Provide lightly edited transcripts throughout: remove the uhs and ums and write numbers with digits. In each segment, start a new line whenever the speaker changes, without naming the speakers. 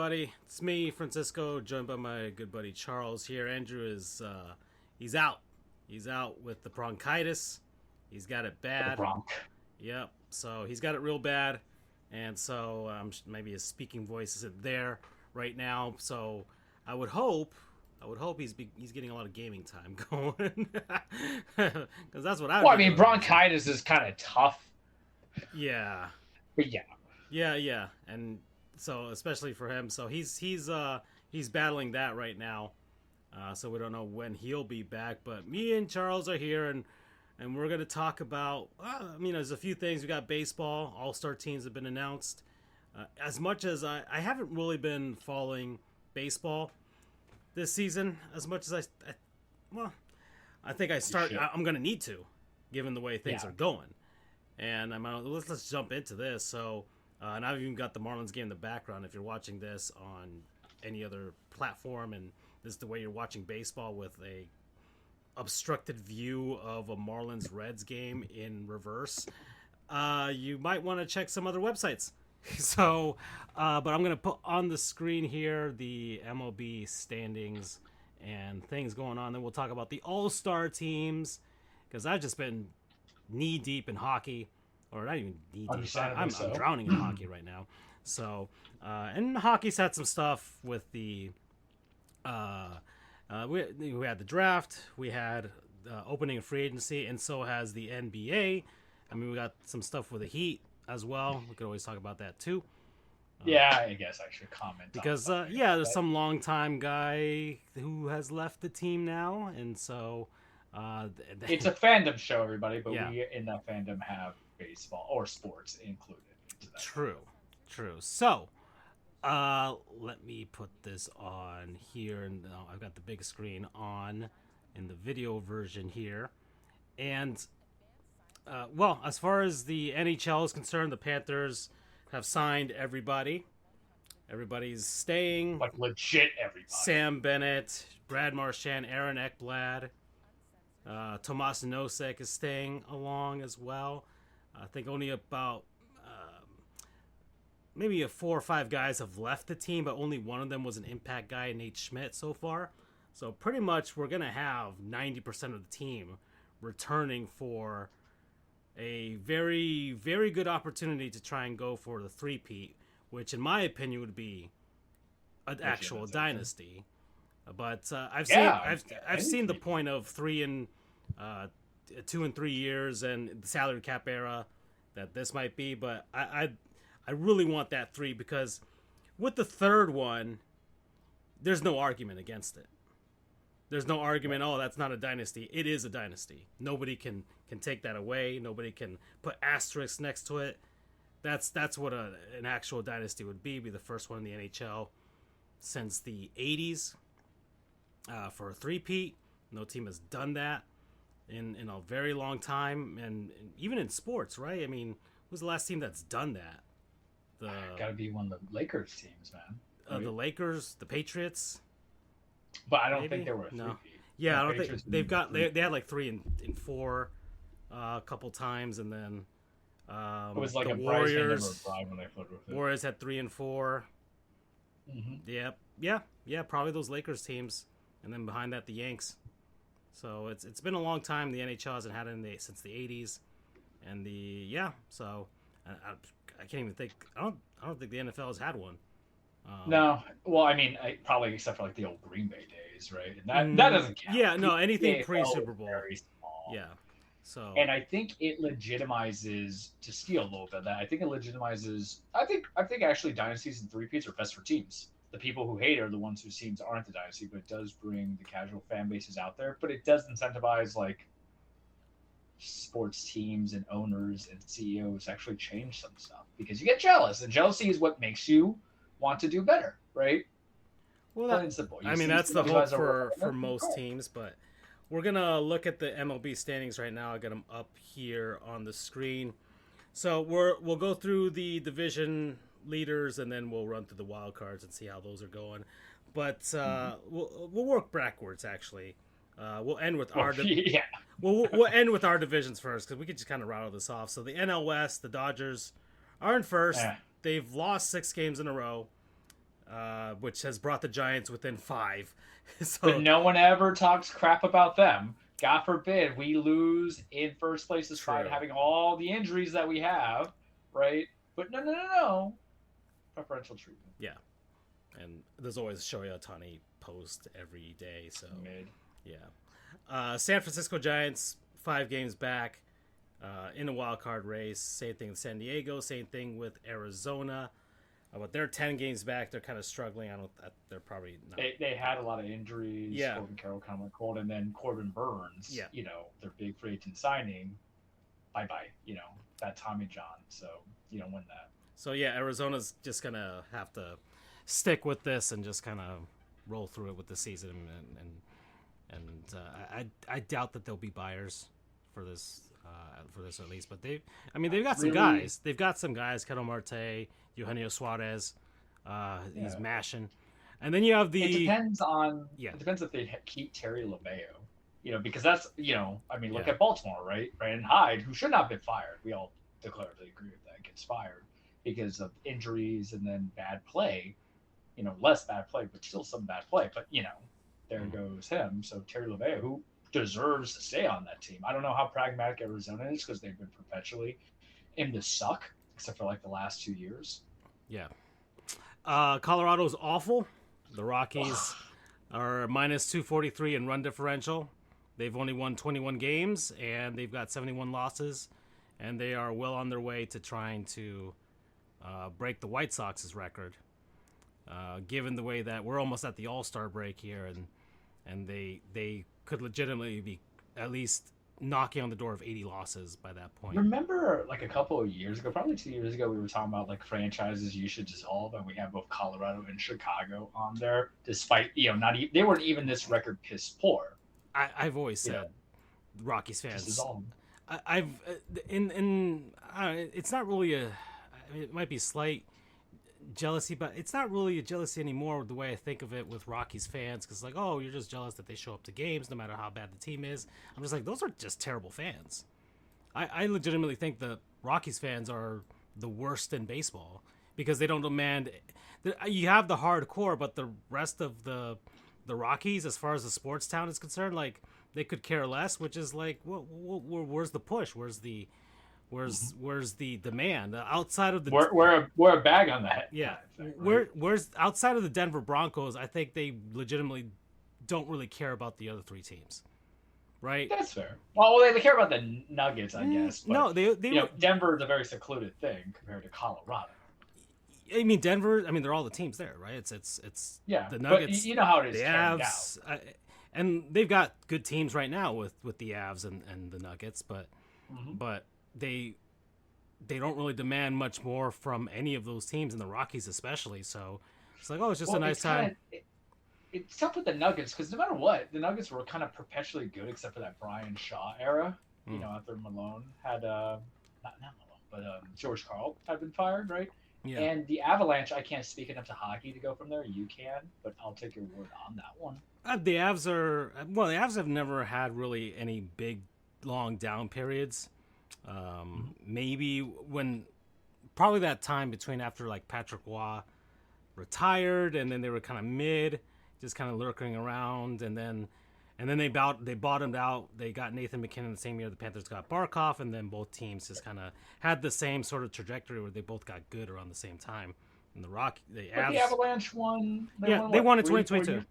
everybody? It's me, Francisco, joined by my good buddy Charles here. Andrew is he's out. He's out with the bronchitis. He's got it bad. Yep. So he's got it real bad, and so maybe his speaking voice isn't there right now. So I would hope he's getting a lot of gaming time going, because that's what I.
Well, I mean, bronchitis is kind of tough.
Yeah.
But yeah.
Yeah, and so especially for him, so he's battling that right now. So we don't know when he'll be back, but me and Charles are here, and we're gonna talk about. There's a few things. We got baseball. All-star teams have been announced. As much as I haven't really been following baseball this season as much as I think I'm gonna need to, given the way things are going. And let's jump into this. So. And I've even got the Marlins game in the background if you're watching this on any other platform, and this is the way you're watching baseball with a obstructed view of a Marlins-Reds game in reverse. You might want to check some other websites. So, but I'm going to put on the screen here the MLB standings and things going on. Then we'll talk about the All-Star teams, because I've just been knee-deep in hockey. Or not even knee deep. I'm drowning in hockey right now. So, and hockey's had some stuff with the. We had the draft. We had opening of free agency, and so has the NBA. I mean, we got some stuff with the Heat as well. We could always talk about that too.
Yeah, I guess I should comment.
Because there's some longtime guy who has left the team now, and so.
It's a fandom show, everybody, but we in that fandom have baseball or sports included.
True. So, let me put this on here, and I've got the big screen on in the video version here. And, as far as the NHL is concerned, the Panthers have signed everybody. Everybody's staying.
Like legit everybody.
Sam Bennett, Brad Marchand, Aaron Ekblad. Tomas Nosek is staying along as well. I think only about maybe 4 or 5 guys have left the team, but only one of them was an impact guy, Nate Schmidt, so far. So pretty much we're going to have 90% of the team returning for a very, very good opportunity to try and go for the three-peat, which in my opinion would be an actual dynasty. But I've seen the point of 2 and 3 years and the salary cap era that this might be, but I really want that 3, because with the third one, there's no argument against it. There's no argument. Oh, that's not a dynasty. It is a dynasty. Nobody can take that away. Nobody can put asterisks next to it. That's what an actual dynasty would be the first one in the NHL since the 80s. For a three-peat. No team has done that in a very long time, and even in sports, right? I mean, who's the last team that's done that?
Got to be one of the Lakers teams, man. Right?
The Lakers, the Patriots.
But I don't think they were a three-peat.
Yeah, I don't think they've got. They had like 3 and 4 a couple times, and then
it was like
the
a
Warriors.
When they flipped with it.
Warriors had 3 and 4.
Mm-hmm.
Yeah, probably those Lakers teams. And then behind that, the Yanks. So it's been a long time. The NHL hasn't had it since the 80s, and So I can't even think. I don't think the NFL has had one.
No, well, I mean, probably except for like the old Green Bay days, right? And that doesn't count.
Yeah, no, anything pre-Super Bowl.
Very small.
Yeah. So.
And I think it legitimizes, to steal a little bit of that, I think it legitimizes. I think actually dynasties and three-peats are best for teams. The people who hate are the ones whose teams aren't the dynasty, but it does bring the casual fan bases out there. But it does incentivize like sports teams and owners and CEOs actually change some stuff, because you get jealous, and jealousy is what makes you want to do better, right?
Well, that's the hope for most teams. But we're gonna look at the MLB standings right now. I got them up here on the screen. So we'll go through the division leaders, and then we'll run through the wild cards and see how those are going. But we'll work backwards. Actually, we'll end with we'll end with our divisions first, because we could just kind of rattle this off. So the NL West, the Dodgers are in first. They've lost 6 games in a row. which has brought the Giants within 5.
But
So
no one ever talks crap about them. God forbid we lose in first place despite
true.
having all the injuries that we have, right? But no. Preferential treatment.
Yeah, and there's always Shohei Ohtani post every day. So
Mid.
yeah, San Francisco Giants 5 games back in a wild card race. Same thing with San Diego. Same thing with Arizona. But they're 10 games back. They're kind of struggling. They're probably not.
They had a lot of injuries.
Yeah.
Corbin Carroll kind of went cold, and then Corbin Burns.
Yeah.
Their big free agent signing. Bye. That Tommy John. So you don't win that.
So yeah, Arizona's just gonna have to stick with this and just kind of roll through it with the season, and I doubt that they'll be buyers for this at least. But they've got some guys. They've got some guys. Ketel Marte, Eugenio Suarez. He's mashing, and then you have the.
It depends on.
Yeah.
It depends if they keep Terry LeMayo. Because that's look at Baltimore, right? Brandon Hyde, who should not have been fired. We all declaratively agree with that. Gets fired because of injuries and then bad play. Less bad play, but still some bad play. But there goes him. So Terry LeMayo, who deserves to stay on that team. I don't know how pragmatic Arizona is because they've been perpetually in the suck, except for like the last 2 years.
Yeah. Colorado's awful. The Rockies are minus 243 in run differential. They've only won 21 games, and they've got 71 losses, and they are well on their way to trying to break the White Sox's record. Given the way that we're almost at the All-Star break here, and they could legitimately be at least knocking on the door of 80 losses by that point.
Remember, like a couple of years ago, probably 2 years ago, we were talking about like franchises you should dissolve, and we have both Colorado and Chicago on there, despite they weren't even this record piss poor.
I've always said, Rockies fans.
Just dissolve.
I've it's not really it might be slight jealousy, but it's not really a jealousy anymore the way I think of it with Rockies fans, because you're just jealous that they show up to games no matter how bad the team is. I'm just like, those are just terrible fans. I legitimately think the Rockies fans are the worst in baseball because they don't demand. You have the hardcore, but the rest of the Rockies, as far as the sports town is concerned, like they could care less. Which is like, where's the push? Where's the demand outside of the?
We're a bag on that.
Yeah,
kind of thing, right?
where's outside of the Denver Broncos? I think they legitimately don't really care about the other 3 teams, right?
That's fair. Well, they care about the Nuggets, I guess. But,
no, they
Denver is a very secluded thing compared to Colorado.
I mean, Denver. I mean, they're all the teams there, right? It's the Nuggets.
But you know how it is.
The Avs, and they've got good teams right now with the Avs and the Nuggets, but they don't really demand much more from any of those teams, and the Rockies especially. So it's like, it's just a nice time.
It's tough with the Nuggets because no matter what, the Nuggets were kind of perpetually good except for that Brian Shaw era. After Malone had not Malone, but George Karl had been fired, right?
Yeah.
And the Avalanche, I can't speak enough to hockey to go from there. You can, but I'll take your word on that one.
The Avs have never had really any big, long down periods. Maybe probably that time between after like Patrick Roy retired, and then they were kind of mid, just kind of lurking around, and then they bottomed out. They got Nathan McKinnon the same year the Panthers got Barkov, and then both teams just kind of had the same sort of trajectory where they both got good around the same time. And the
Avalanche won.
They won in 2022.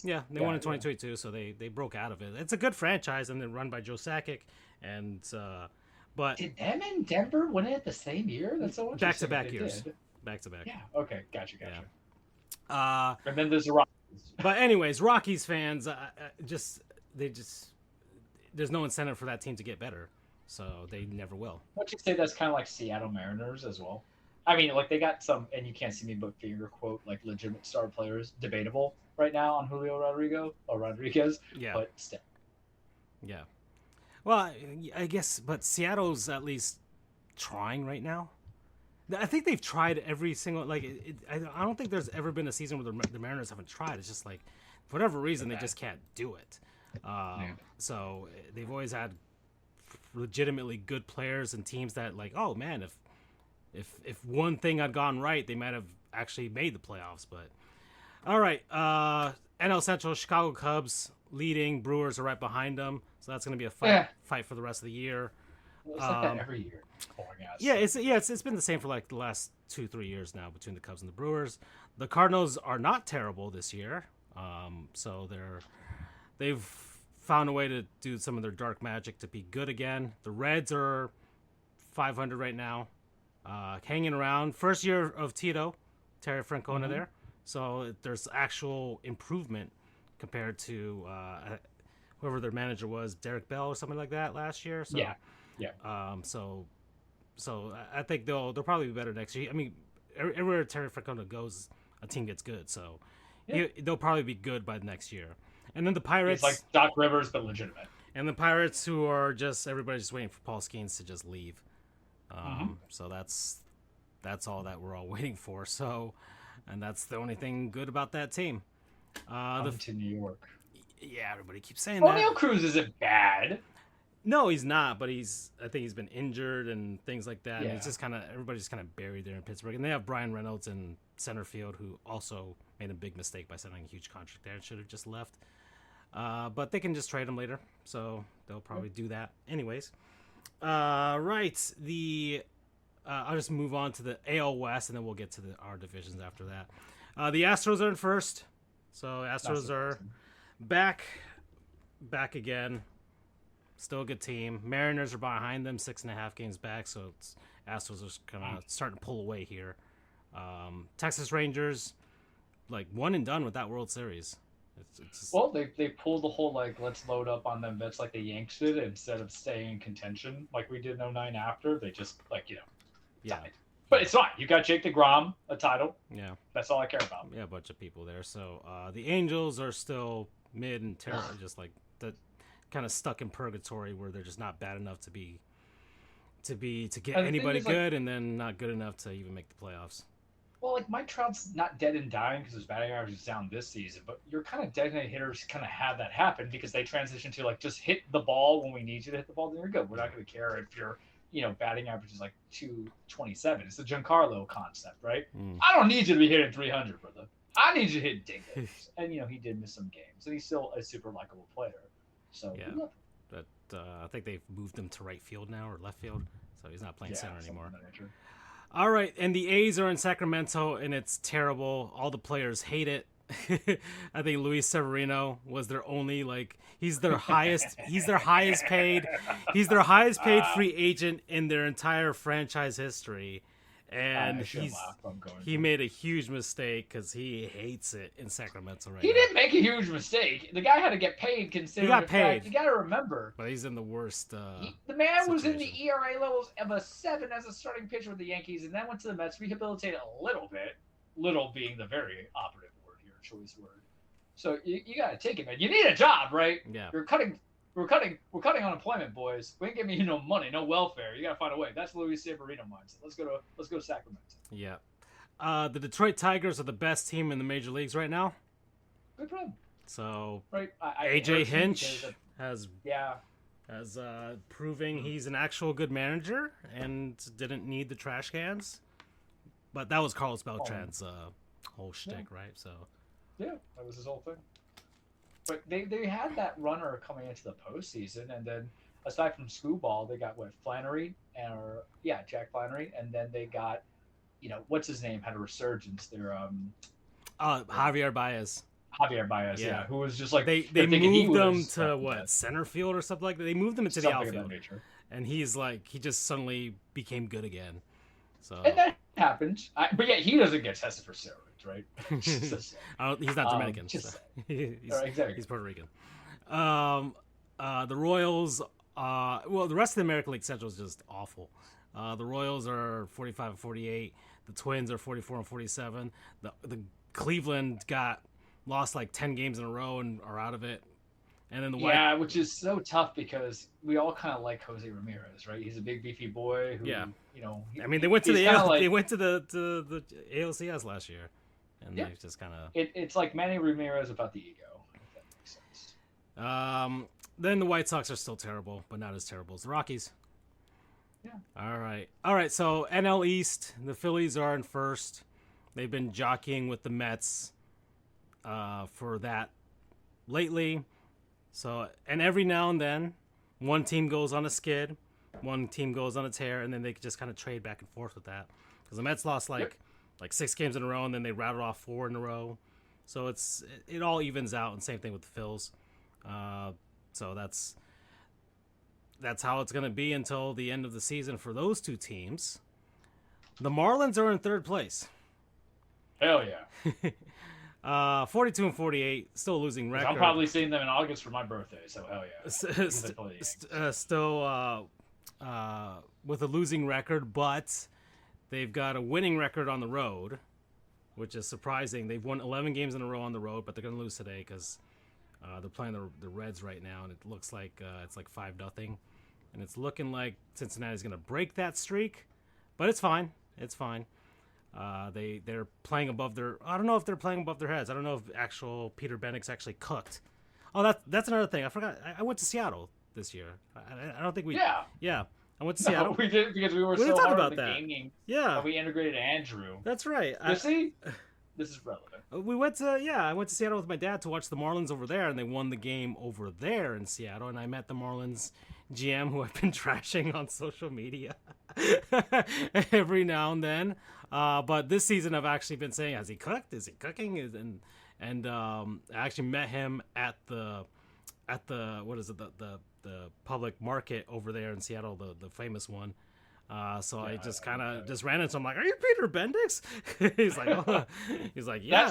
Yeah, they won in 2022, so they broke out of it. It's a good franchise, and they're run by Joe Sakic, and but
did them and Denver win it the same year? That's so interesting.
Back-to-back years. Back-to-back.
Yeah. Okay. Gotcha.
Yeah.
And then there's the Rockies.
But anyways, Rockies fans, there's no incentive for that team to get better, so they never will.
Wouldn't you say that's kind of like Seattle Mariners as well? I mean, like they got some, and you can't see me but finger quote, like legitimate star players, debatable right now on Julio Rodriguez.
Yeah.
But still.
Yeah. Well, I guess, but Seattle's at least trying right now. I think they've tried every single, I don't think there's ever been a season where the Mariners haven't tried. It's just like, for whatever reason, they just can't do it. So they've always had legitimately good players and teams that if one thing had gone right, they might have actually made the playoffs. But All right. NL Central, Chicago Cubs leading. Brewers are right behind them. So that's going to be a fight for the rest of the year.
It's like that every year. Boring ass.
It's been the same for like the last 2-3 years now between the Cubs and the Brewers. The Cardinals are not terrible this year. So they've found a way to do some of their dark magic to be good again. The Reds are 500 right now, hanging around. First year of Terry Francona there. So there's actual improvement compared to whoever their manager was, Derek Bell or something like that last year. So,
yeah.
So I think they'll probably be better next year. I mean, everywhere Terry Francona goes, a team gets good. So they'll probably be good by next year. And then the Pirates,
it's like Doc Rivers, but legitimate.
And the Pirates, who are everybody's just waiting for Paul Skeens to just leave. So that's all that we're all waiting for. So, and that's the only thing good about that team.
To New York.
Yeah, everybody keeps saying that.
O'Neal Cruz isn't bad.
No, he's not, but I think he's been injured and things like that.
Yeah.
And it's just everybody's kind of buried there in Pittsburgh. And they have Brian Reynolds in center field, who also made a big mistake by signing a huge contract there and should have just left. But they can just trade him later, so they'll probably do that anyways. Right, I'll just move on to the AL West, and then we'll get to our divisions after that. The Astros are in first, so Astros are back again. Still a good team. Mariners are behind them, 6.5 games back, so Astros are kind of starting to pull away here. Texas Rangers, like one and done with that World Series.
Well, they pulled the whole let's load up on them vets like the Yanks did instead of staying in contention like we did in 09 after. They just died. But it's fine. You got Jake DeGrom, a title.
Yeah.
That's all I care about.
Yeah, a bunch of people there. So the Angels are still mid and terrible, just like the kind of stuck in purgatory where they're just not bad enough to get anybody good, and then not good enough to even make the playoffs.
Well, Mike Trout's not dead and dying because his batting average is down this season, but your kind of designated hitters kind of have that happen because they transition to just hit the ball when we need you to hit the ball. Then you're good. We're not going to care if your batting average is 227. It's the Giancarlo concept, right? I don't need you to be hitting 300, brother. I need you to hit dingers. And he did miss some games, and he's still a super likable player. So
yeah, but I think they've moved him to right field now or left field, so he's not playing center anymore. All right, and the A's are in Sacramento, and it's terrible. All the players hate it. I think Luis Severino was their only he's their highest paid free agent in their entire franchise history. And he made a huge mistake because he hates it in Sacramento right now.
He didn't make a huge mistake. The guy had to get paid considering
he got paid.
You got to remember.
But he's in the worst
the man was in the ERA levels of a 7 as a starting pitcher with the Yankees, and then went to the Mets, rehabilitated a little bit, little being the very operative word here, choice word. So you got to take it, man. You need a job, right?
Yeah.
We're cutting unemployment, boys. We ain't giving you no money, no welfare. You gotta find a way. That's Luis Severino mindset. Let's go to Sacramento.
Yeah. The Detroit Tigers are the best team in the major leagues right now.
Good for them.
So
right,
AJ Hinch has
has
proving he's an actual good manager and didn't need the trash cans. But that was Carlos Beltran's whole shtick, right? So
yeah, that was his whole thing. But they had that runner coming into the postseason, and then aside from Screwball, they got Jack Flannery, and then they got, what's his name had a resurgence. They're
Javier Baez.
Javier Baez, yeah, who was just
they moved him to center field or something like that. They moved him into the outfield, and he just suddenly became good again. So
and that happened, but yet he doesn't get tested for steroids. Right?
He's not Dominican.
Exactly.
He's Puerto Rican. The Royals, the rest of the American League Central is just awful. The Royals are 45-48. The Twins are 44-47. The Cleveland lost 10 games in a row and are out of it. And then
which is so tough because we all kind of like Jose Ramirez, right? He's a big beefy boy who,
they went to the ALCS last year. And they just kind of...
It's like Manny Ramirez without the ego, if that makes sense.
Then the White Sox are still terrible, but not as terrible as the Rockies.
Yeah.
All right. So NL East, the Phillies are in first. They've been jockeying with the Mets for that lately. So, and every now and then, one team goes on a skid, one team goes on a tear, and then they just kind of trade back and forth with that. Because the Mets lost like 6 games in a row, and then they rattled off 4 in a row. So it all evens out, and same thing with the Phils. So that's how it's going to be until the end of the season for those two teams. The Marlins are in 3rd place.
Hell yeah.
42 and 48, still a losing record.
I'm probably seeing them in August for my birthday, so hell yeah.
Still with a losing record, but they've got a winning record on the road, which is surprising. They've won 11 games in a row on the road, but they're going to lose today because they're playing the Reds right now, and it looks like it's like 5-0. And it's looking like Cincinnati's going to break that streak, but it's fine. It's fine. They're playing above their. I don't know if they're playing above their heads. I don't know if actual Peter Bendix actually cooked. Oh, that's another thing. I forgot. I went to Seattle this year. I don't think we. Yeah. I went to Seattle.
No, we did because we were
didn't
so
talk
hard
about
on the
that.
gaming.
Yeah.
We integrated Andrew.
That's right.
You see, this is relevant.
We went to I went to Seattle with my dad to watch the Marlins over there, and they won the game over there in Seattle. And I met the Marlins GM, who I've been trashing on social media every now and then. But this season, I've actually been saying, has he cooked? Is he cooking? And I actually met him at the what is it, the public market over there in Seattle, the famous one. So I just kind of just ran into him like, "Are you Peter Bendix?" He's like, "Oh." He's like, "Yeah."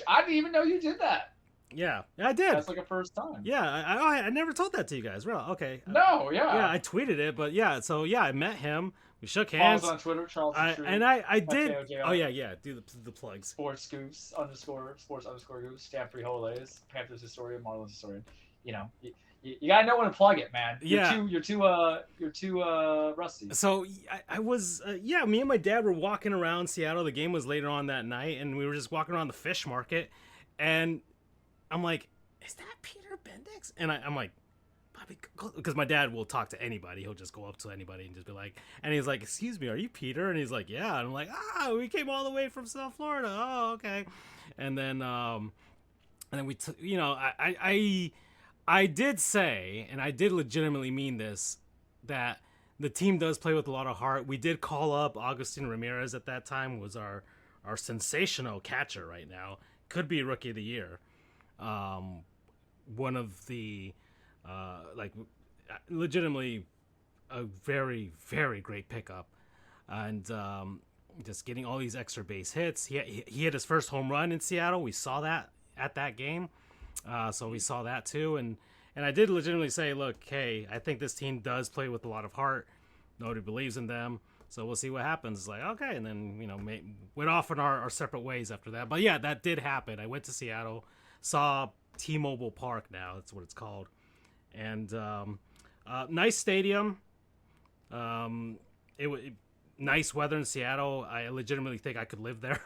I didn't even know you did that.
Yeah, I did.
That's like a first time.
Yeah, I never told that to you guys. Well, okay.
No, yeah.
Yeah, I tweeted it, but yeah. So yeah, I met him. We shook hands.
Follow us on Twitter, Charles.
I did. Oh yeah. Do the plugs.
Sports Goofs _Goofs. Stanford Holays, Panthers historian, Marlins historian. You know, you gotta know when to plug it, man. You're too rusty.
So I was me and my dad were walking around Seattle. The game was later on that night, and we were just walking around the fish market, and I'm like, "Is that Peter Bendix?" And I'm like, "Bobby," because my dad will talk to anybody. He'll just go up to anybody and just be like, and he's like, "Excuse me, are you Peter?" And he's like, "Yeah." And I'm like, we came all the way from South Florida. Oh, okay. And then we I did say, and I did legitimately mean this, that the team does play with a lot of heart. We did call up Agustin Ramirez at that time, was our sensational catcher right now. Could be Rookie of the Year. One of the, legitimately a very, very great pickup. And just getting all these extra base hits. He hit his first home run in Seattle. We saw that at that game. So we saw that too, and I did legitimately say, look, hey, I think this team does play with a lot of heart. Nobody believes in them, so we'll see what happens. It's like, okay, and then went off in our separate ways after that. But yeah, that did happen. I went to Seattle, saw T-Mobile Park now. That's what it's called, and nice stadium. Nice weather in Seattle. I legitimately think I could live there.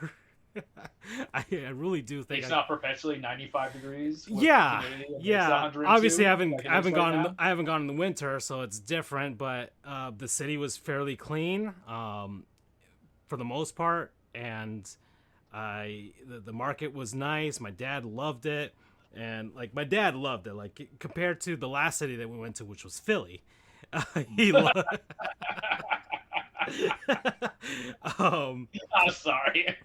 I really do think
it's not perpetually 95 degrees.
Yeah. Obviously, I haven't
gone.
I haven't gone in the winter, so it's different. But the city was fairly clean, for the most part, and the market was nice. My dad loved it, and like compared to the last city that we went to, which was Philly, he loved.
I'm sorry.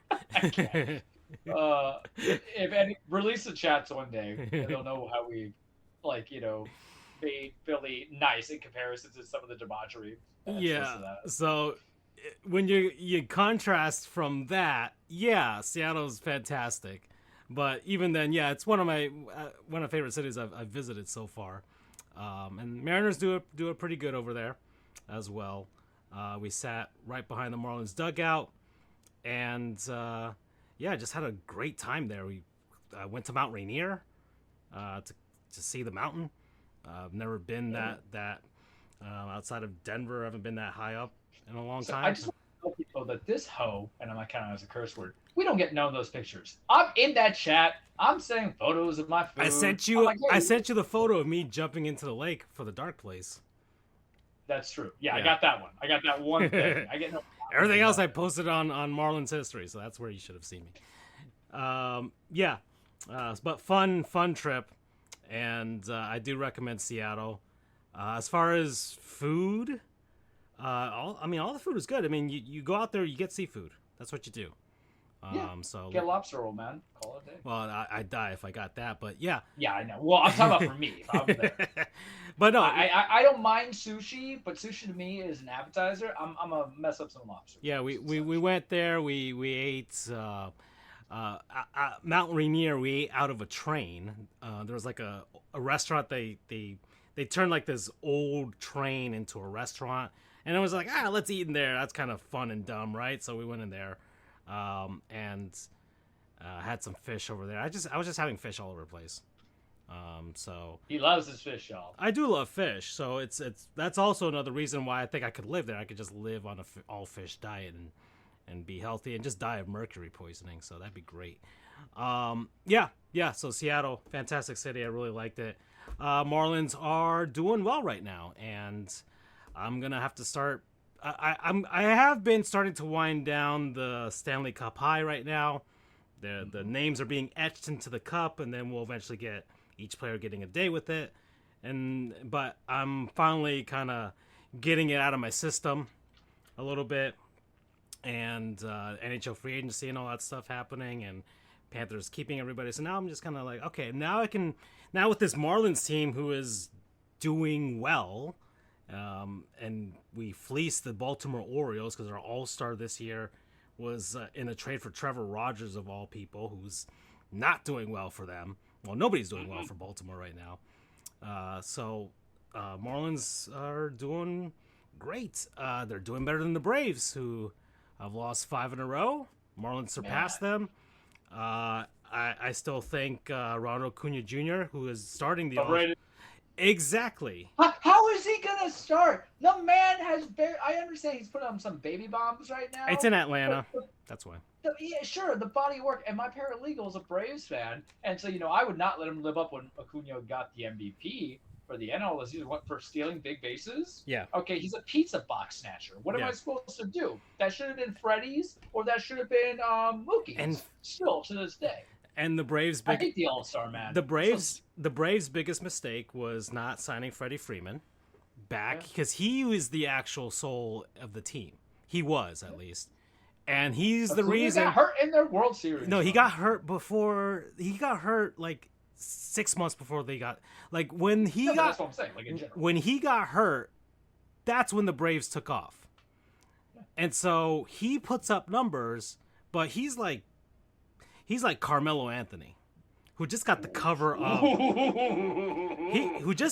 Release the chats one day. I don't know how we made Philly nice in comparison to some of the debauchery.
Yeah. So when you contrast from that, yeah, Seattle's fantastic. But even then, yeah, it's one of my favorite cities I've visited so far. And Mariners do it pretty good over there as well. We sat right behind the Marlins dugout, and just had a great time there. We went to Mount Rainier to see the mountain. I've never been that outside of Denver. I haven't been that high up in a long time.
I just want to tell people that this hoe, and I'm not counting as a curse word, we don't get known those pictures. I'm in that chat. I'm saying photos of my food.
I sent you the photo of me jumping into the lake for the dark place.
That's true. Yeah, I got that one. I got that one thing. I get no.
Everything else I posted on Marlins history, so that's where you should have seen me. Yeah, but fun trip, and I do recommend Seattle. As far as food, all the food is good. I mean, you go out there, you get seafood. That's what you do.
Yeah.
So
Get a lobster roll, man. Call it a day.
well, I'd die if I got that, but yeah.
Yeah, I know. Well, I'm talking about for me. If I'm there.
But no,
I don't mind sushi, but sushi to me is an appetizer. I'm gonna mess up some lobster.
yeah, we went there. We ate Mount Rainier. We ate out of a train. There was like a restaurant. They turned like this old train into a restaurant, and it was like, let's eat in there. That's kind of fun and dumb, right? So we went in there, and had some fish over there. I was just having fish all over the place. So
he loves his fish, y'all.
I do love fish, so that's also another reason why I think I could live there. I could just live on a all fish diet and be healthy and just die of mercury poisoning. So that'd be great. Yeah. So Seattle, fantastic city. I really liked it. Marlins are doing well right now, and I'm gonna have to start. I have been starting to wind down the Stanley Cup high right now. The names are being etched into the cup, and then we'll eventually get each player getting a day with it. But I'm finally kind of getting it out of my system a little bit, and NHL free agency and all that stuff happening, and Panthers keeping everybody. So now I'm just kind of like, okay, now with this Marlins team who is doing well, and we fleeced the Baltimore Orioles because our all-star this year was in a trade for Trevor Rogers of all people, who's not doing well for them. Well, nobody's doing well for Baltimore right now. So Marlins are doing great. They're doing better than the Braves, who have lost 5 in a row. Marlins surpassed them. I still think Ronald Acuna Jr., who is starting the Exactly.
How is he gonna start? The man has I understand he's putting on some baby bombs right now.
It's in Atlanta. That's why.
Yeah, sure, the body of work. And my paralegal is a Braves fan, and so I would not let him live up when Acuna got the MVP for the NL season. What, for stealing big bases?
Yeah.
Okay, he's a pizza box snatcher. What am I supposed to do? That should have been Freddie's, or that should have been Mookie's. And still to this day.
And the Braves,
I hate the All-Star, man.
The Braves' biggest mistake was not signing Freddie Freeman back, because he was the actual soul of the team. He was, at least, and he's the reason.
He got hurt in their World Series.
No, he got hurt before. He got hurt like 6 months before they got when he got.
That's what I'm saying. Like in general.
When he got hurt, that's when the Braves took off, and so he puts up numbers, but he's like Carmelo Anthony, who just got the cover of.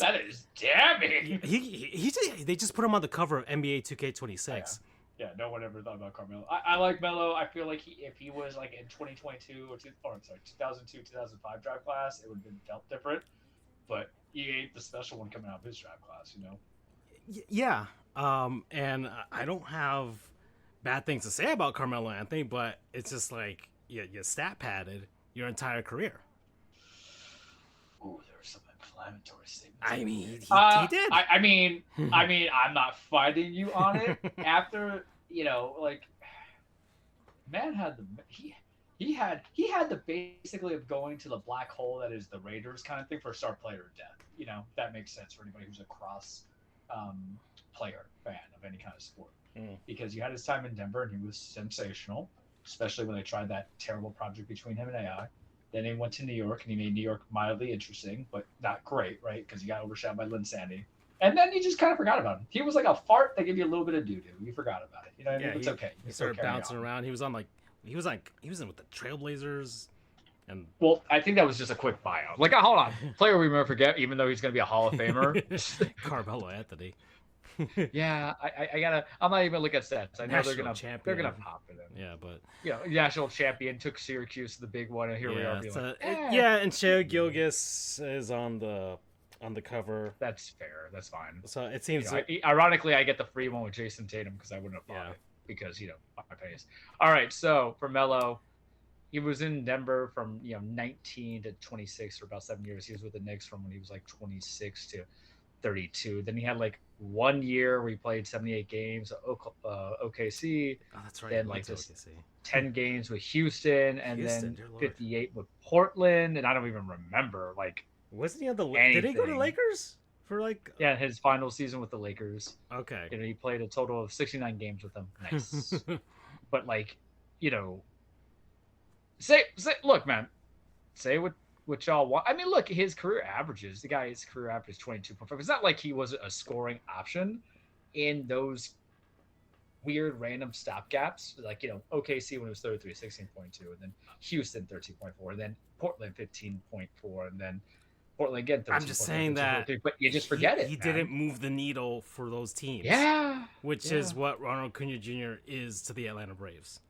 That is damning.
They just put him on the cover of NBA 2K26.
Yeah, no one ever thought about Carmelo. I like Melo. I feel like if he was like in 2022 or 2002, 2005 draft class, it would have been felt different. But he ain't the special one coming out of his draft class,
Yeah. And I don't have bad things to say about Carmelo Anthony, but it's just like you stat padded your entire career.
Ooh, there were some inflammatory statements.
I mean, he did.
I mean, I'm not fighting you on it. After man had he had the basically of going to the black hole that is the Raiders kind of thing for a star player of death. That makes sense for anybody who's a cross player fan of any kind of sport, because you had his time in Denver and he was sensational, especially when they tried that terrible project between him and AI. Then he went to New York, and he made New York mildly interesting, but not great, right? Because he got overshadowed by Lynn Sandy. And then you just kind of forgot about him. He was like a fart that gave you a little bit of doo-doo. You forgot about it. What I mean? It's okay.
He started bouncing around. He was in with the Trailblazers. And
well, I think that was just a quick buyout. Like, hold on. Player we never forget, even though he's going to be a Hall of Famer.
Carmelo Anthony.
Yeah, I'm not even looking at stats. I know they're gonna pop it in.
Yeah, but
national champion, took Syracuse to the big one, and here we are.
And Shea Gilgeous is on the cover.
That's fair. That's fine.
So it seems
ironically, I get the free one with Jason Tatum because I wouldn't have bought it because my pace. All right, so for Melo, he was in Denver from 19 to 26 for about 7 years. He was with the Knicks from when he was like 26 to 32. Then he had like 1 year where he played 78 games at OKC.
Oh, that's right.
Then
He
like
went to
just
OKC.
10 games with Houston, and
Houston,
then
dear Lord.
58 with Portland. And I don't even remember like
Wasn't he on the?
anything.
Did he go to Lakers for like?
Yeah, his final season with the Lakers.
Okay.
You know, he played a total of 69 games with them. Nice. But like, you know, say look, man, say what y'all want. I mean, look, his career averages. The guy's career average is 22.5. It's not like he wasn't a scoring option in those weird random stopgaps. Like, you know, OKC when it was 33, 16.2, and then Houston 13.4, and then Portland 15.4, and then Portland again 13.
I'm just saying that,
but you just forget it.
He didn't move the needle for those teams.
Yeah,
which is what Ronald Acuna Jr. is to the Atlanta Braves.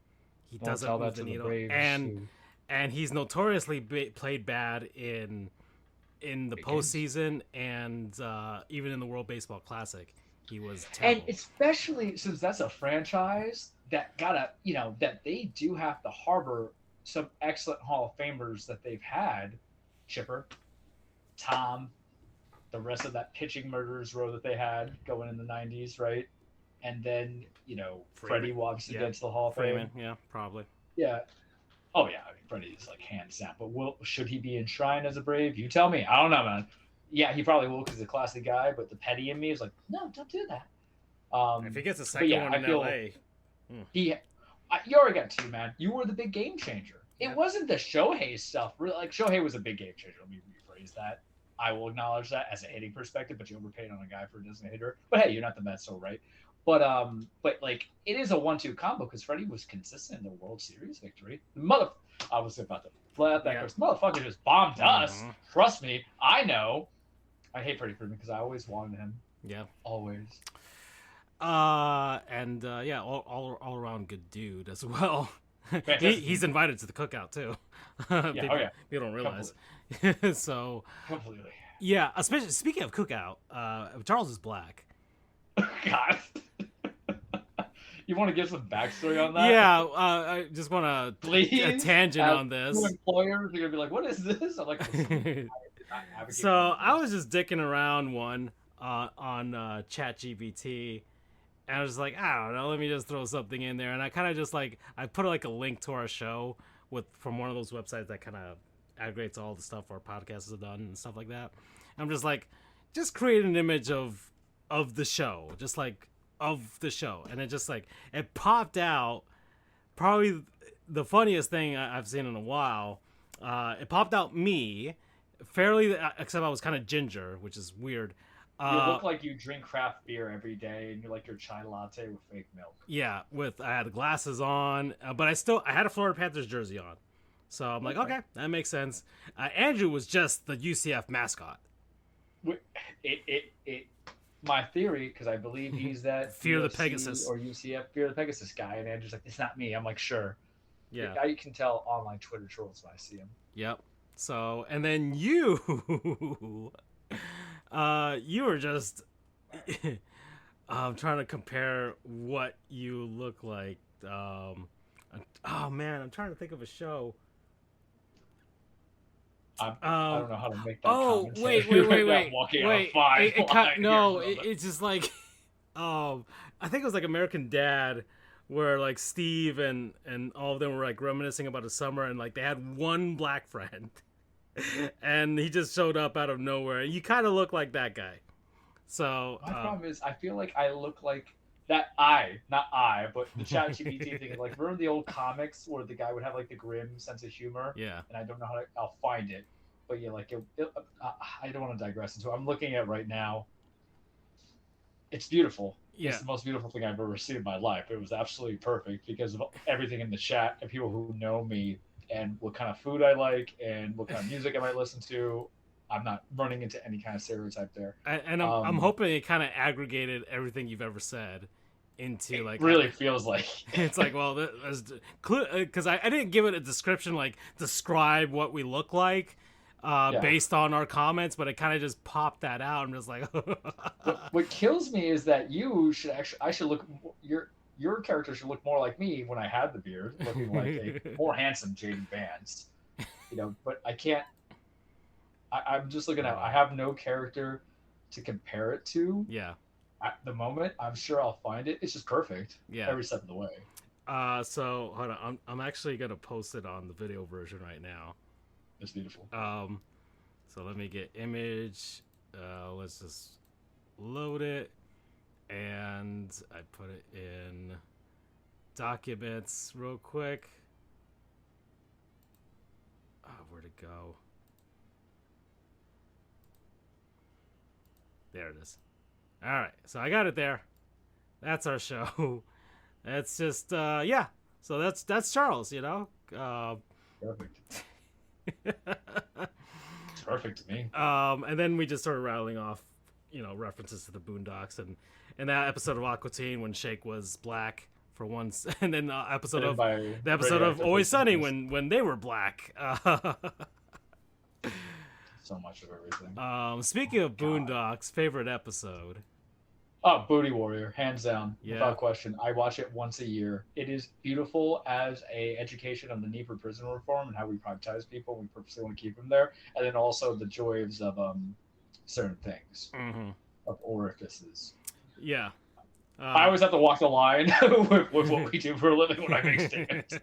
He doesn't
tell
move
that
the
to
needle,
the Braves,
and he's notoriously played bad in the postseason and even in the World Baseball Classic, he was terrible.
And especially since that's a franchise that that they do have to harbor some excellent Hall of Famers that they've had, Chipper, Tom, the rest of that pitching murderers row that they had going in the 90s, right? And then, you know, Freddie walks against the Hall of Fame.
Yeah, probably.
Yeah. Oh, yeah. I mean, Freddie is like hands down. But should he be enshrined as a Brave? You tell me. I don't know, man. Yeah, he probably will because he's a classy guy. But the petty in me is like, no, don't do that.
If he gets a second one in LA.
You already got two, man. You were the big game changer. It wasn't the Shohei stuff. Really, like, Shohei was a big game changer. Let me rephrase that. I will acknowledge that as a hitting perspective, but you overpaid on a guy for a designated hitter. But hey, you're not the Mets, so right. But like it is a 1-2 combo because Freddie was consistent in the World Series victory. I was about to play out that first motherfucker just bombed us. Trust me, I know. I hate Freddie Freeman because I always wanted him.
Yeah,
always.
All around good dude as well. He's invited to the cookout too. People don't realize. So
completely.
Yeah, especially speaking of cookout, Charles is black.
God. You want to give some backstory on that?
Yeah, I just want to a tangent on this.
Employers are gonna be like, "What is this?" I'm like,
so I was just dicking around one on ChatGPT, and I was like, I don't know, let me just throw something in there, and I kind of just like I put like a link to our show from one of those websites that kind of aggregates all the stuff our podcasts have done and stuff like that. I'm just like, just create an image of the show, just like of the show, and it just like it popped out. Probably the funniest thing I've seen in a while. It popped out me, fairly, except I was kind of ginger, which is weird.
You look like you drink craft beer every day, and you like your chai latte with fake milk.
Yeah, I had glasses on, but I had a Florida Panthers jersey on, so I'm like, okay, that makes sense. Andrew was just the UCF mascot.
My theory, because I believe he's that
Fear UFC the Pegasus
or UCF Fear the Pegasus guy, and Andrew's like, it's not me. I'm like, sure.
Yeah,
I can tell online Twitter trolls when I see him.
Yep. So, and then you were just I'm trying to compare what you look like. Oh man, I'm trying to think of a show.
I don't know how to make that.
Wait. It's just like, I think it was like American Dad, where like Steve and all of them were like reminiscing about a summer, and like they had one black friend, and he just showed up out of nowhere. You kind of look like that guy. So
my problem is, I feel like I look like that. But the ChatGPT thing is like, remember the old comics where the guy would have like the grim sense of humor?
Yeah.
And I don't know I'll find it. But yeah, like I don't want to digress into it. I'm looking at it right now. It's beautiful. Yeah. It's the most beautiful thing I've ever seen in my life. It was absolutely perfect because of everything in the chat and people who know me and what kind of food I like and what kind of music I might listen to. I'm not running into any kind of stereotype there.
And I'm hoping it kind of aggregated everything you've ever said into like.
It really feels like.
It's like, well, because I didn't give it a description like describe what we look like. Based on our comments, but it kind of just popped that out. I'm just like,
what kills me is that I should look, your character should look more like me when I had the beard, looking like a more handsome Jaden Vance, but I can't. I'm just looking at. I have no character to compare it to
Yeah.
at the moment. I'm sure I'll find it. It's just perfect
Yeah.
every step of the way.
So hold on. I'm actually gonna post it on the video version right now.
It's beautiful.
So let me get image. Let's just load it, and I put it in documents real quick. Oh, where'd it go? There it is. All right, so I got it there. That's our show. That's just yeah. So that's Charles, you know.
Perfect. It's perfect to me.
And then we just started rattling off, you know, references to the Boondocks and that episode of Aqua Teen when Shake was black for once, and then the episode of Always Sunny when they were black.
So much of everything.
Speaking of Boondocks, favorite episode.
Oh, Booty Warrior, hands down,
Yeah.
without question. I watch it once a year. It is beautiful as a education on the need for prison reform and how we privatize people. We purposely want to keep them there, and then also the joys of certain things, of orifices.
Yeah.
I always have to walk the line with what we do for a living when I make statements.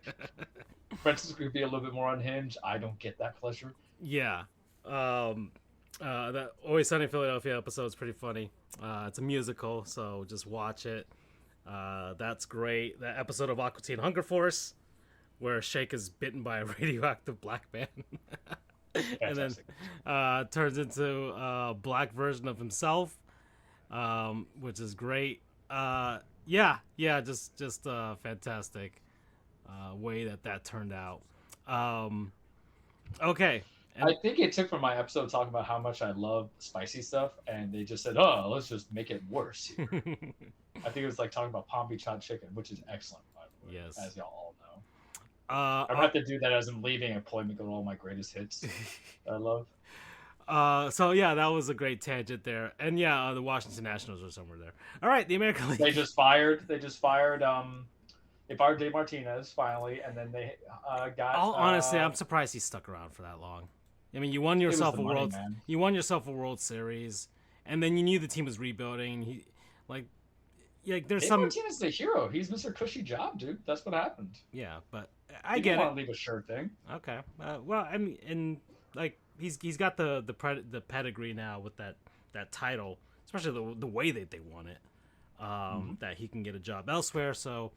Francis could be a little bit more unhinged. I don't get that pleasure.
Yeah. That Always Sunny in Philadelphia episode is pretty funny. It's a musical, so just watch it. That's great. That episode of Aqua Teen Hunger Force, where Shake is bitten by a radioactive black man, and then turns into a black version of himself, which is great. Just fantastic way that turned out. Okay.
I think it took from my episode talking about how much I love spicy stuff, and they just said, "Oh, let's just make it worse." Here. I think it was like talking about Palm Beach hot chicken, which is excellent, by the way,
yes,
as y'all all know. I'm gonna have to do that as I'm leaving and play me go to all my greatest hits that I love.
So yeah, that was a great tangent there, and yeah, the Washington Nationals are somewhere there. All right, the American League.
They just fired. They fired Dave Martinez finally, and then they got.
Honestly, I'm surprised he stuck around for that long. I mean, you won yourself a world.
Man.
You won yourself a World Series, and then you knew the team was rebuilding. There's
Dave
some.
Martinez is the hero. He's Mr. Cushy Job, dude. That's what happened.
Yeah, but I
get
it.
Want to leave a shirt thing.
Okay. Well, I mean, and like he's got the pedigree now with that title, especially the way that they won it. That he can get a job elsewhere. So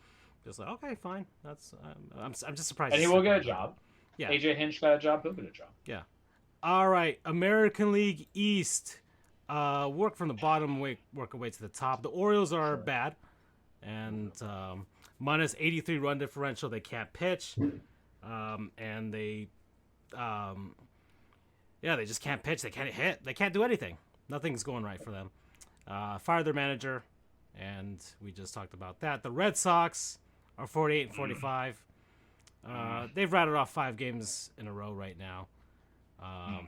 just like, okay, fine. That's I'm just surprised.
And he will get a job.
Yeah.
AJ Hinch got a job. He'll get a job.
Yeah. All right, American League East. Work from the bottom, work away to the top. The Orioles are bad, and minus 83 run differential. They can't pitch, and they just can't pitch. They can't hit. They can't do anything. Nothing's going right for them. Fired their manager, and we just talked about that. The Red Sox are 48 and 45. They've rattled off 5 games in a row right now.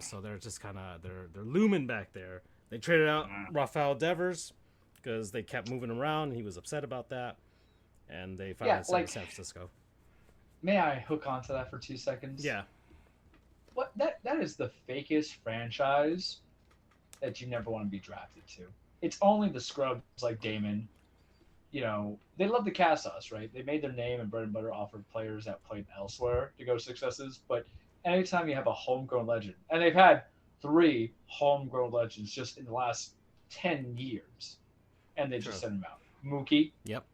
So they're just kind of they're looming back there. They traded out Rafael Devers because they kept moving around. He was upset about that, and they finally sent San Francisco.
May I hook onto that for 2 seconds?
Yeah.
What that is the fakest franchise that you never want to be drafted to. It's only the scrubs like Damon. You know, they love to cast us, right? They made their name and bread and butter off of players that played elsewhere to go successes, but anytime you have a homegrown legend, and they've had 3 homegrown legends just in the last 10 years, and they just sent them out. Mookie.
Yep.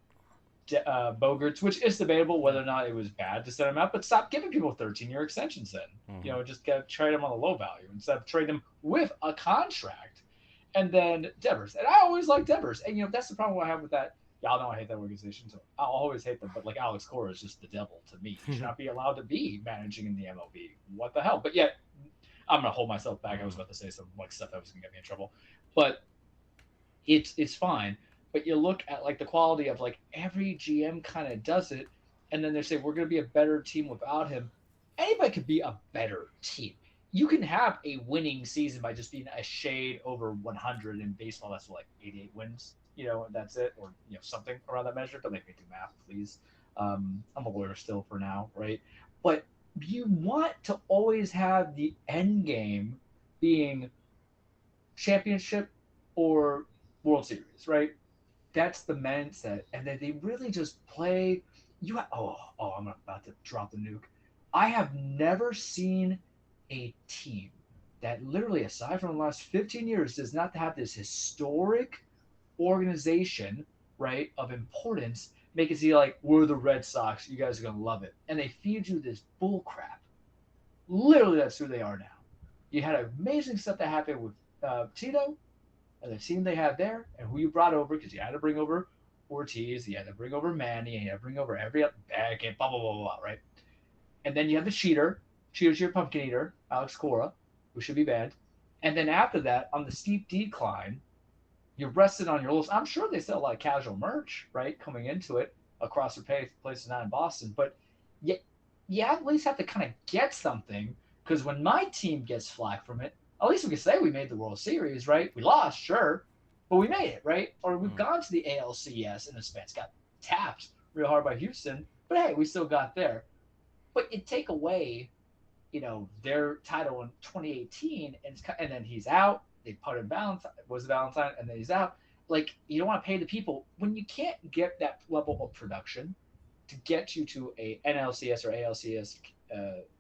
Bogarts, which is debatable whether or not it was bad to send them out, but stop giving people 13-year extensions then.
Mm-hmm.
You know, just trade them on a low value instead of trade them with a contract. And then Devers. And I always like Devers. And, you know, that's the problem I have with that. Y'all know I hate that organization, so I'll always hate them. But, like, Alex Cora is just the devil to me. He should not be allowed to be managing in the MLB. What the hell? But yet, I'm going to hold myself back. I was about to say some, like, stuff that was going to get me in trouble. But it's fine. But you look at, like, the quality of, like, every GM kind of does it, and then they say, we're going to be a better team without him. Anybody could be a better team. You can have a winning season by just being a shade over 100 in baseball. That's like 88 wins, you know, that's it, or, you know, something around that measure. Don't make me do math, please. I'm a lawyer still for now, right? But you want to always have the end game being championship or World Series, right? That's the mindset, and then they really just play. I'm about to drop the nuke. I have never seen a team that literally, aside from the last 15 years, does not have this historic organization, right, of importance. Make it seem like we're the Red Sox. You guys are gonna love it, and they feed you this bull crap. Literally, that's who they are now. You had amazing stuff that happened with Tito and the team they had there, and who you brought over, because you had to bring over Ortiz, you had to bring over Manny, and you had to bring over every back and blah blah blah blah, right? And then you have the cheaters, your pumpkin eater, Alex Cora, who should be banned. And then after that, on the steep decline, you're rested on your list. I'm sure they sell a lot of casual merch, right, coming into it across the places not in Boston, but you at least have to kind of get something, because when my team gets flack from it, at least we can say we made the World Series, right? We lost, sure, but we made it, right? Or we've gone to the ALCS in the Spence, got tapped real hard by Houston, but hey, we still got there. But you take away, their title in 2018, and then he's out. They put in Valentine, and then he's out. Like, you don't want to pay the people when you can't get that level of production to get you to a NLCS or ALCS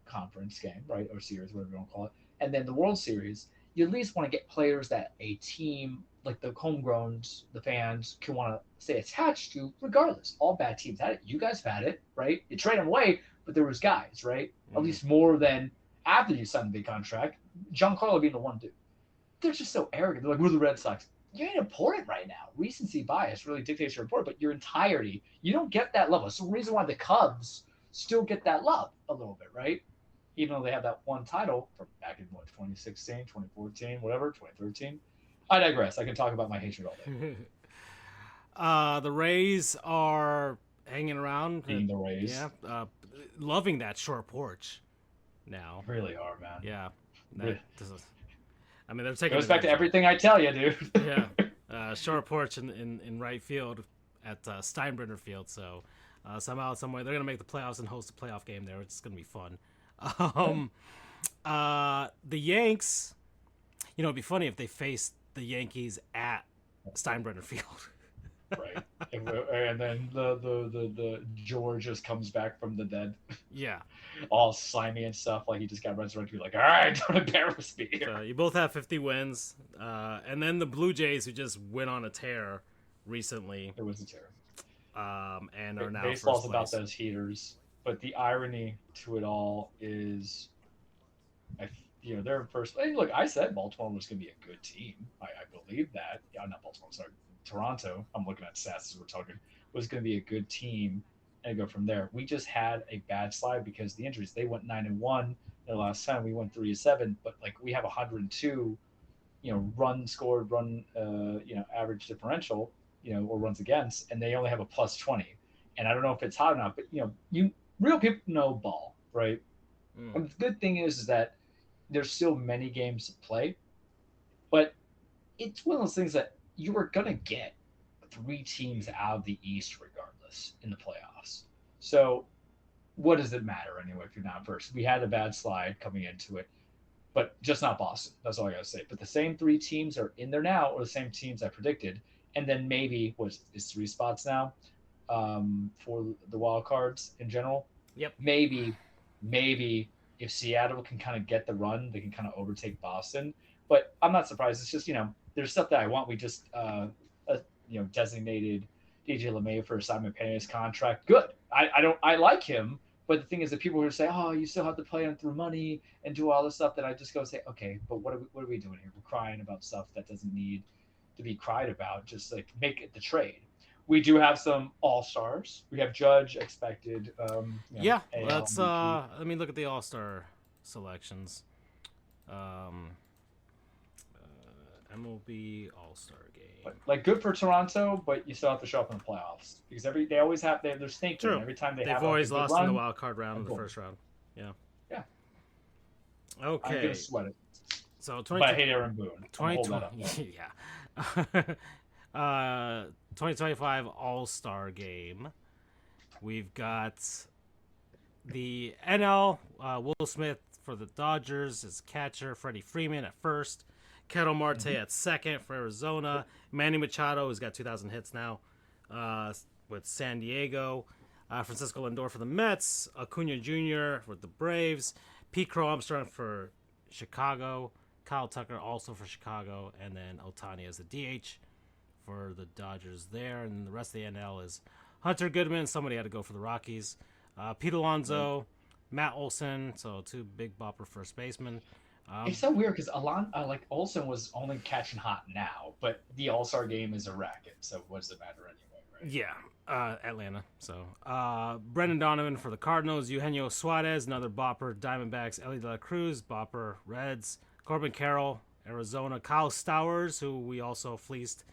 conference game, right, or series, whatever you want to call it, and then the World Series. You at least want to get players that a team like the homegrowns, the fans, can want to stay attached to, regardless. All bad teams had it. You guys have had it, right? You trade them away, but there was guys, right? At least more than after you signed the big contract. Giancarlo being the one dude. They're just so arrogant. They're like, we're the Red Sox. You ain't important right now. Recency bias really dictates your report, but your entirety, you don't get that love. It's the reason why the Cubs still get that love a little bit, right? Even though they have that one title from back in 2016, 2014, whatever, 2013. I digress. I can talk about my hatred all day.
The Rays are hanging around.
Being the Rays.
Yeah. Loving that short porch now.
Really are, man.
Yeah.
Really.
They're taking
Goes back to everything I tell you, dude.
Yeah. Short porch in right field at Steinbrenner Field. So somehow, some way, they're going to make the playoffs and host a playoff game there. It's going to be fun. The Yanks, it'd be funny if they faced the Yankees at Steinbrenner Field.
Right. And then the George just comes back from the dead.
Yeah.
All slimy and stuff. Like he just got resurrected. Like, all right, don't embarrass me here.
So you both have 50 wins. And then the Blue Jays, who just went on a tear recently.
It was a tear.
And are now
baseball's
first
about
place.
those heaters. But the irony to it all is, they're in first. And look, I said Baltimore was going to be a good team. I believe that. Yeah, not Baltimore. Sorry, Toronto. I'm looking at stats as we're talking. Was going to be a good team, and go from there. We just had a bad slide because of the injuries. They went 9-1 the last time. We went 3-7, but like we have 102, run scored, average differential, or runs against, and they only have a plus 20. And I don't know if it's hot enough, but real people know ball, right? And the good thing is that there's still many games to play, but it's one of those things that you are gonna get 3 teams out of the East regardless in the playoffs. So what does it matter anyway if you're not first? We had a bad slide coming into it, but just not Boston. That's all I gotta say. But the same 3 teams are in there now, or the same teams I predicted, and then maybe is 3 spots now for the wild cards in general.
Yep.
Maybe if Seattle can kind of get the run, they can kind of overtake Boston. But I'm not surprised. It's just there's stuff that I want. We just designated DJ LeMay for Simon Pena's contract. Good. I like him, but the thing is that people who say, oh, you still have to play him through money and do all this stuff. That I just go say, okay, but what are we doing here? We're crying about stuff that doesn't need to be cried about. Just like make it the trade. We do have some all-stars. We have Judge expected.
Yeah, let's let me look at the all-star selections. MLB All-Star Game.
But, good for Toronto, but you still have to show up in the playoffs because they always have they're sneaky.
True.
Every time they've
always lost
run,
in the wild card round in the first round. Yeah.
Yeah.
Okay.
I'm gonna sweat it.
So
but I hate Aaron Boone.
2020. Yeah. 2025 All-Star Game. We've got the NL, Will Smith for the Dodgers as catcher, Freddie Freeman at first, Ketel Marte at second for Arizona. Manny Machado, who's got 2,000 hits now with San Diego. Francisco Lindor for the Mets. Acuna Jr. with the Braves. Pete Crow Armstrong for Chicago. Kyle Tucker also for Chicago. And then Ohtani as the DH for the Dodgers there. And the rest of the NL is Hunter Goodman. Somebody had to go for the Rockies. Pete Alonso. Matt Olson. So 2 big bopper first basemen.
It's so weird because Olsen was only catching hot now, but the All-Star game is a racket, so what does it matter anyway, right?
Yeah, Atlanta. So Brendan Donovan for the Cardinals, Eugenio Suarez, another bopper, Diamondbacks, Ellie De La Cruz, bopper, Reds, Corbin Carroll, Arizona, Kyle Stowers, who we also fleeced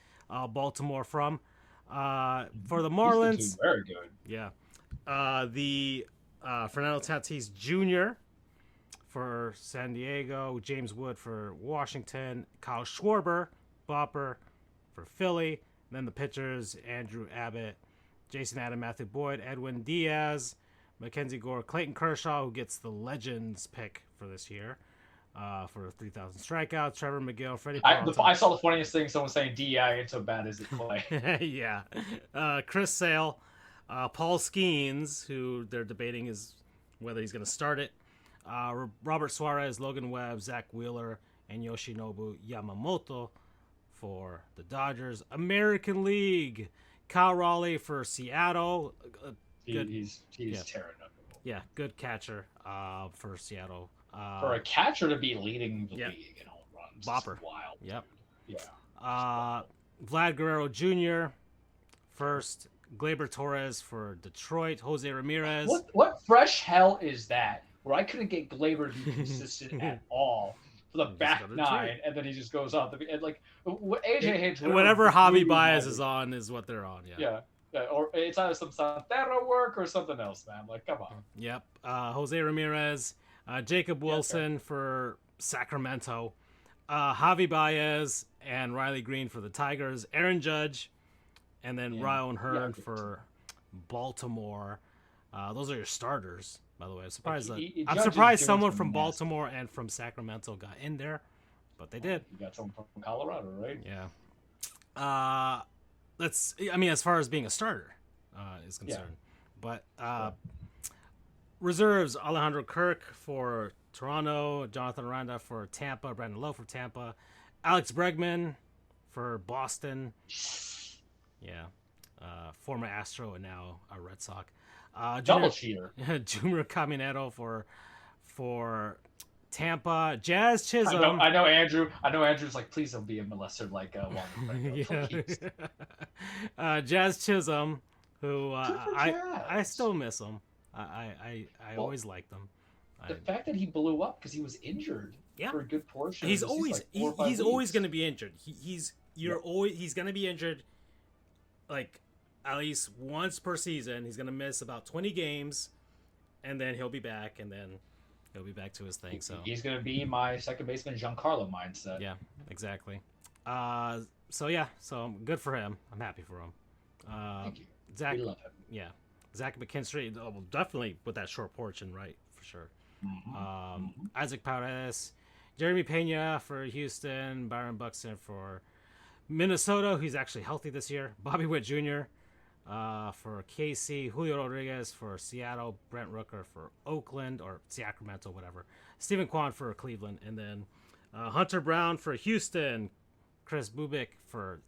Baltimore from. For the Marlins,
very good.
Yeah, Fernando Tatis Jr. for San Diego, James Wood for Washington, Kyle Schwarber, bopper for Philly. And then the pitchers, Andrew Abbott, Jason Adam, Matthew Boyd, Edwin Diaz, Mackenzie Gore, Clayton Kershaw, who gets the Legends pick for this year for 3,000 strikeouts, Trevor McGill, Freddie Peralta.
I saw the funniest thing, someone saying DEI ain't so bad as it Clay.
Yeah. Chris Sale, Paul Skeens, who they're debating is whether he's going to start it. Robert Suarez, Logan Webb, Zach Wheeler, and Yoshinobu Yamamoto for the Dodgers. American League, Kyle Raleigh for Seattle.
He's tearing up.
Yeah, good catcher for Seattle.
For a catcher to be leading the league in home runs,
bopper,
is wild.
Yep.
Yeah.
Vlad Guerrero Jr. first. Gleyber Torres for Detroit. Jose Ramirez.
What fresh hell is that? Where I couldn't get Gleyber to be consistent at all for the back nine, and then he just goes off. And like AJ Hinch,
whatever Javi Baez is on is what they're on.
Yeah. Or it's either some Santero work or something else, man. Like, come on.
Yep. Jose Ramirez, Jacob Wilson for Sacramento, Javi Baez and Riley Green for the Tigers, Aaron Judge, and then Ryan Hearn for Baltimore. Those are your starters, by the way. I'm surprised someone from Baltimore and from Sacramento got in there, but they did.
You got someone from Colorado, right?
Yeah. As far as being a starter is concerned. But reserves, Alejandro Kirk for Toronto, Jonathan Aranda for Tampa, Brandon Lowe for Tampa, Alex Bregman for Boston. Yeah. Former Astro and now a Red Sox.
Double cheater.
Junior Caminero for Tampa. Jazz Chisholm.
I know Andrew's like, please don't be a molester like Juan.
Jazz Chisholm, who I still miss him. I always liked him.
The fact that he blew up because he was injured for a good portion.
He's always going to be injured. He's going to be injured like at least once per season. He's going to miss about 20 games, and then he'll be back, and then he'll be back to his thing. So
he's going to be my second baseman Giancarlo mindset.
Yeah, exactly. So good for him. I'm happy for him.
Thank you.
Zach,
we love him.
Yeah, Zach McKinstry, definitely with that short porch and right for sure. Isaac Paredes, Jeremy Pena for Houston, Byron Buxton for Minnesota, who's actually healthy this year. Bobby Witt Jr. For KC, Julio Rodriguez for Seattle, Brent Rooker for Oakland or Sacramento, whatever. Stephen Kwan for Cleveland, and then Hunter Brown for Houston, Chris Bubik for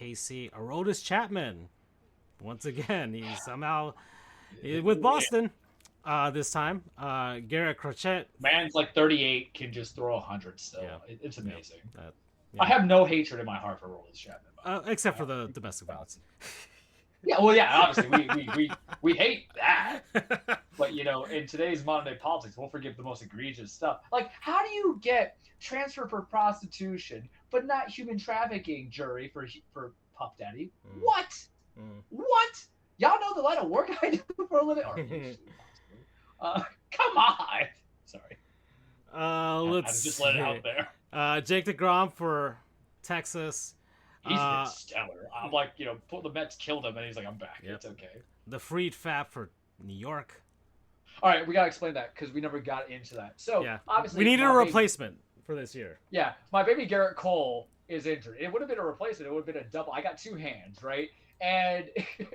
KC, Aroldis Chapman. Once again, he's somehow with Boston this time. Garrett Crochet.
Man's like 38, can just throw 100 still. Yeah. It's amazing.
Yeah.
I have no hatred in my heart for Aroldis Chapman.
Except for the domestic violence.
Yeah, well, yeah, obviously we hate that. But in today's modern day politics, we'll forgive the most egregious stuff. Like, how do you get transfer for prostitution, but not human trafficking jury for Puff Daddy? What? What? Y'all know the line of work I do for a living? Come on. Sorry.
Let's
just let it out there.
Jake DeGrom for Texas.
He's been stellar. I'm like, the Mets killed him, and he's like, I'm back. Yep. It's okay.
The Freed Fab for New York.
All right, we got to explain that because we never got into that. So, obviously...
We needed a replacement for this year.
Yeah, my baby Garrett Cole is injured. It would have been a replacement. It would have been a double. I got two hands, right? And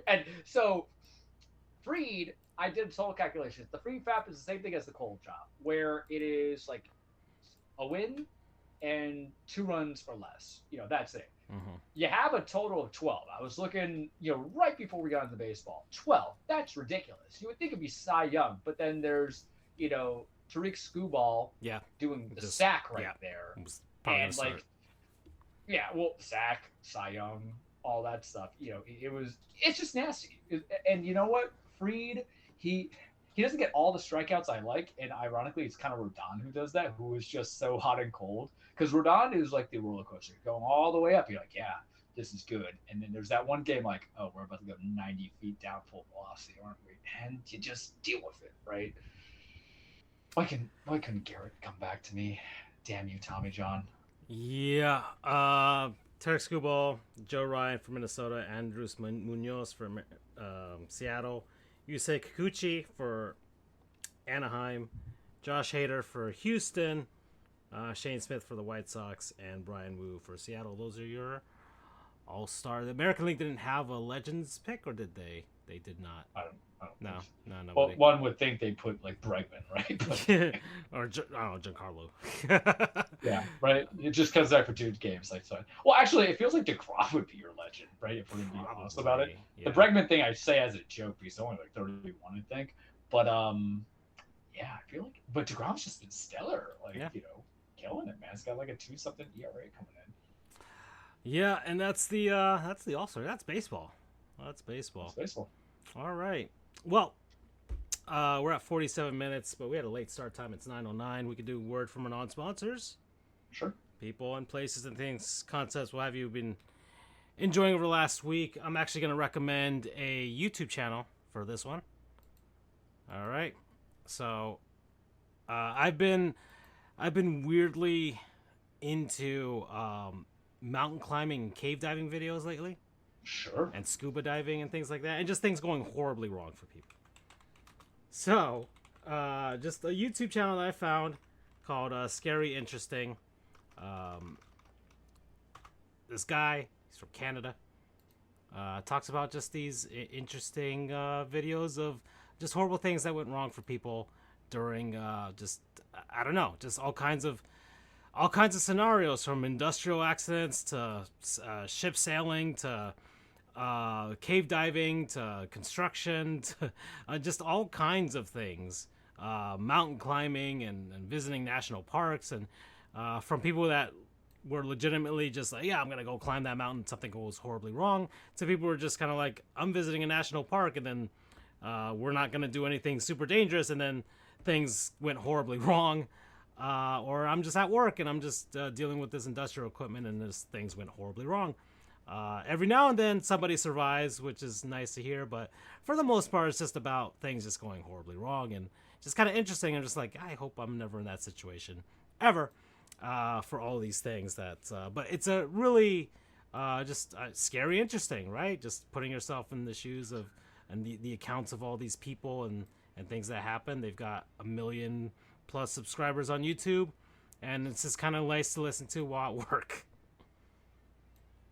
and so Freed, I did total calculations. The Freed FAP is the same thing as the Cole job, where it is like a win and 2 runs or less. That's it.
Mm-hmm.
You have a total of 12. I was looking, right before we got into baseball. 12. That's ridiculous. You would think it'd be Cy Young, but then there's, Tariq Skubal doing the sack there. And sack, Cy Young, all that stuff. It's just nasty. And you know what? Freed, he doesn't get all the strikeouts I like, and ironically, it's kind of Rodon who does that, who is just so hot and cold. Because Rodon is like the roller coaster, going all the way up. You're like, yeah, this is good. And then there's that one game like, oh, we're about to go 90 feet down full velocity, aren't we? And you just deal with it, right? Why couldn't Garrett come back to me? Damn you, Tommy John.
Yeah. Tarek Skubal, Joe Ryan from Minnesota, Andres Munoz from Seattle, Yusei Kikuchi for Anaheim, Josh Hader for Houston, Shane Smith for the White Sox, and Brian Wu for Seattle. Those are your all-star. The American League didn't have a Legends pick, or did they? They did not.
I don't
No.
Well, one would think they put like Bregman, right?
Or Giancarlo.
Yeah, right. Just comes back for 2 games, like so. Well, actually, it feels like DeGrom would be your legend, right? If we're gonna be honest about it. Yeah. The Bregman thing I say as a joke, he's only like 31, I think. But yeah, I feel like. But DeGrom's just been stellar, killing it, man. It's got like a 2-something ERA coming in.
Yeah, and that's the All-Star. That's baseball. That's baseball. All right. Well, we're at 47 minutes, but we had a late start time. It's 9:09. We could do word from our non-sponsors.
Sure.
People and places and things, concepts, what have you been enjoying over the last week. I'm actually going to recommend a YouTube channel for this one. All right. So, I've been weirdly into mountain climbing and cave diving videos lately.
Sure.
And scuba diving and things like that, and just things going horribly wrong for people. So, just a YouTube channel that I found called Scary Interesting. This guy, he's from Canada, talks about just these interesting videos of just horrible things that went wrong for people during just all kinds of scenarios, from industrial accidents to ship sailing to cave diving to construction to just all kinds of things, mountain climbing and visiting national parks, and from people that were legitimately just like, yeah, I'm gonna go climb that mountain, something goes horribly wrong, to people who are just kind of like, I'm visiting a national park and then we're not gonna do anything super dangerous, and then things went horribly wrong. Or I'm just at work and I'm just dealing with this industrial equipment and things went horribly wrong. Every now and then somebody survives, which is nice to hear, but for the most part, it's just about things just going horribly wrong, and just kind of interesting. I'm just like, I hope I'm never in that situation ever, for all these things but it's a really, just scary, interesting, right? Just putting yourself in the shoes of, and the accounts of all these people and things that happen. They've got 1 million+ subscribers on YouTube, and it's just kind of nice to listen to while at work.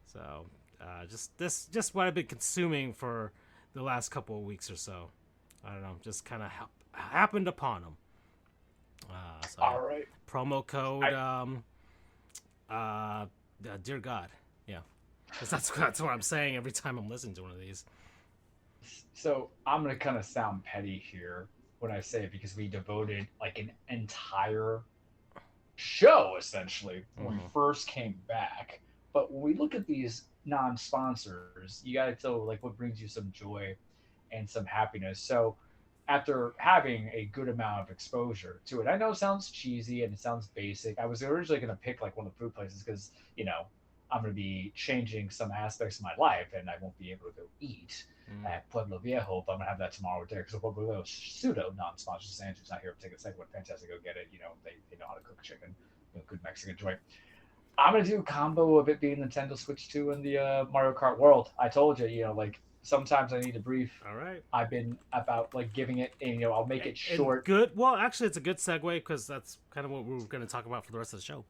So, just what I've been consuming for the last couple of weeks or so. I don't know, just kind of happened upon them. So
all right.
Promo code, dear God, yeah, because that's what I'm saying every time I'm listening to one of these.
So I'm gonna kind of sound petty here when I say it, because we devoted like an entire show essentially when we first came back. But when we look at these non-sponsors, you got to tell like what brings you some joy and some happiness. So after having a good amount of exposure to it, I know it sounds cheesy and it sounds basic. I was originally going to pick like one of the food places because, I'm going to be changing some aspects of my life and I won't be able to go eat at Pueblo Viejo, but I'm going to have that tomorrow with Derek. So Pueblo Viejo is pseudo non-sponsor. Sandra's not here to take a second one. Fantastic, go get it. They know how to cook chicken, good Mexican joint. I'm going to do a combo of it being Nintendo Switch 2 and the Mario Kart World. I told you, Sometimes I need a brief.
All right.
I've been about like giving it, and I'll make it
And
short.
good. Well, actually, it's a good segue because that's kind of what we were going to talk about for the rest of the show.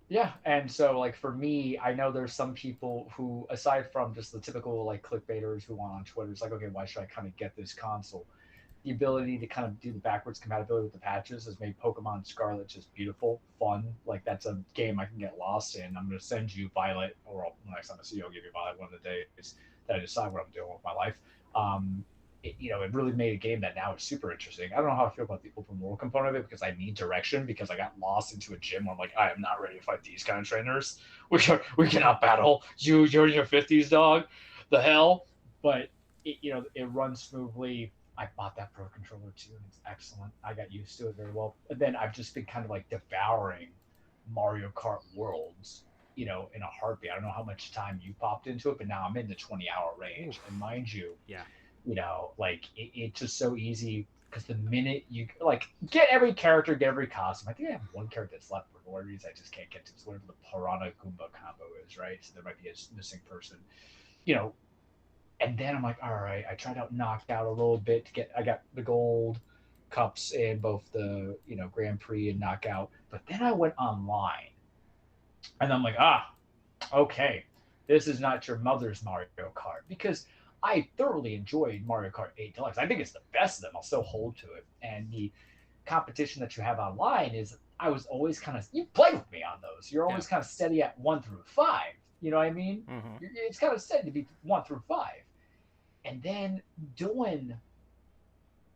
Yeah, and so like for me, I know there's some people who, aside from just the typical like clickbaiters who want on Twitter, it's like, okay, why should I kind of get this console? The ability to kind of do the backwards compatibility with the patches has made Pokemon Scarlet just beautiful, fun. Like that's a game I can get lost in. I'm gonna send you Violet, or next time I see you, I'll give you Violet one of the days that I decide what I'm doing with my life. It really made a game that now is super interesting. I don't know how I feel about the open world component of it because I need direction because I got lost into a gym where I'm like, I am not ready to fight these kind of trainers. We cannot battle. You're in your 50s, dog. The hell. But it runs smoothly. I bought that Pro controller too, and it's excellent. I got used to it very well. And then I've just been kind of like devouring Mario Kart Worlds, in a heartbeat. I don't know how much time you popped into it, but now I'm in the 20-hour range.
Oof.
And mind you,
Yeah.
like it's just so easy because the minute you like get every character, get every costume. I think I have one character that's left for no reason I just can't get to. It's whatever the Piranha Goomba combo is, right? So there might be a missing person, you know. And then I'm like, all right, I tried out Knockout a little bit to get. I got the gold cups in both the Grand Prix and Knockout, but then I went online, and I'm like, okay, this is not your mother's Mario Kart because I thoroughly enjoyed Mario Kart 8 Deluxe. I think it's the best of them. I'll still hold to it. And the competition that you have online is I was always kind of you played with me on those. You're always kind of steady at 1 through 5. You know what I mean?
Mm-hmm.
It's kind of steady to be 1 through 5. And then doing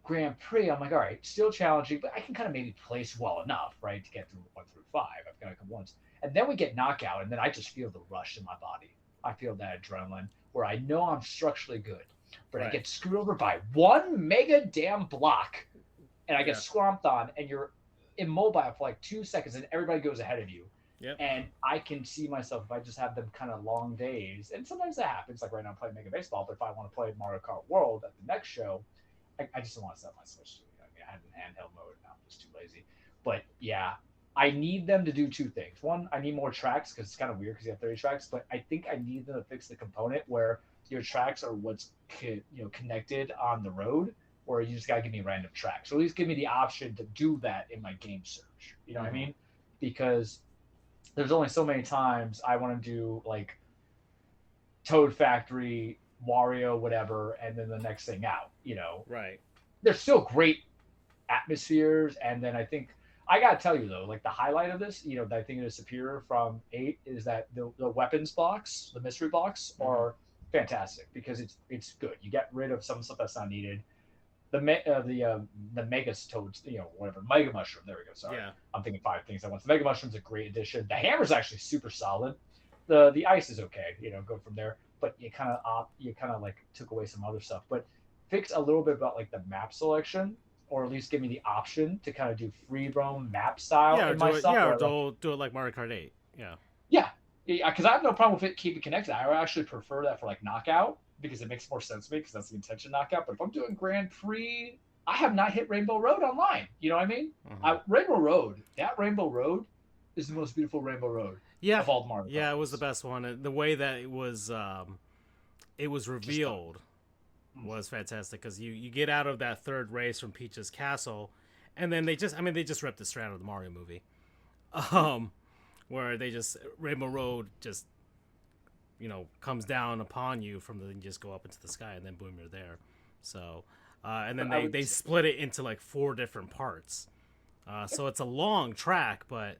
Grand Prix, I'm like, all right, still challenging, but I can kind of maybe place well enough, right, to get through 1 through 5. I've got to come once. And then we get Knockout, and then I just feel the rush in my body. I feel that adrenaline where I know I'm structurally good, but I get screwed over by one mega damn block, and I get swamped on, and you're immobile for like 2 seconds, and everybody goes ahead of you.
Yep.
And I can see myself if I just have them kind of long days, and sometimes that happens. Like right now, I'm playing Mega Baseball, but if I want to play Mario Kart World at the next show, I just don't want to set my Switch to it. I mean, I had it in handheld mode, now I'm just too lazy. But yeah, I need them to do 2 things. One, I need more tracks because it's kind of weird because you have 30 tracks, but I think I need them to fix the component where your tracks are what's connected on the road, or you just got to give me random tracks. So at least give me the option to do that in my game search. You know what I mean? Because there's only so many times I want to do like Toad Factory, Wario, whatever, and then the next thing out,
Right.
They're still great atmospheres. And then I think, I got to tell you though, like the highlight of this, that I think is superior from 8 is that the weapons box, the mystery box are fantastic because it's good. You get rid of some stuff that's not needed. The Mega Toads, whatever, Mega Mushroom. There we go. Sorry, I'm thinking 5 things at once. The Mega Mushroom's a great addition. The hammer's actually super solid. The ice is okay. Go from there. But you kind of like took away some other stuff. But fix a little bit about like the map selection, or at least give me the option to kind of do free roam map style in my stuff.
Or do it like Mario Kart 8. Yeah.
Yeah, because I have no problem with it keeping connected. I actually prefer that for like Knockout, because it makes more sense to me because that's the intention Knockout. But if I'm doing Grand Prix, I have not hit Rainbow Road online. You know what I mean? Rainbow Road is the most beautiful Rainbow Road of all the Mario Kart.
Yeah, it was the best one. The way that it was revealed was fantastic because you get out of that third race from Peach's castle, and then they just ripped the strand of the Mario movie, where they just Rainbow Road just comes down upon you you just go up into the sky, and then boom, you're there. So and then they split it into like 4 different parts, so it's a long track, but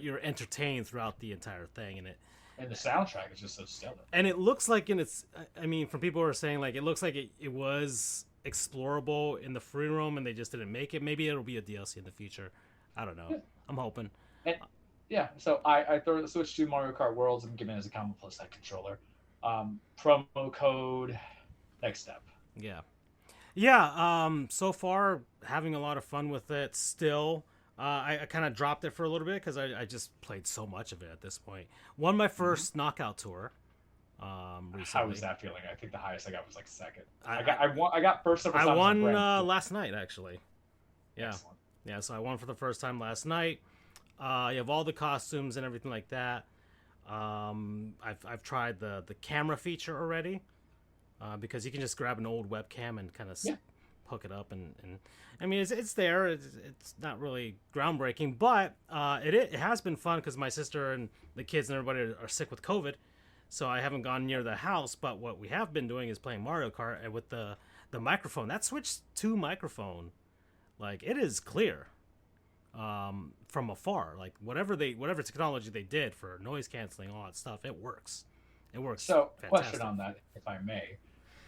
you're entertained throughout the entire thing, and
the soundtrack is just so stellar.
And it looks like from people who are saying like it looks like it was explorable in the free roam and they just didn't make it. Maybe it'll be a DLC in the future. I don't know. Yeah. I'm hoping.
So I throw the Switch to Mario Kart Worlds and give it as a combo plus that controller. Promo code, next step.
Yeah. So far, having a lot of fun with it still. I kind of dropped it for a little bit because I just played so much of it at this point. Won my first knockout tour recently.
How was that feeling? I think the highest I got was like second. I got first.
I won last night, actually. Yeah.
Excellent.
Yeah, so I won for the first time last night. You have all the costumes and everything like that. I've tried the camera feature already. because you can just grab an old webcam and kind of
Yeah.
hook it up, and I mean it's there. It's not really groundbreaking, but it has been fun because my sister and the kids and everybody are sick with COVID, so I haven't gone near the house. But what we have been doing is playing Mario Kart, and with the microphone, that Switch 2 microphone, like it is clear from afar. Like whatever technology they did for noise canceling, all that stuff, it works. It works.
So,
fantastic.
question on that, if I may,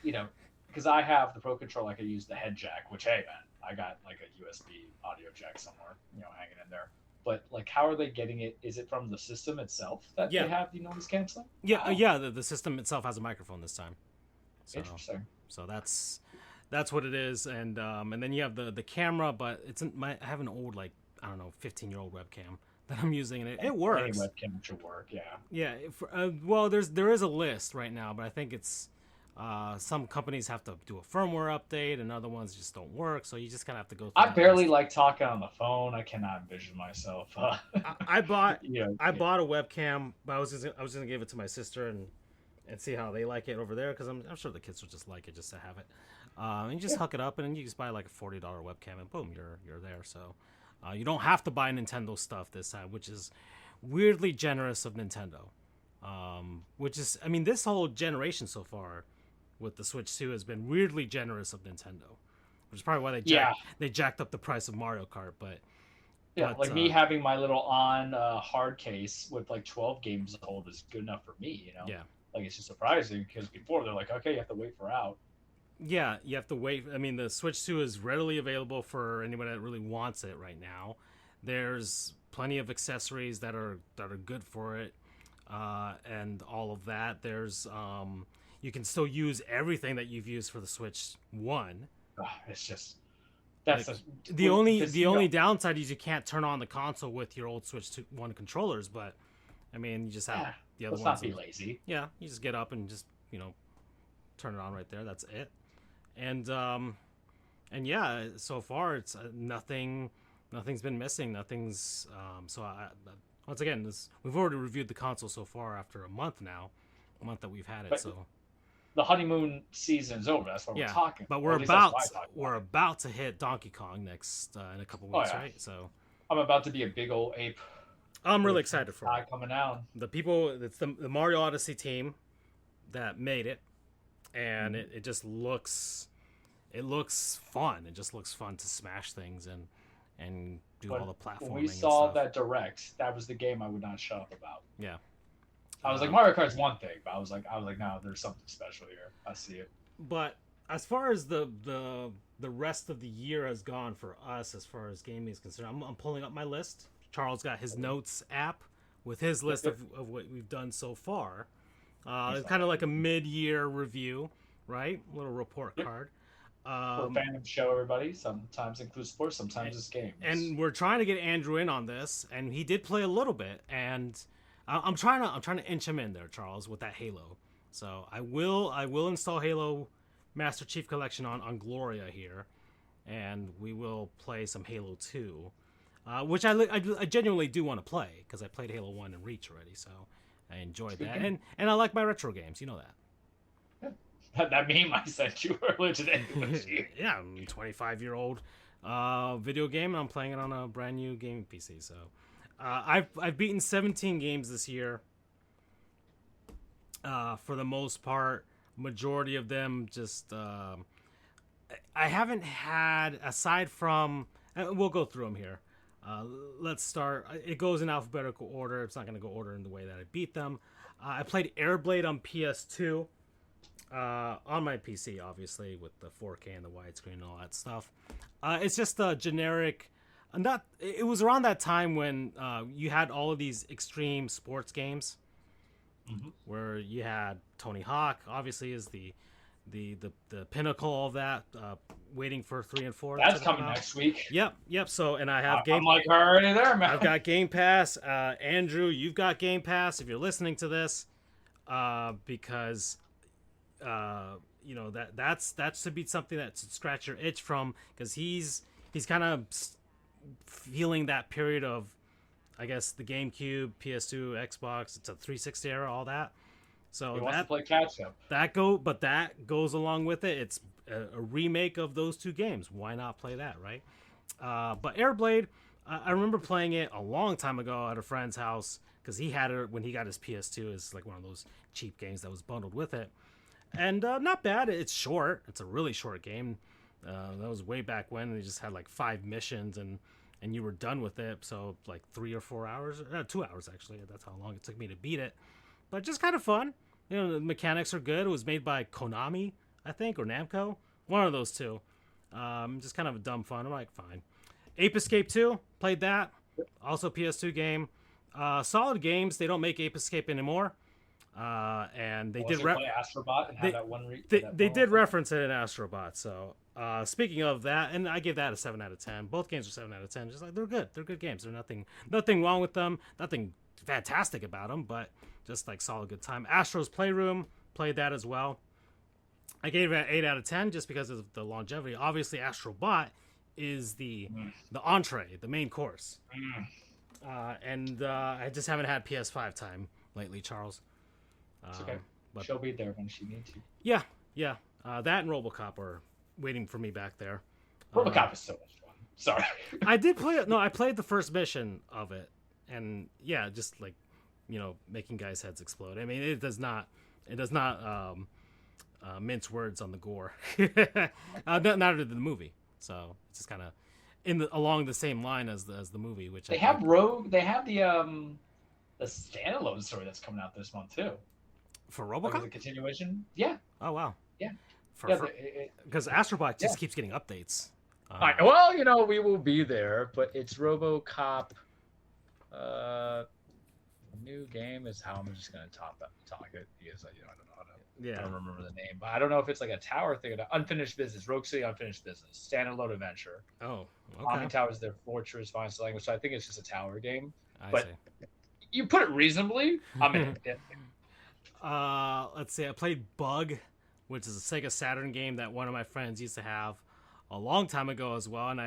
because I have the Pro Controller, I could use the head jack. Which, hey man, I got like a USB audio jack somewhere, hanging in there. But like, how are they getting it? Is it from the system itself that they have the noise canceling?
Yeah,
Wow.
yeah. The system itself has a microphone this time. So,
Interesting.
So that's what it is, and then you have the camera, but I have an old, like, I don't know, 15-year-old webcam that I'm using, and it works.
Any webcam should work, yeah.
Yeah. Well, there is a list right now, but I think it's some companies have to do a firmware update, and other ones just don't work. So you just kind of have to go through.
I barely like talking on the phone. I cannot envision myself.
I bought I bought a webcam, but I was gonna give it to my sister and see how they like it over there, because I'm sure the kids will just like it just to have it. And you just hook it up, and then you just buy like a $40 webcam, and boom, you're there. So you don't have to buy Nintendo stuff this time, which is weirdly generous of Nintendo. Which is, I mean, this whole generation so far with the Switch 2 has been weirdly generous of Nintendo, which is probably why they jacked up the price of Mario Kart. But
like me having my little hard case with like 12 games to hold is good enough for me.
Yeah.
Like, it's just surprising because before they're like, okay, you have to wait for out.
Yeah, you have to wait. I mean, the Switch 2 is readily available for anyone that really wants it right now. There's plenty of accessories that are good for it, and all of that. There's you can still use everything that you've used for the Switch 1.
It's just that's
like, the only downside is you can't turn on the console with your old Switch 1 controllers. But I mean, you just have the other ones.
Let's not be lazy.
Yeah, you just get up and just turn it on right there. That's it. And yeah, so far it's nothing's been missing. Nothing's so once again, we've already reviewed the console so far after a month that we've had it. But so
the honeymoon season's over. That's what we're talking.
But we're about to hit Donkey Kong next in a couple weeks, right? So
I'm about to be a big old ape.
I'm really excited for it.
Coming down.
The people, it's the Mario Odyssey team that made it, and it just looks fun. It just looks fun to smash things and do all the platforming.
When we saw that direct, that was the game I would not shut up about.
Yeah.
I was like, Mario Kart's one thing, but I was like, no, there's something special here. I see it.
But as far as the rest of the year has gone for us, as far as gaming is concerned, I'm pulling up my list. Charles got his notes app with his list of what we've done so far. It's kind of like a mid-year review, right? A little report card.
We're a fandom show, everybody. Sometimes includes sports, sometimes it's games.
And we're trying to get Andrew in on this, and he did play a little bit. And I'm trying to inch him in there, Charles, with that Halo. So I will install Halo Master Chief Collection on Gloria here, and we will play some Halo 2. Which I genuinely do want to play, because I played Halo 1 and Reach already, so I enjoyed that. And I like my retro games, you know that.
That meme I sent you earlier today.
Yeah, I'm a 25-year-old video game, and I'm playing it on a brand new gaming PC. So I've beaten 17 games this year. For the most part, majority of them just I haven't had, aside from, we'll go through them here. Let's start. It goes in alphabetical order. It's not going to go order in the way that I beat them. I played Airblade on PS2, on my PC, obviously, with the 4K and the widescreen and all that stuff. It's just a generic. It was around that time when you had all of these extreme sports games, where you had Tony Hawk, obviously, is the pinnacle of that. Waiting for 3 and 4.
That's coming next week.
Yep. So, and I have
I'm like already there, man.
I've got Game Pass. Andrew, you've got Game Pass if you're listening to this, because that should be something that should scratch your itch from, because he's kind of feeling that period of, I guess, the GameCube, PS2, Xbox, it's a 360 era, all that. So
He wants to play catch up.
but that goes along with it. It's a remake of those two games. Why not play that, right? But Airblade, I remember playing it a long time ago at a friend's house because he had it when he got his PS2. It's like one of those cheap games that was bundled with it, and not bad. It's short. It's a really short game. That was way back when they just had like 5 missions and you were done with it. So like 3 or 4 hours, 2 hours actually. That's how long it took me to beat it. But just kind of fun. You know, the mechanics are good. It was made by Konami, I think, or Namco, one of those two. Just kind of a dumb fun. I'm like, fine. Ape Escape 2, played that. Also PS2 game. Solid games. They don't make Ape Escape anymore. And they did
play Astrobot and have that one.
They did reference it in Astrobot. So speaking of that, and I give that a 7 out of 10. Both games are 7 out of 10. Just like they're good. They're good games. There's nothing wrong with them. Nothing fantastic about them, but just like solid good time. Astro's Playroom, played that as well. I gave it an 8 out of 10 just because of the longevity. Obviously, Astrobot is the entree, the main course. And I just haven't had PS5 time lately, Charles.
It's okay. But she'll be there when she needs you.
Yeah. That and RoboCop are waiting for me back there.
RoboCop is so much fun. Sorry.
I did play it. No, I played the first mission of it. And yeah, just like, making guys' heads explode. I mean, it does not mince words on the gore. Neither did the movie. So it's just kind of along the same line as the movie, which
they have Rogue. They have the standalone story that's coming out this month too.
For RoboCop,
the continuation. Yeah.
Oh wow.
Yeah.
Because Astrobot just keeps getting updates.
Well, we will be there, but it's RoboCop. New game is how I'm just gonna talk it because I don't remember the name, but I don't know if it's like a tower thing or Unfinished Business, Rogue City Unfinished Business, standalone adventure.
Oh, okay.
Omni Tower is their fortress, fine language, so I think it's just a tower game.
I see.
You put it reasonably, I'm in it.
Let's see. I played Bug, which is a Sega Saturn game that one of my friends used to have a long time ago as well, and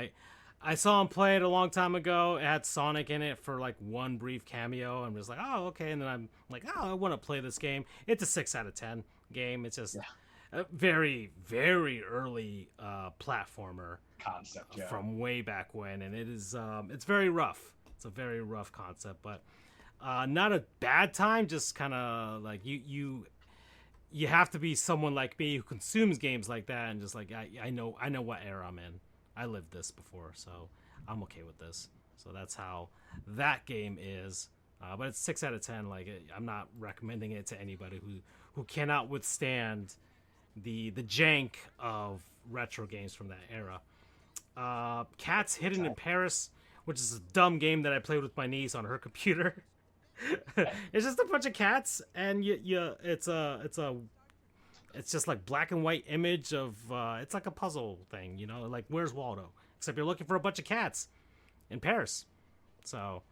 I saw him play it a long time ago. It had Sonic in it for like one brief cameo. I'm just like, oh, okay. And then I'm like, oh, I want to play this game. It's a 6 out of 10 game. It's just a very, very early platformer
concept
from way back when. And it is, it's very rough. It's a very rough concept, but not a bad time. Just kind of like you have to be someone like me who consumes games like that. And just like, I know what era I'm in. I lived this before, so I'm okay with this. So that's how that game is. But it's 6 out of 10. Like, I'm not recommending it to anybody who cannot withstand the jank of retro games from that era. Cats Hidden in Paris, which is a dumb game that I played with my niece on her computer. It's just a bunch of cats, and it's just like black and white image of it's like a puzzle thing, like Where's Waldo, except you're looking for a bunch of cats in Paris. So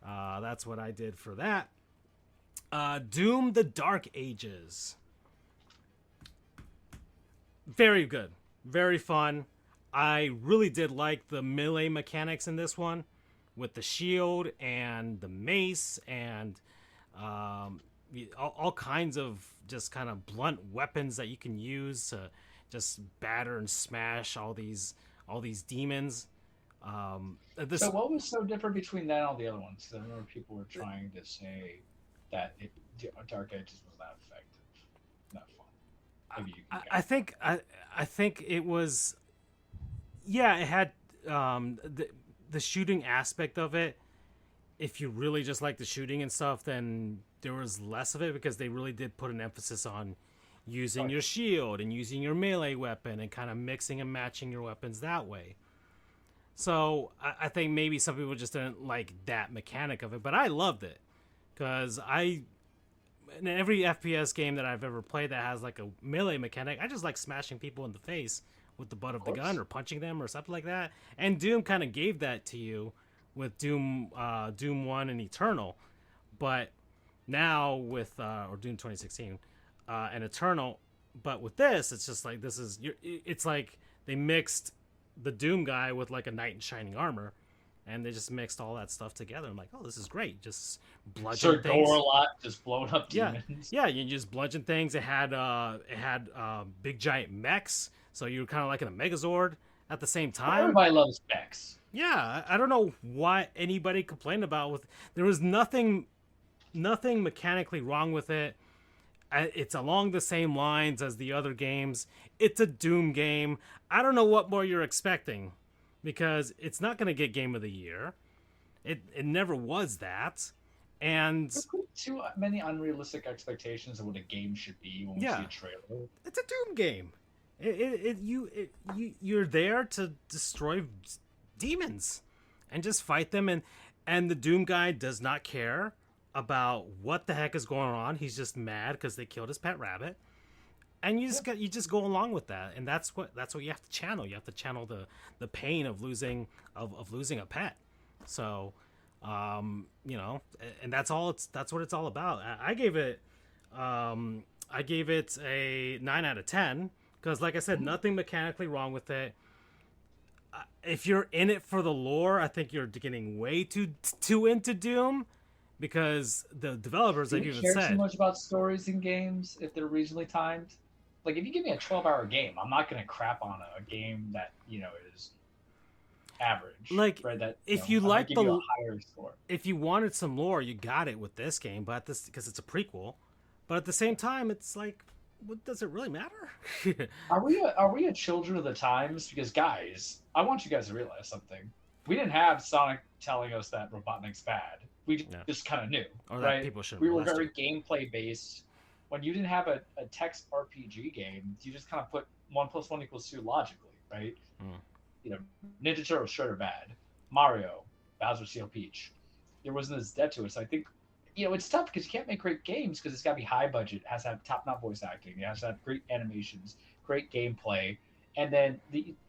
that's what I did for that. Doom the Dark Ages, very good, very fun. I really did like the melee mechanics in this one with the shield and the mace and all kinds of just kind of blunt weapons that you can use to just batter and smash all these demons.
So what was so different between that and all the other ones? Because I remember people were trying to say that Dark Ages was not effective, not fun. Maybe you can
I think it was. Yeah, it had the shooting aspect of it. If you really just like the shooting and stuff, then there was less of it because they really did put an emphasis on using your shield and using your melee weapon and kind of mixing and matching your weapons that way. So I think maybe some people just didn't like that mechanic of it, but I loved it because in every FPS game that I've ever played that has like a melee mechanic, I just like smashing people in the face with the butt of the gun or punching them or something like that. And Doom kind of gave that to you with Doom 1 and Eternal, but now with or Doom 2016 and Eternal, but with this, it's just like it's like they mixed the Doom guy with like a knight in shining armor, and they just mixed all that stuff together. I'm like, oh, this is great. Just
Sir
bludgeon things.
Gore-a-Lot just blowing up
Yeah,
demons.
yeah. You just bludgeon things. It had big giant mechs, so you were kind of like in a Megazord at the same time.
Everybody loves mechs.
Yeah, I don't know what anybody complained about with. There was nothing mechanically wrong with it. It's along the same lines as the other games. It's a Doom game. I don't know what more you're expecting, because it's not going to get Game of the Year. It never was that, and
There's too many unrealistic expectations of what a game should be when we see a trailer.
it's a Doom game. You're there to destroy demons and just fight them, and the Doom guy does not care about what the heck is going on. He's just mad because they killed his pet rabbit, and you just go along with that, and that's what you have to channel. You have to channel the pain of losing a pet. So, and that's what it's all about. I gave it a 9 out of 10 because, like I said, nothing mechanically wrong with it. If you're in it for the lore, I think you're getting way too into Doom, because the developers,
Do
like
you
you
care
even
so
said,
much about stories in games if they're reasonably timed? Like, if you give me a 12-hour game, I'm not going to crap on a game that is average.
Like,
right? That
if
you
you like
give you a higher score.
if you wanted some lore, you got it with this game, but because it's a prequel. But at the same time, it's like, what does it really matter?
Are we a children of the times? Because guys, I want you guys to realize something. We didn't have Sonic telling us that Robotnik's bad. We just kind of knew,
Or
right?
that people should.
We were very gameplay based. When you didn't have a text RPG game, you just kind of put 1 + 1 = 2 logically, right? Ninja Turtles sure are bad. Mario, Bowser, Steel, Peach. There wasn't this depth to it. So I think, it's tough because you can't make great games because it's got to be high budget. It has to have top-notch voice acting. It has to have great animations, great gameplay. And then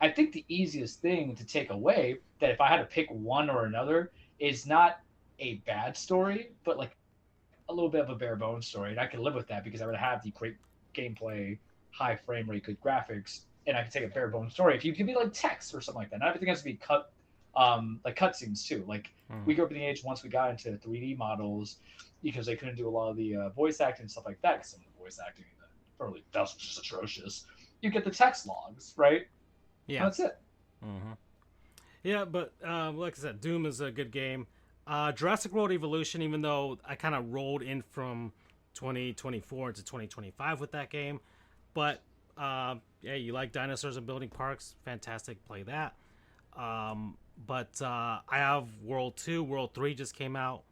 I think the easiest thing to take away, that if I had to pick one or another, is not a bad story, but like a little bit of a bare bones story. And I can live with that because I would have the great gameplay, high frame rate, good graphics, and I could take a bare bones story. If you give me like text or something like that, not everything has to be like cutscenes too. Like we grew up in the age once we got into 3D models because they couldn't do a lot of the voice acting and stuff like that. Because some of the voice acting in the early that was just atrocious. You get the text logs, right?
Yeah,
and that's it.
Mm-hmm. Yeah, but like I said, Doom is a good game. Jurassic World Evolution, even though I kind of rolled in from 2024 into 2025 with that game, but yeah, you like dinosaurs and building parks, fantastic, play that. But I have World 2, World 3 just came out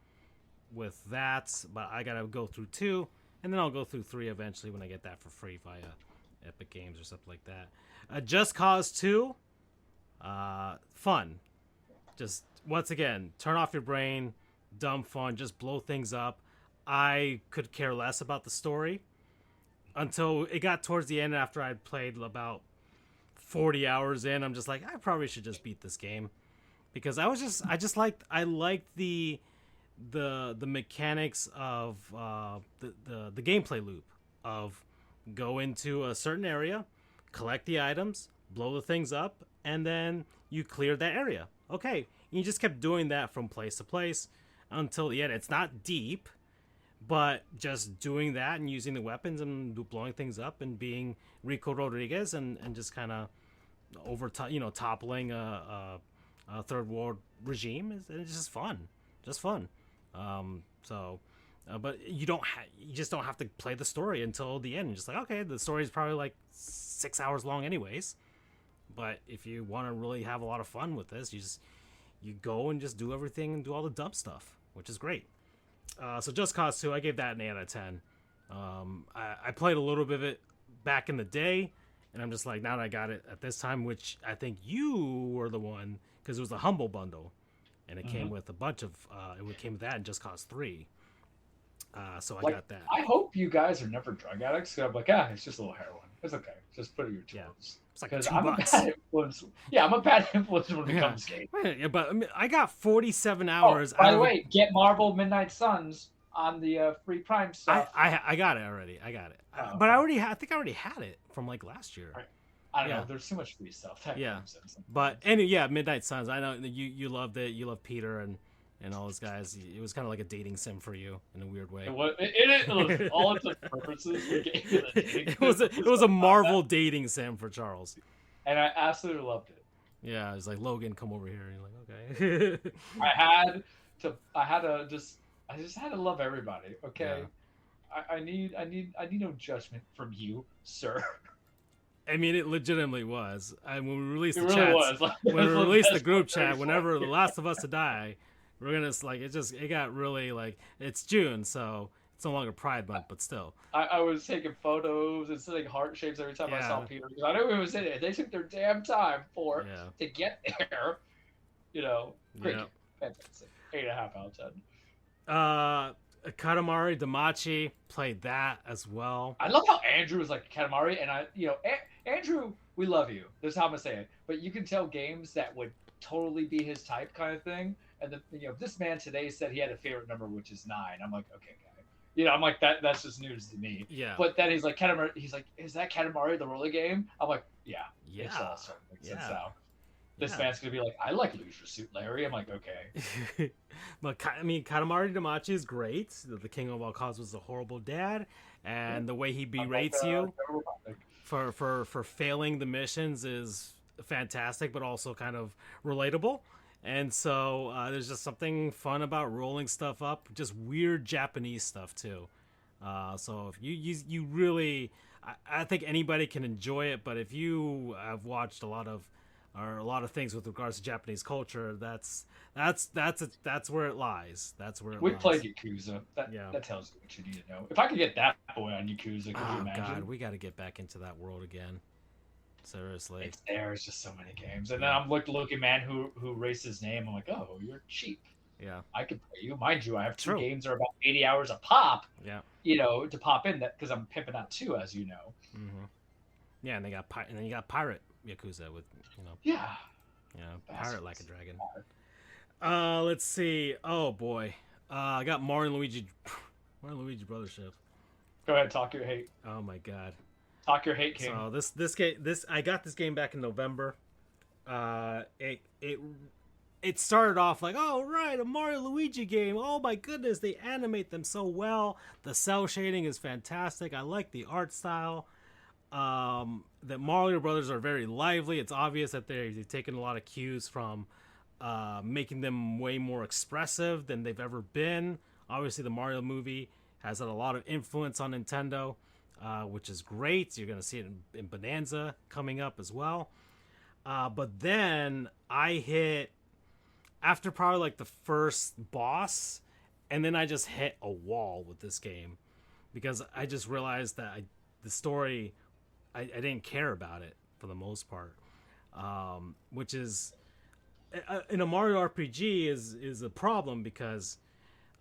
with that, but I gotta go through 2, and then I'll go through 3 eventually when I get that for free via Epic Games or something like that. Just Cause 2, fun. Just, once again, turn off your brain, dumb fun, just blow things up. I could care less about the story until it got towards the end after I'd played about 40 hours in. I'm just like, I probably should just beat this game. Because I liked the mechanics of the gameplay loop of go into a certain area, collect the items, blow the things up, and then you clear that area. Okay, you just kept doing that from place to place until the end. It's not deep, but just doing that and using the weapons and blowing things up and being Rico Rodriguez and just kind of toppling a third world regime is just fun, but you just don't have to play the story until the end. You're just like, okay, the story is probably like 6 hours long anyways, but if you want to really have a lot of fun with this, you go and just do everything and do all the dumb stuff, which is great. So Just Cause 2, I gave that an 8 out of 10. I played a little bit of it back in the day, and I'm just like, now that I got it at this time, which I think you were the one, because it was the Humble Bundle, and it came with a bunch of, it came with that and Just Cause 3. So I got that.
I hope you guys are never drug addicts. Cause I'm like, it's just a little heroin. It's okay. Just put it in your tools.
It's like
$2.
I'm
a bad influence. Yeah, I'm a bad influence when it comes to games.
Yeah, but I mean, I got 47 hours.
By the way, get Marvel Midnight Suns on the free Prime stuff.
I got it already. I got it. But I think I already had it from like last year.
Right. I don't
Yeah.
know. There's too much free stuff that
Yeah.
comes in.
But
Sometimes.
yeah, Midnight Suns. I know you loved it. You love Peter and all those guys. It was kind of like a dating sim for you in a weird way.
Listen, all intents and purposes, we gave it a dating sim
It was a Marvel dating sim for Charles.
and I absolutely loved it.
Yeah, it's like Logan, come over here. And you're like, okay.
I just had to love everybody. Okay,
Yeah.
I need no judgment from you, sir.
I mean, it legitimately was. When we released
It
the
really
chats,
was. Like,
when we
it was the
released the
best
group
part
chat,
34
whenever The
years.
Last of Us to Die, we're gonna like it got really like it's June, so it's no longer Pride Month, but still.
I was taking photos and sending heart shapes every time I saw
Yeah.
Peter because I knew he was in it. They took their damn time
Yeah.
to get there. Great
Yeah.
game. Fantastic. 8.5 out of 10.
Katamari Damacy played that as well.
I love how Andrew is like Katamari, and Andrew, we love you. That's how I'm gonna say it. But you can tell games that would totally be his type, kind of thing. And this man today said he had a favorite number, which is 9. I'm like, okay, guy. I'm like that. That's just news to me.
Yeah.
But then he's like Katamari. He's like, is that Katamari the roller game? I'm like, yeah.
Yeah.
It's all starting to make sense
Yeah.
now. This
Yeah.
man's gonna be like, I like Lose Your Suit, Larry. I'm like, okay.
But I mean, Katamari Damacy is great. The King of All Cause was a horrible dad, and the way he berates you for failing the missions is fantastic, but also kind of relatable. And so there's just something fun about rolling stuff up, just weird Japanese stuff too. So if you really, I think anybody can enjoy it. But if you have watched a lot of things with regards to Japanese culture, that's where it lies. That's where it
We
lies.
played Yakuza.
Yeah.
That tells you what you need to know. If I could get that boy on Yakuza, could you
Oh
imagine?
God, we got to get back into that world again. Seriously.
It's there. It's just so many games. And then I'm looking man who raced his name. I'm like, oh, you're cheap.
Yeah.
I can play you. Mind you, I have 2
True.
games that are about 80 hours a pop.
Yeah.
To pop in that because I'm pimping out 2, as you know.
Mm-hmm. Yeah, and then you got Pirate Yakuza with
Yeah.
Pirate like a dragon. Let's see. Oh boy, I got Mario and Luigi Brothership.
Go ahead, talk your hate.
Oh my God.
Talk your hate, King.
So this game, I got this game back in November. It started off like, oh right, a Mario Luigi game. Oh my goodness, they animate them so well. The cell shading is fantastic. I like the art style. The Mario Brothers are very lively. It's obvious that they've taken a lot of cues from making them way more expressive than they've ever been. Obviously, the Mario movie has had a lot of influence on Nintendo, which is great. You're going to see it in Bonanza coming up as well. But then I hit, after probably like the first boss, and then I just hit a wall with this game because I just realized that the story, I didn't care about it for the most part, which is in a Mario RPG is a problem because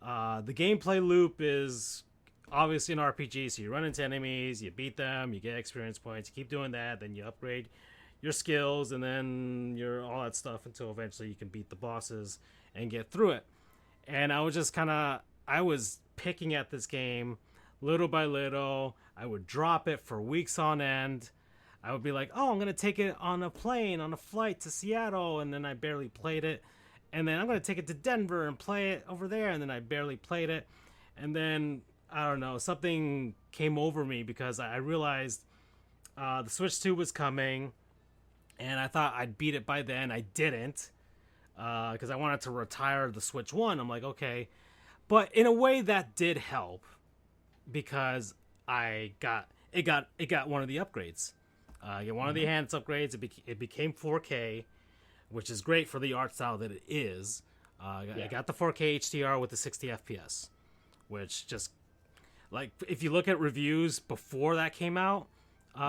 the gameplay loop is obviously an RPG. So you run into enemies, you beat them, you get experience points, you keep doing that, then you upgrade your skills, and then all that stuff until eventually you can beat the bosses and get through it. And I was just I was picking at this game little by little. I would drop it for weeks on end. I would be like, oh, I'm going to take it on a plane, on a flight to Seattle, and then I barely played it. And then I'm going to take it to Denver and play it over there, and then I barely played it. And then, I don't know, something came over me because I realized the Switch 2 was coming, and I thought I'd beat it by then. I didn't, because I wanted to retire the Switch 1. I'm like, okay. But in a way, that did help, because it got one of the upgrades. One of the enhanced upgrades. It became 4K, which is great for the art style that it is. I got the 4K HDR with the 60 FPS, which just, like, if you look at reviews before that came out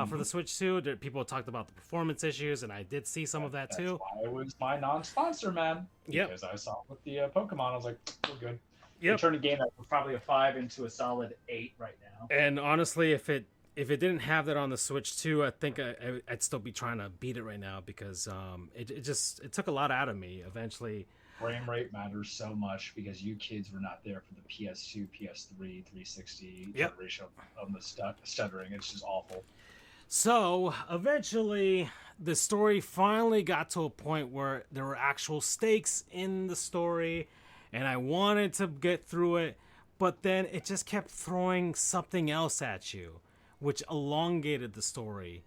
for the Switch 2, people talked about the performance issues, and I did see some of that too.
That's why it was my non-sponsor, man.
Yep.
Because I saw with the Pokemon, I was like, we're good.
Yep.
They turned a game that was probably a 5 into a solid 8 right now.
And honestly, if it didn't have that on the Switch 2, I think I'd still be trying to beat it right now, because it took a lot out of me eventually.
Frame rate matters so much because you kids were not there for the PS2, PS3, 360 generation of the stuttering. It's just awful.
So eventually, the story finally got to a point where there were actual stakes in the story, and I wanted to get through it, but then it just kept throwing something else at you, which elongated the story.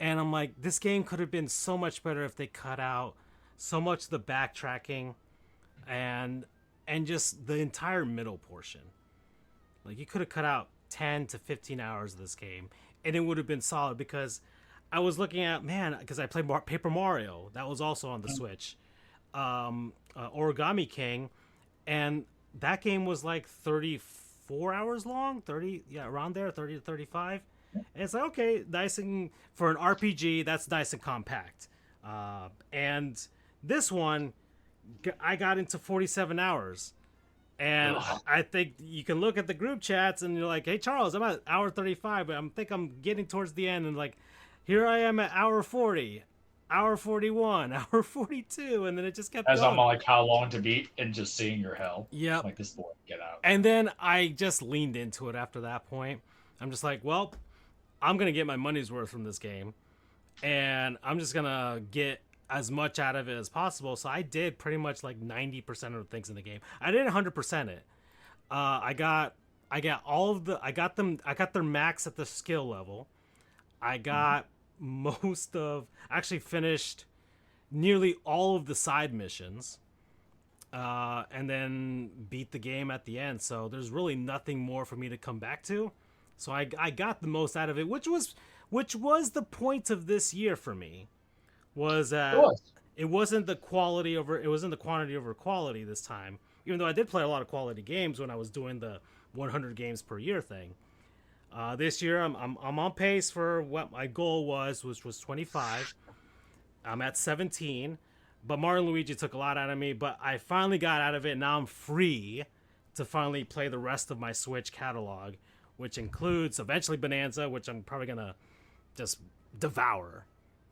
And I'm like, this game could have been so much better if they cut out so much of the backtracking and just the entire middle portion. Like you could have cut out 10 to 15 hours of this game and it would have been solid because I was looking at, man, because I played Paper Mario. That was also on the Switch. Origami King. And that game was like 34 hours long, 30, yeah, around there, 30 to 35. And it's like, okay, nice and for an RPG, that's nice and compact. And this one, I got into 47 hours. And I think you can look at the group chats and you're like, hey, Charles, I'm at hour 35, but I think I'm getting towards the end. And like, here I am at hour 40, hour 41, hour 42. And then it just kept
As
going.
I'm like, how long to beat and just seeing your hell.
Yeah.
Like, this boy, get out.
And then I just leaned into it after that point. I'm just like, well, I'm going to get my money's worth from this game. And I'm just going to get as much out of it as possible. So I did pretty much like 90% of the things in the game. I didn't 100% it. I got all of the, I got their max at the skill level. I got actually finished nearly all of the side missions. And then beat the game at the end. So there's really nothing more for me to come back to. So I got the most out of it, which was the point of this year for me. It wasn't the quantity over quality this time. Even though I did play a lot of quality games when I was doing the 100 games per year thing. This year I'm on pace for what my goal was, which was 25. I'm at 17, but Mario and Luigi took a lot out of me. But I finally got out of it. And now I'm free to finally play the rest of my Switch catalog, which includes eventually Bonanza, which I'm probably gonna just devour.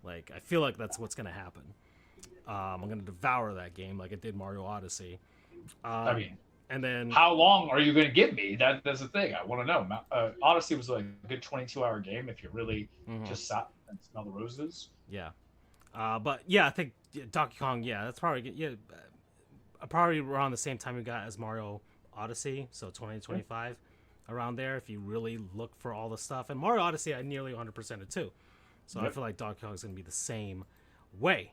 Like, I feel like that's what's going to happen. I'm going to devour that game like it did Mario Odyssey.
I mean,
and then
how long are you going to give me? That's the thing. I want to know. Odyssey was like a good 22-hour game if you really just sat and smell the roses.
Yeah. But yeah, I think Donkey Kong, yeah, that's probably probably around the same time we got as Mario Odyssey, so 2025 around there if you really look for all the stuff. And Mario Odyssey, I nearly 100% it too. So I feel like Donkey Kong is going to be the same way.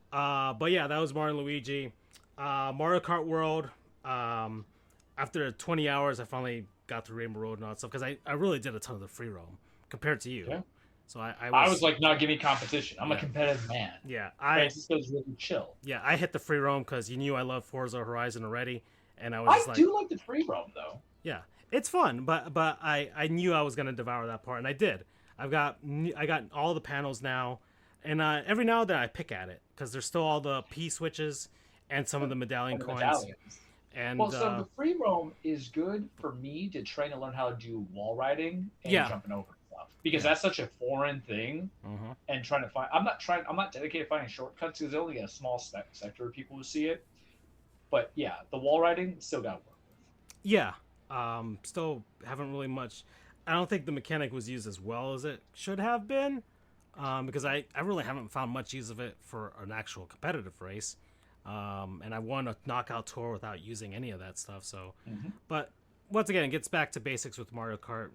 But yeah, that was Mario and Luigi. Mario Kart World. After 20 hours, I finally got through Rainbow Road and all that stuff because I really did a ton of the free roam compared to you. Yeah. So I
was like, not giving competition. I'm a competitive man.
Yeah,
Francisco's really chill.
Yeah, I hit the free roam because you knew I love Forza Horizon already, and I was.
I do like the free roam though.
Yeah, it's fun, but I knew I was going to devour that part, and I did. I got all the panels now, and every now and then I pick at it because there's still all the P switches and some of the medallion coins.
Medallions.
And
so the free roam is good for me to try to learn how to do wall riding and jumping over stuff because that's such a foreign thing. And trying to find, I'm not dedicated to finding shortcuts because there's only a small sector of people who see it. But yeah, the wall riding still got to work with.
Yeah, still haven't really much. I don't think the mechanic was used as well as it should have been, because I really haven't found much use of it for an actual competitive race. And I won a knockout tour without using any of that stuff. So, but once again, it gets back to basics with Mario Kart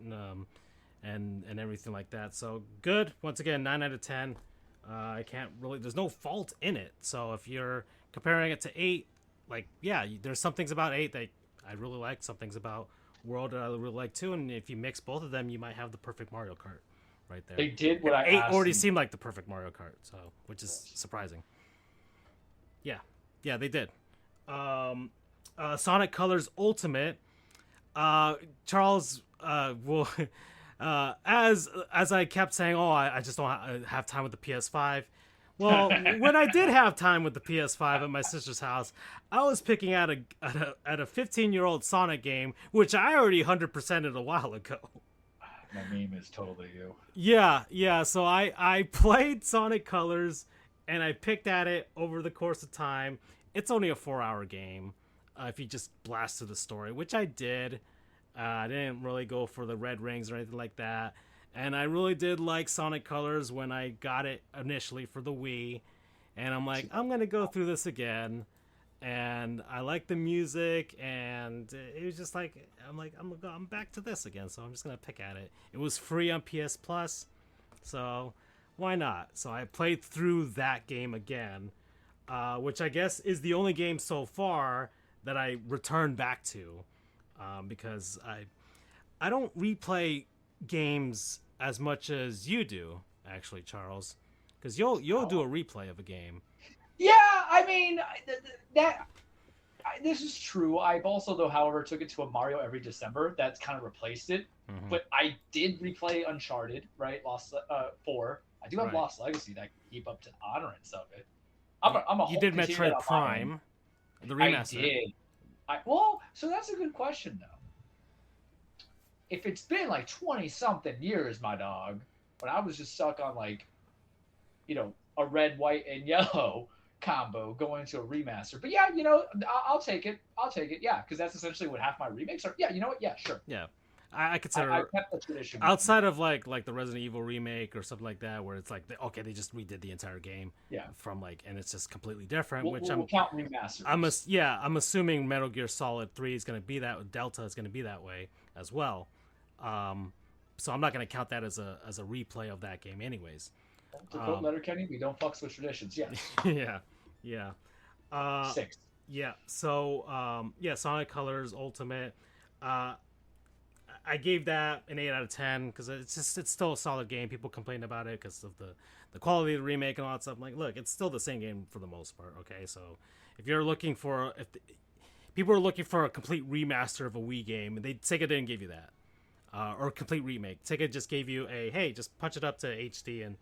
and everything like that. So good. Once again, 9 out of 10. I can't really. There's no fault in it. So if you're comparing it to 8, like there's some things about 8 that I really like. Some things about World that I really like too, and if you mix both of them, you might have the perfect Mario Kart right there.
They did what I
8
asked
already seemed like the perfect Mario Kart, so which is surprising. Yeah, they did. Sonic Colors Ultimate. Charles will as I kept saying, I just don't have time with the PS5. Well, when I did have time with the PS5 at my sister's house, I was picking at a 15-year-old Sonic game, which I already 100%ed a while ago.
My meme is totally you.
Yeah. So I played Sonic Colors, and I picked at it over the course of time. It's only a 4-hour game if you just blast through the story, which I did. I didn't really go for the red rings or anything like that. And I really did like Sonic Colors when I got it initially for the Wii. And I'm like, I'm going to go through this again. And I like the music, and it was just like, I'm back to this again, so I'm just going to pick at it. It was free on PS Plus, so why not? So I played through that game again, which I guess is the only game so far that I returned back to, because I don't replay games as much as you do, actually, Charles, because you'll do a replay of a game.
Yeah, I mean this is true. I've also, though, however, took it to a Mario every December. That's kind of replaced it.
Mm-hmm.
But I did replay Uncharted, right? Lost 4. I do have Lost Legacy that keep up to honorance of it.
You did Metroid Prime, the remaster.
I did. So that's a good question, though. If it's been like 20-something years, my dog, when I was just stuck on like, a red, white, and yellow combo going to a remaster. But yeah, I'll take it. Yeah, because that's essentially what half my remakes are. Yeah, you know what? Yeah, sure.
Yeah. I consider
I kept the tradition
outside of like the Resident Evil remake or something like that, where it's like they just redid the entire game.
Yeah.
From and it's just completely different.
We'll count remasters.
I'm assuming Metal Gear Solid 3 is going to be that. Delta is going to be that way as well. So I'm not going to count that as a replay of that game, anyways.
To quote Letterkenny, we don't fucks with traditions. Yes.
Yeah.
6.
Yeah. So Sonic Colors Ultimate. I gave that an 8 out of 10 because it's still a solid game. People complain about it because of the quality of the remake and all that stuff. I'm like, look, it's still the same game for the most part. Okay, so if you're looking for people are looking for a complete remaster of a Wii game, Sega didn't give you that, or a complete remake. Sega just gave you hey, just punch it up to HD and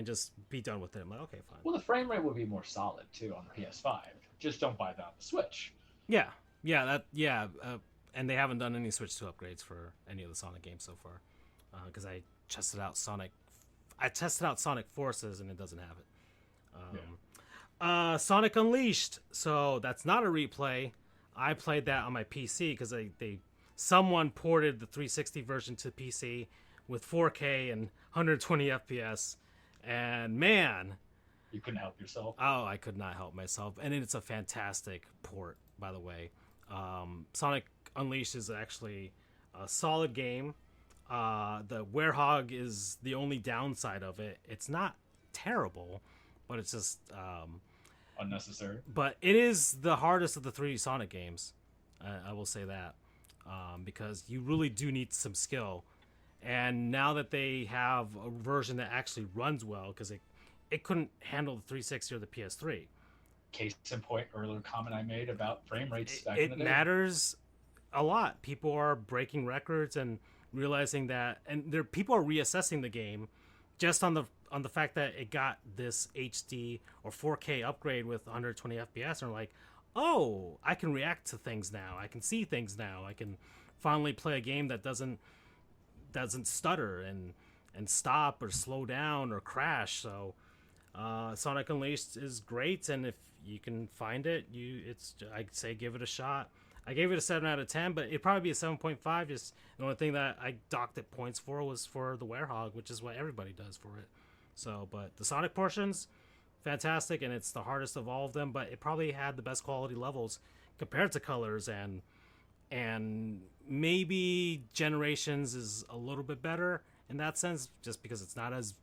just be done with it. I'm like, okay, fine.
Well, the frame rate would be more solid too on the PS5. Just don't buy that on the Switch.
Yeah. And they haven't done any Switch 2 upgrades for any of the Sonic games so far, because I tested out Sonic Forces and it doesn't have it. Sonic Unleashed. So that's not a replay. I played that on my PC because someone ported the 360 version to PC with 4K and 120 FPS. And man,
you couldn't help yourself.
Oh, I could not help myself. And it's a fantastic port, by the way. Sonic Unleashed is actually a solid game. The Werehog is the only downside of it. It's not terrible, but it's just
unnecessary.
But it is the hardest of the 3D Sonic games. I will say that, because you really do need some skill. And now that they have a version that actually runs well, because it couldn't handle the 360 or the PS3.
Case in point, earlier comment I made about frame rates back in the day.
It matters a lot. People are breaking records and realizing that, and people are reassessing the game just on the fact that it got this HD or 4K upgrade with 120 FPS, and are like, oh, I can react to things now. I can see things now. I can finally play a game that doesn't stutter and stop or slow down or crash. So Sonic Unleashed is great, and if you can find it, I'd say give it a shot. I gave it a 7 out of 10, but it'd probably be a 7.5. Just the only thing that I docked it points for was for the Werehog, which is what everybody does for it. So, but the Sonic portions, fantastic, and it's the hardest of all of them, but it probably had the best quality levels compared to Colors, and maybe Generations is a little bit better in that sense, just because it's not as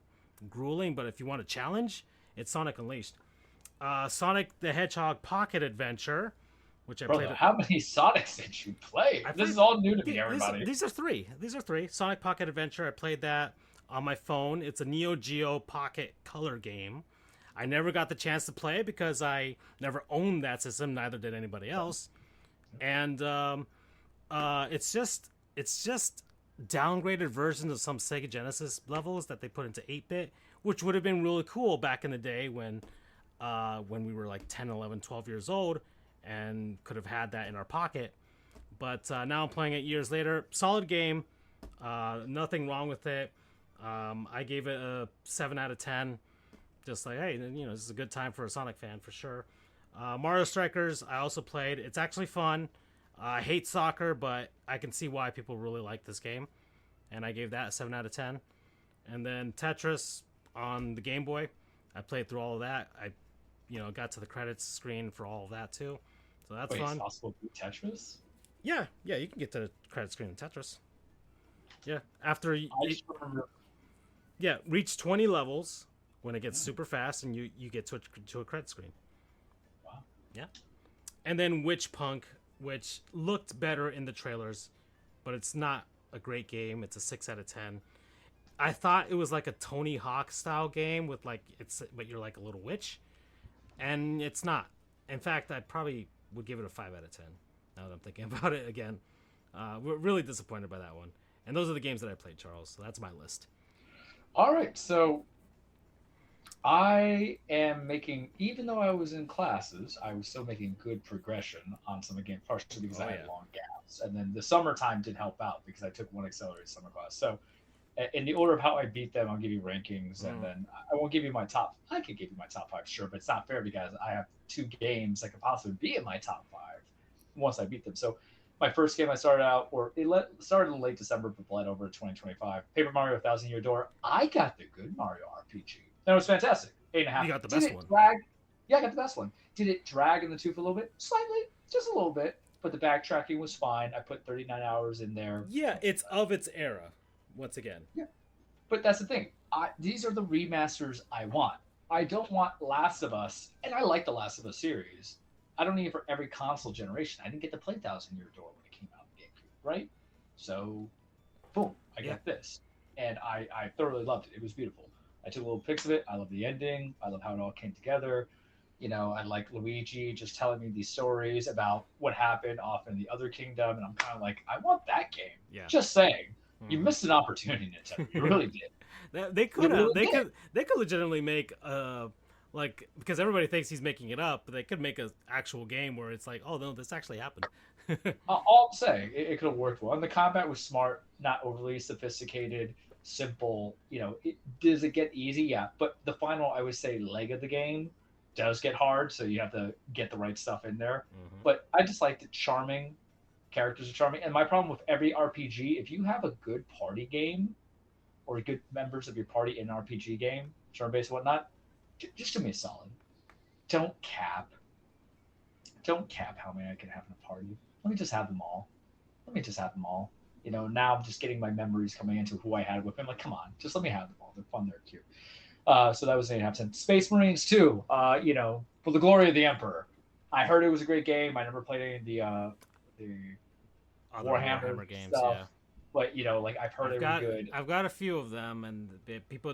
grueling. But if you want a challenge, it's Sonic Unleashed. Sonic the Hedgehog Pocket Adventure, which I played.
How many Sonics did you play? This is all new to me, everybody.
These are three. Sonic Pocket Adventure. I played that on my phone. It's a Neo Geo Pocket color game. I never got the chance to play it because I never owned that system. Neither did anybody else. And it's just downgraded versions of some Sega Genesis levels that they put into 8-bit, which would have been really cool back in the day when we were like 10, 11, 12 years old and could have had that in our pocket. But now I'm playing it years later. Solid game. Nothing wrong with it. I gave it a 7 out of 10. Just like, hey, this is a good time for a Sonic fan for sure. Mario Strikers, I also played. It's actually fun. I hate soccer, but I can see why people really like this game. And I gave that a 7 out of 10. And then Tetris on the Game Boy. I played through all of that. I, got to the credits screen for all of that too. So that's
Wait, it's
fun.
possible to beat Tetris?
Yeah, you can get to the credit screen in Tetris. Yeah, after
I just remember.
reach 20 levels when it gets super fast, and you get to a credit screen.
Wow.
Yeah, and then Witch Punk, which looked better in the trailers, but it's not a great game. It's a 6 out of 10. I thought it was like a Tony Hawk style game with but you're like a little witch, and it's not. In fact, I probably would give it a 5 out of 10. Now that I'm thinking about it again, we're really disappointed by that one. And those are the games that I played, Charles. So that's my list.
All right, so I am making, even though I was in classes, I was still making good progression on some of the games, partially because I had long gaps. And then the summertime did help out because I took one accelerated summer class. So in the order of how I beat them, I'll give you rankings, and then I won't give you my top. I could give you my top 5, sure, but it's not fair because I have 2 games that could possibly be in my top 5 once I beat them. So my first game I started out, started in late December, but bled over to 2025. Paper Mario: Thousand Year Door. I got the good Mario RPG. That was fantastic. 8.5.
You got the best one.
Yeah, I got the best one. Did it drag in the tooth a little bit? Slightly, just a little bit. But the backtracking was fine. I put 39 hours in there.
Yeah, it's of its era. Once again.
Yeah. But that's the thing. These are the remasters I want. I don't want Last of Us, and I like the Last of Us series. I don't need it for every console generation. I didn't get to play Thousand Year Door when it came out on GameCube, right? So, boom, I got this. And I thoroughly loved it. It was beautiful. I took little pics of it. I love the ending. I love how it all came together. I like Luigi just telling me these stories about what happened off in the other kingdom. And I'm kind of like, I want that game. Yeah. Just saying. You missed an opportunity, Nintendo. You really did.
They could have. They could legitimately make because everybody thinks he's making it up, but they could make an actual game where it's like, oh no, this actually happened.
All I'm saying, it could have worked well. And the combat was smart, not overly sophisticated, simple. Does it get easy? Yeah, but the final, I would say, leg of the game does get hard, so you have to get the right stuff in there. Mm-hmm. But I just liked it. Charming. Characters are charming. And my problem with every RPG, if you have a good party game or good members of your party in an RPG game, turn-based and whatnot, just do me a solid. Don't cap how many I can have in a party. Let me just have them all. Now I'm just getting my memories coming into who I had with them. Like, come on, just let me have them all. They're fun, they're cute. So that was 8.5. Space Marines 2, for the glory of the Emperor. I heard it was a great game. I never played any of the Warhammer games, stuff. Yeah. But I've heard they were good.
I've got a few of them, and people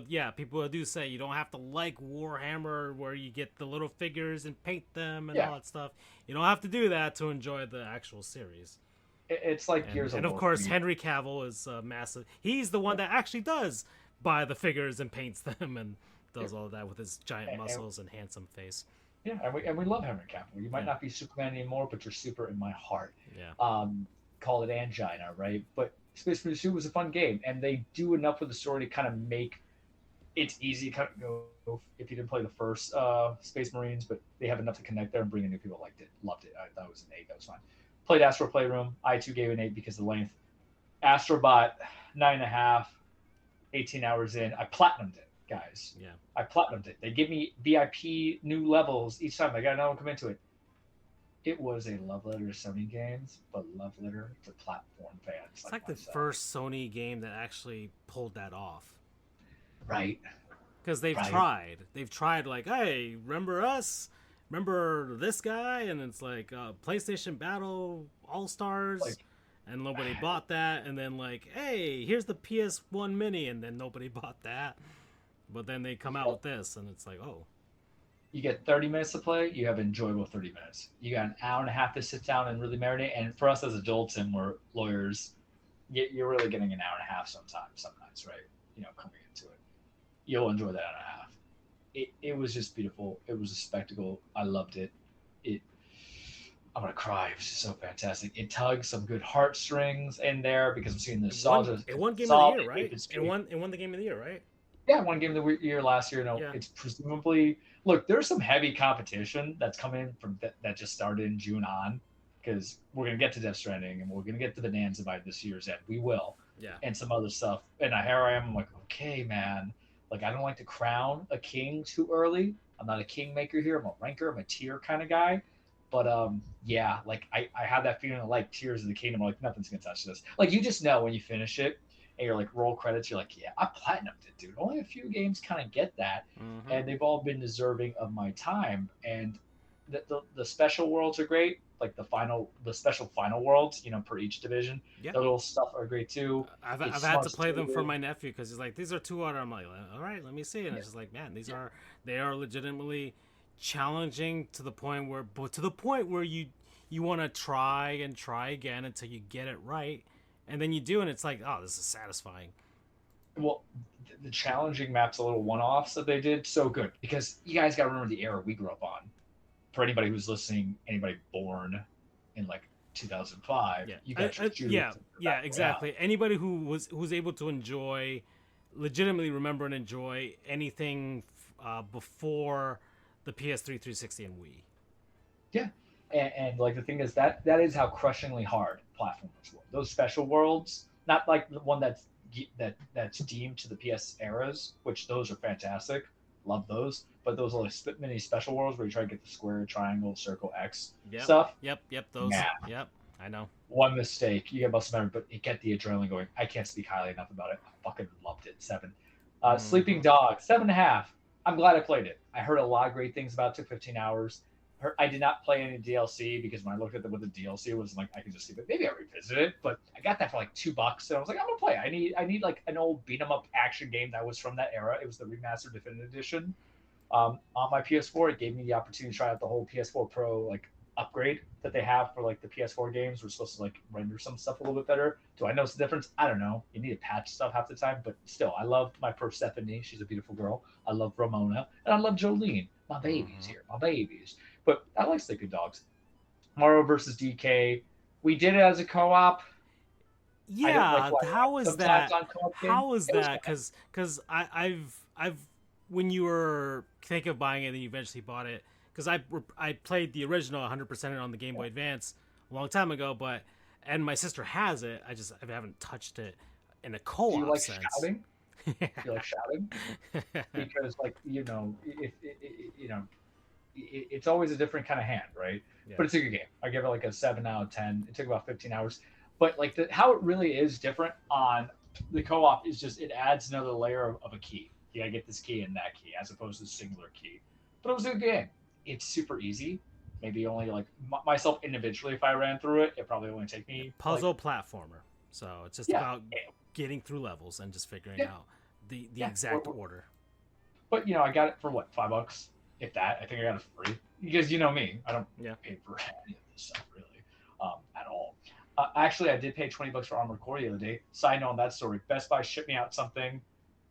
do say you don't have to like Warhammer, where you get the little figures and paint them and all that stuff. You don't have to do that to enjoy the actual series.
It's like Gears of War.
And of course, Henry Cavill is massive. He's the one that actually does buy the figures and paints them and does all of that with his giant muscles and handsome face.
Yeah, and we love Henry Cavill. You might not be Superman anymore, but you're super in my heart.
Yeah.
Call it angina, right? But Space Marine 2 was a fun game, and they do enough with the story to kind of make it's easy to go if you didn't play the first Space Marines, but they have enough to connect there and bring in new people. Loved it. That was an 8. That was fine. Played Astro Playroom. I too gave an 8 because of the length. Astrobot 9.5. 18 hours in. I platinumed it, guys.
Yeah.
I platinumed it. They give me VIP new levels each time. I got no one come into it. It was a love letter to Sony games, but love letter to platform fans.
It's like the first Sony game that actually pulled that off.
Right.
Because they've tried. They've tried like, hey, remember us? Remember this guy? And it's like PlayStation Battle All-Stars. And nobody bought that. And then like, hey, here's the PS1 Mini. And then nobody bought that. But then they come out with this. And it's like, oh.
You get 30 minutes to play, you have enjoyable 30 minutes. You got an hour and a half to sit down and really marinate. And for us as adults and we're lawyers, you're really getting an hour and a half sometimes, right? Coming into it. You'll enjoy that hour and a half. It was just beautiful. It was a spectacle. I loved it. I'm going to cry. It was just so fantastic. It tugs some good heartstrings in there because I'm seeing the nostalgia.
It won Game of the Year, right? It won the Game of the Year, right?
Yeah, one Game of the Year last year. It's presumably look. There's some heavy competition that's coming from that just started in June on, because we're gonna get to Death Stranding and we're gonna get to Bonanza by this year's end. We will,
Yeah.
and some other stuff. And here I am, I'm like, okay, man. Like, I don't like to crown a king too early. I'm not a kingmaker here. I'm a ranker. I'm a tier kind of guy. But yeah, like I have that feeling of like Tears of the Kingdom. Like nothing's gonna touch this. Like you just know when you finish it and you're like roll credits. You're like, yeah, I platinumed it, dude. Only a few games kind of get that,
Mm-hmm.
and they've all been deserving of my time. And the special worlds are great. Like the special final worlds, per each division.
Yeah.
The little stuff are great too.
I've
It's
had to
smart
play them for
stupid.
my nephew because he's like, these are too hard. I'm like, all right, let me see. And
Yeah,
it's just like, man,
yeah,
they are legitimately challenging to the point where you want to try and try again until you get it right, and then you do, and it's like, oh, this is satisfying.
well, the challenging maps, a little one-offs that they did, so good because you guys got to remember the era we grew up on. For anybody who's listening, anybody born in like 2005,
Yeah,
you got your shooters
yeah,
and your
yeah,
battle royale.
exactly. Anybody who's able to enjoy, legitimately remember and enjoy anything before the PS3, 360, and Wii.
Yeah, and like the thing is that is how crushingly hard platformers were. Those special worlds, not like the one that's deemed to the PS eras, which those are fantastic. Love those, but those are like mini special worlds where you try to get the square, triangle, circle, X
Yep,
stuff.
yep. Those.
Man,
Yep, I know.
one mistake, you get busted memory, but you get the adrenaline going. I can't speak highly enough about it. I fucking loved it. Seven. Sleeping
Mm-hmm.
Dog, 7.5. I'm glad I played it. I heard a lot of great things about it. Took 15 hours. I did not play any DLC because when I looked at what the DLC was, like I could just see it. Maybe I revisit it, but I got that for like $2, and I was like, I'm gonna play. I need like an old beat 'em up action game that was from that era. It was the remastered definitive edition. On my PS4, it gave me the opportunity to try out the whole PS4 Pro like upgrade that they have for like the PS4 games. We're supposed to like render some stuff a little bit better. Do I notice the difference? I don't know. You need to patch stuff half the time, but still, I love my Persephone. She's a beautiful girl. I love Ramona, and I love Jolene. My babies
Mm-hmm.
here, my babies. But I like Sleeping Dogs. Mario versus DK. We did it as a co-op. I didn't like
Yeah,
why
how is
sometimes
that?
on co-op game.
How is
It was
that?
fun.
Because I've when you were thinking of buying it and you eventually bought it, because I played the original 100% on the Game Boy Advance a long time ago, but and my sister has it. I haven't touched it in a
Do you
co-op
like
sense.
shouting? Do you like shouting? Because like it's always a different kind of hand, right?
Yeah.
But it's a good game. I give it like a 7 out of 10. It took about 15 hours, but like how it really is different on the co-op is just it adds another layer of a key. You gotta get this key and that key as opposed to singular key. But it was a good game. It's super easy. Maybe only like myself individually, if I ran through it, it probably only take
Yeah,
me like
puzzle platformer. So it's just
yeah,
about getting through levels and just figuring
yeah,
out the
yeah.
exact order.
But I got it for what, $5, if that. I think I got it free because you know me, I don't
Yeah.
pay for any of this stuff really, at all. Actually, I did pay $20 for Armored Core the other day. Side note on that story: Best Buy shipped me out something.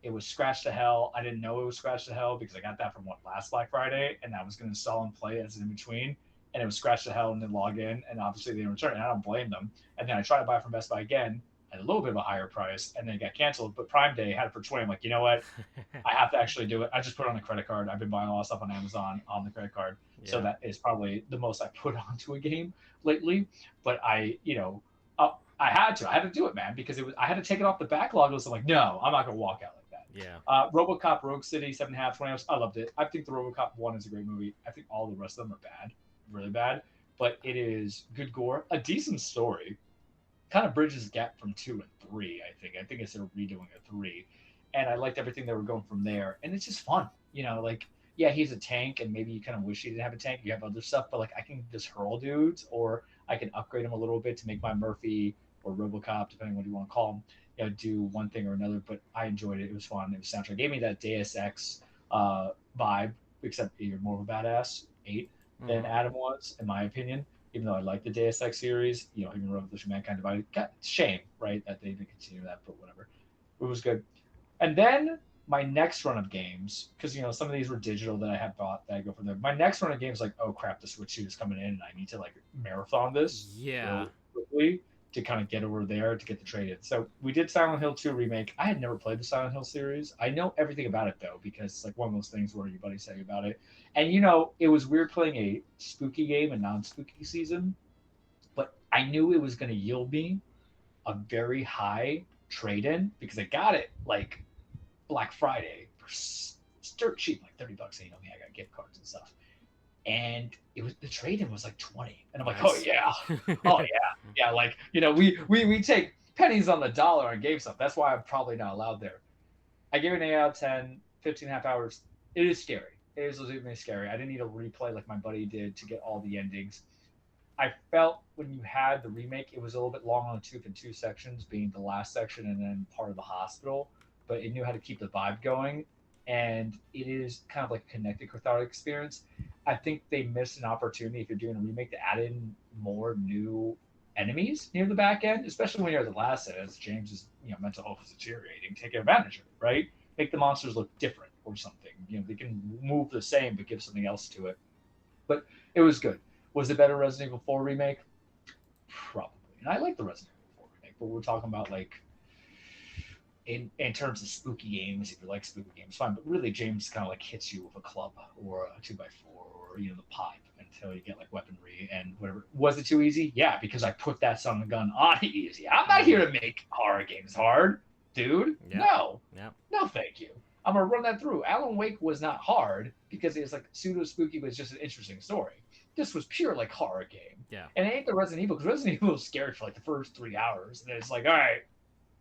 It was scratched to hell. I didn't know it was scratched to hell because I got that from last Black Friday, and I was going to install and play as an in between, and it was scratched to hell and then log in, and obviously they didn't return it. And I don't blame them. And then I tried to buy it from Best Buy again at a little bit of a higher price, and then it got canceled. But Prime Day had it for 20. I'm like, you know what? I have to actually do it. I just put it on the credit card. I've been buying a lot of stuff on Amazon on the credit card, so
Yeah.
that is probably the most I put onto a game lately. But I had to. I had to do it, man, because it was. I had to take it off the backlog list. I'm like, no, I'm not gonna walk out like that.
Yeah.
RoboCop Rogue City 7.5 20 hours. I loved it. I think the RoboCop one is a great movie. I think all the rest of them are bad, really bad. But it is good gore, a decent story, kind of bridges the gap from 2 and 3. I think it's they're redoing a 3, and I liked everything they were going from there. And it's just fun, like yeah, he's a tank, and maybe you kind of wish he didn't have a tank. You have other stuff, but like I can just hurl dudes, or I can upgrade him a little bit to make my Murphy or RoboCop, depending on what you want to call him, do one thing or another. But I enjoyed it. It was fun. It was soundtrack. It gave me that Deus Ex vibe, except you're more of a badass 8 than
Mm-hmm.
Adam was, in my opinion, even though I like the Deus Ex series, even Revolution Mankind Divided. Shame, right, that they didn't continue that, but whatever. It was good. And then my next run of games, because some of these were digital that I had bought that I go from there. My next run of games, like, oh crap, the Switch 2 is coming in, and I need to like marathon this
Yeah.
really quickly to kind of get over there to get the trade in. So we did Silent Hill 2 remake. I had never played the Silent Hill series. I know everything about it though, because it's like one of those things where your buddies tell you about it. And it was weird playing a spooky game and non-spooky season, but I knew it was going to yield me a very high trade in because I got it like Black Friday for dirt cheap, like $30. And you know me, I got gift cards and stuff. And it was the trade in was like 20, and I'm like, oh
Nice.
yeah, oh yeah, like we take pennies on the dollar on GameStop. That's why I'm probably not allowed there. I gave it an 8 out of 10, 15 and a half hours. It is scary. It is legitimately scary. I didn't need a replay like my buddy did to get all the endings. I felt when you had the remake, it was a little bit long on the tooth in two sections, being the last section and then part of the hospital, but it knew how to keep the vibe going. And it is kind of like a connected cathartic experience. I think they missed an opportunity if you're doing a remake to add in more new enemies near the back end, especially when you're at the last set, as James's mental health is deteriorating. Take advantage of it, right? Make the monsters look different or something. They can move the same but give something else to it. But it was good. Was it better Resident Evil 4 remake? Probably. And I like the Resident Evil 4 remake, but we're talking about like in terms of spooky games, if you like spooky games, fine. But really, James kind of like hits you with a club or a 2x4 or the pipe until you get like weaponry and whatever. Was it too easy? Yeah, because I put that son of a gun on easy. I'm not here to make horror games hard, dude.
Yeah.
No.
Yeah.
No, thank you. I'm gonna run that through. Alan Wake was not hard because it's like pseudo spooky, but it's just an interesting story. This was pure like horror game.
Yeah.
And it ain't the Resident Evil because Resident Evil was scary for like the first 3 hours, and then it's like, all right,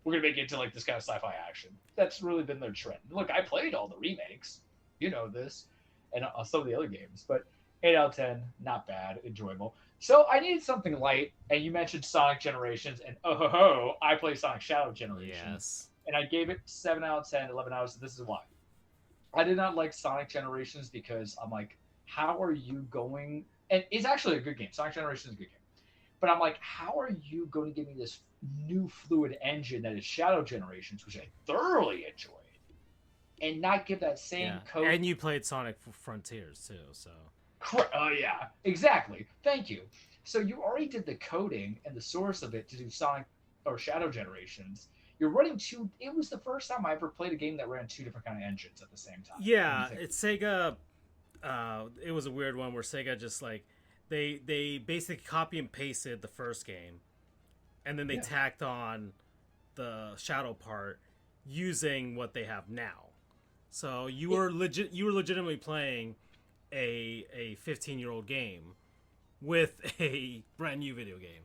we're gonna make it into like this kind of sci-fi action. That's really been their trend. Look, I played all the remakes, you know this, and some of the other games, but 8 out of 10, not bad, enjoyable. So I needed something light, and you mentioned Sonic Generations, and I play Sonic Shadow Generations,
Yes.
and I gave it 7 out of 10, 11 hours. This is why. I did not like Sonic Generations because I'm like, how are you going? And it's actually a good game. Sonic Generations is a good game. But I'm like, how are you going to give me this new fluid engine that is Shadow Generations, which I thoroughly enjoyed, and not give that same code?
And you played Sonic Frontiers too, so.
Oh yeah, exactly. Thank you. So you already did the coding and the source of it to do Sonic or Shadow Generations. You're running two. It was the first time I ever played a game that ran two different kind of engines at the same time.
Yeah, it's Sega. It was a weird one where Sega just like they basically copy and pasted the first game, and then they tacked on the Shadow part using what they have now. So you were legitimately playing a 15-year-old game with a brand new video game.